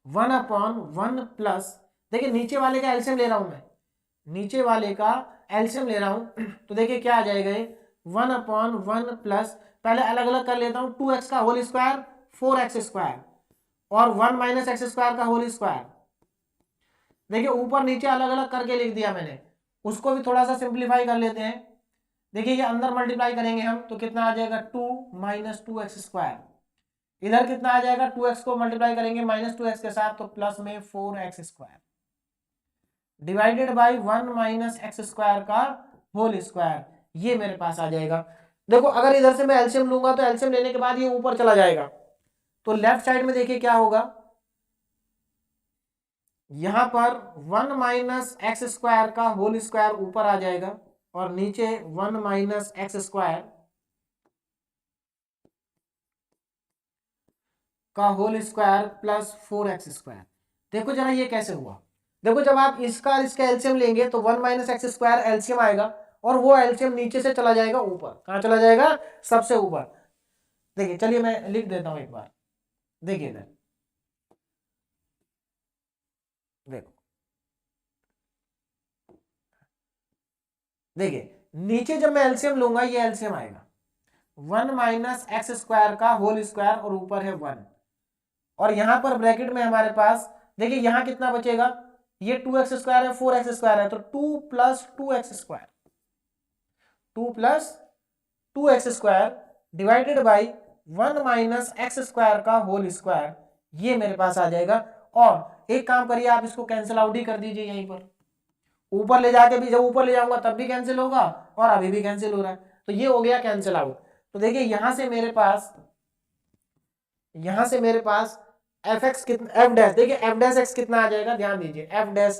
S1: 1/1 प्लस, देखिए नीचे वाले का एलसीएम ले रहा हूं मैं, नीचे वाले का एलसीएम ले रहा हूं, तो देखिए क्या आ जाएगा ये 1/1 प्लस, पहले अलग अलग कर लेता हूं, 2x का होल स्क्वायर 4x स्क्वायर और 1 माइनस एक्स स्क्वायर का होल स्क्वायर। देखिए ऊपर नीचे अलग अलग करके लिख दिया मैंने, उसको भी थोड़ा सा सिंप्लीफाई कर लेते हैं। देखिए ये अंदर मल्टीप्लाई करेंगे हम तो कितना आ जाएगा 2 माइनस 2x स्क्वायर, इधर कितना आ जाएगा 2x को मल्टीप्लाई करेंगे माइनस 2x के साथ तो प्लस में 4x square divided by 1 minus x square का होल स्क्वायर, ये मेरे पास आ जाएगा। देखो अगर इधर से मैं एलसीएम लूंगा तो एलसीएम लेने के बाद ये ऊपर चला जाएगा, तो लेफ्ट साइड में देखिए क्या होगा, यहां पर 1 माइनस एक्स स्क्वायर का होल स्क्वायर ऊपर आ जाएगा और नीचे 1 माइनस एक्स स्क्वायर का whole square plus 4x square. देखो जरा ये कैसे हुआ, देखो जब आप इसका इसका एलसीएम लेंगे तो 1 माइनस एक्स स्क्वायर एलसीएम आएगा और वो एलसीएम नीचे से चला जाएगा ऊपर, कहां चला जाएगा सबसे ऊपर। देखिए चलिए मैं लिख देता हूं एक बार, देखिए इधर देखो, देखिए नीचे जब मैं एलसीएम लूंगा ये एलसीएम आएगा 1 माइनस एक्स स्क्वायर का होल स्क्वायर और ऊपर है 1, और यहां पर ब्रैकेट में हमारे पास देखिए यहां कितना बचेगा, ये 2x स्क्वायर है 4x स्क्वायर है, तो 2 plus 2x square, 2 plus 2x square divided by 1 minus x square का होल स्क्वायर, ये मेरे पास आ जाएगा। और एक काम करिए आप इसको कैंसिल आउट ही कर दीजिए, यहीं पर ऊपर ले जाके भी, जब ऊपर ले जाऊंगा तब भी कैंसिल होगा और अभी भी कैंसिल हो रहा है, तो ये हो गया कैंसिल आउट। तो देखिए यहां से मेरे पास एफ एक्स कितना, एफ डैश, देखिए एफ डैश एक्स कितना आ जाएगा, ध्यान दीजिए f dash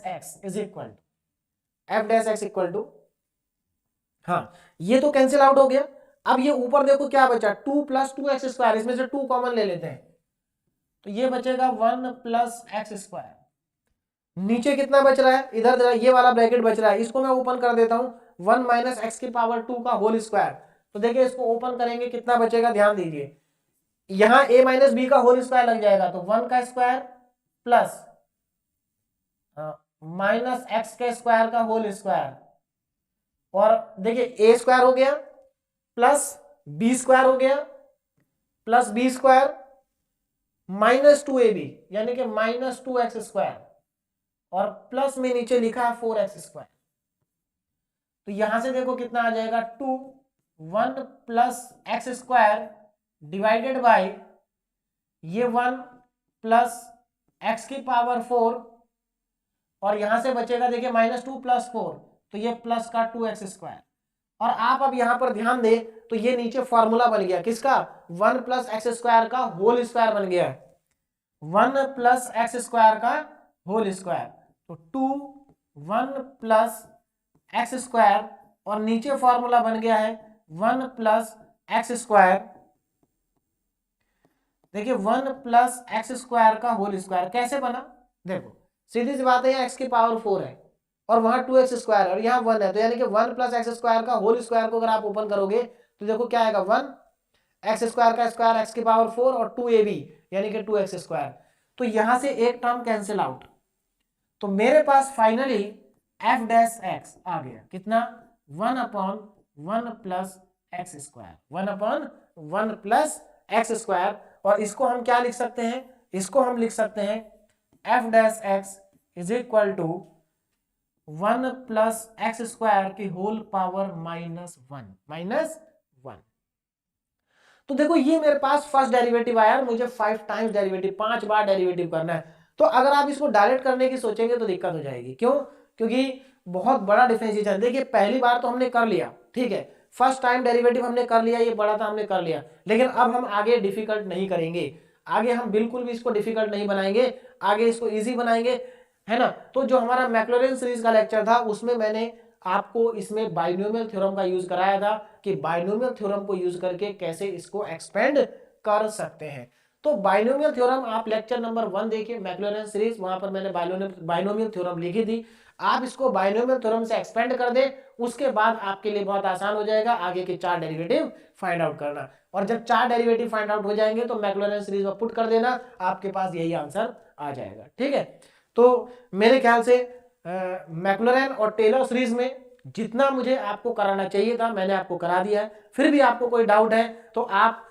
S1: x is equal to हाँ, ये तो कैंसिल आउट हो गया। अब ये ऊपर देखो क्या बचा 2 प्लस 2x स्क्वायर, इसमें से 2 कॉमन ले लेते हैं तो ये बचेगा 1 प्लस एक्स स्क्वायर, नीचे कितना बच रहा है, इधर ये वाला ब्रैकेट बच रहा है, इसको मैं ओपन कर देता हूं 1 माइनस एक्स की पावर 2 का होल स्क्वायर, तो देखिए इसको ओपन करेंगे कितना बचेगा, ध्यान दीजिए यहां a माइनस बी का होल स्क्वायर लग जाएगा, तो 1 का स्क्वायर प्लस माइनस एक्स के स्क्वायर का होल स्क्वायर, और देखिए a स्क्वायर हो गया प्लस b स्क्वायर हो गया plus b square minus 2ab यानी कि माइनस 2x स्क्वायर, और प्लस में नीचे लिखा है 4x स्क्वायर, तो यहां से देखो कितना आ जाएगा 2 1 plus x square divided by ये 1 प्लस एक्स की पावर 4, और यहां से बचेगा देखिए माइनस 2 प्लस 4, तो ये प्लस का 2x स्क्वायर। और आप अब यहां पर ध्यान दें तो ये नीचे फॉर्मूला बन गया किसका, 1 प्लस एक्स स्क्वायर का होल स्क्वायर बन गया, 1 प्लस एक्स स्क्वायर का होल स्क्वायर, तो 2 1 प्लस एक्स स्क्वायर और नीचे फॉर्मूला बन गया है 1 प्लस एक्स स्क्वायर। देखिए 1 प्लस एक्स स्क्वायर का होल स्क्वायर कैसे बना, देखो सीधी सी बात है, एक्स की पावर 4 है और वहां 2x स्क्वायर और यहाँ 1 है, तो यानी कि 1 प्लस एक्स स्क्वायर का होल स्क्वायर को अगर आप ओपन करोगे तो देखो क्या आएगा, 1 एक्स स्क्वायर का स्क्वायर एक्स की पावर 4 और 2ab यानी कि 2x स्क्वायर। तो यहां से एक टर्म कैंसिल आउट, तो मेरे पास फाइनली एफ डैश एक्स आ गया कितना, 1/1 plus x square, 1/1 plus x square. और इसको हम क्या लिख सकते हैं, इसको हम लिख सकते हैं f dash x is equal to 1 plus x square की होल पावर -1। तो देखो ये मेरे पास फर्स्ट डेरिवेटिव आया, मुझे 5 टाइम्स डेरिवेटिव, 5 बार डेरिवेटिव करना है। तो अगर आप इसको डायरेक्ट करने की सोचेंगे तो दिक्कत हो जाएगी, क्यों, क्योंकि बहुत बड़ा डिफरेंशिएशन। देखिए पहली बार तो हमने कर लिया, ठीक है, फर्स्ट टाइम डेरिवेटिव हमने कर लिया, ये बड़ा था हमने कर लिया, लेकिन अब हम आगे डिफिकल्ट नहीं करेंगे, आगे हम बिल्कुल भी इसको डिफिकल्ट नहीं बनाएंगे, आगे इसको इजी बनाएंगे, है ना। तो जो हमारा मैक्लॉरेन सीरीज का लेक्चर था उसमें मैंने आपको इसमें बाइनोमियल थ्योरम का यूज कराया था कि बाइनोमियल थ्योरम को यूज करके कैसे इसको एक्सपेंड कर सकते हैं। तो बाइनोमियल थ्योरम आप लेक्चर नंबर 1 देखिए, मैक्लॉरेन सीरीज, वहां पर मैंने बाइनोमियल थ्योरम लिखी थी। आप इसको बाइनोमियल थ्योरम से एक्सपेंड कर दे, उसके बाद आपके लिए बहुत आसान हो जाएगा आगे के 4 डेरिवेटिव फाइंड आउट करना। और जब 4 डेरिवेटिव फाइंड आउट हो जाएंगे तो मैक्लॉरेन सीरीज में पुट कर देना, आपके पास यही आंसर आ जाएगा, ठीक है। तो मेरे ख्याल से मैक्लॉरेन और टेलर सीरीज में जितना मुझे आपको कराना चाहिए था मैंने आपको करा दिया है। फिर भी आपको कोई डाउट है तो आप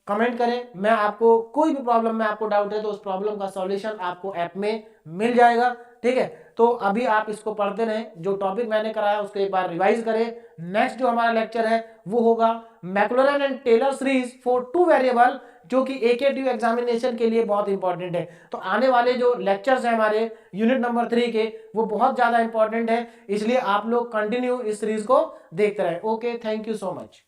S1: कमेंट करें, मैं आपको कोई भी प्रॉब्लम में आपको डाउट है तो उस प्रॉब्लम का सॉल्यूशन आपको ऐप में मिल जाएगा, ठीक है। तो अभी आप इसको पढ़ते रहें, जो टॉपिक मैंने कराया उसको एक बार रिवाइज करें। नेक्स्ट जो हमारा लेक्चर है वो होगा Maclaurin and Taylor series for 2 variable, जो कि AKTU एग्जामिनेशन के लिए बहुत इंपॉर्टेंट है। तो आने वाले जो लेक्चर्स हैं हमारे यूनिट नंबर 3 के, वो बहुत ज्यादा इंपॉर्टेंट है, इसलिए आप लोग कंटिन्यू इस सीरीज को देखते रहें। Okay, thank you so much.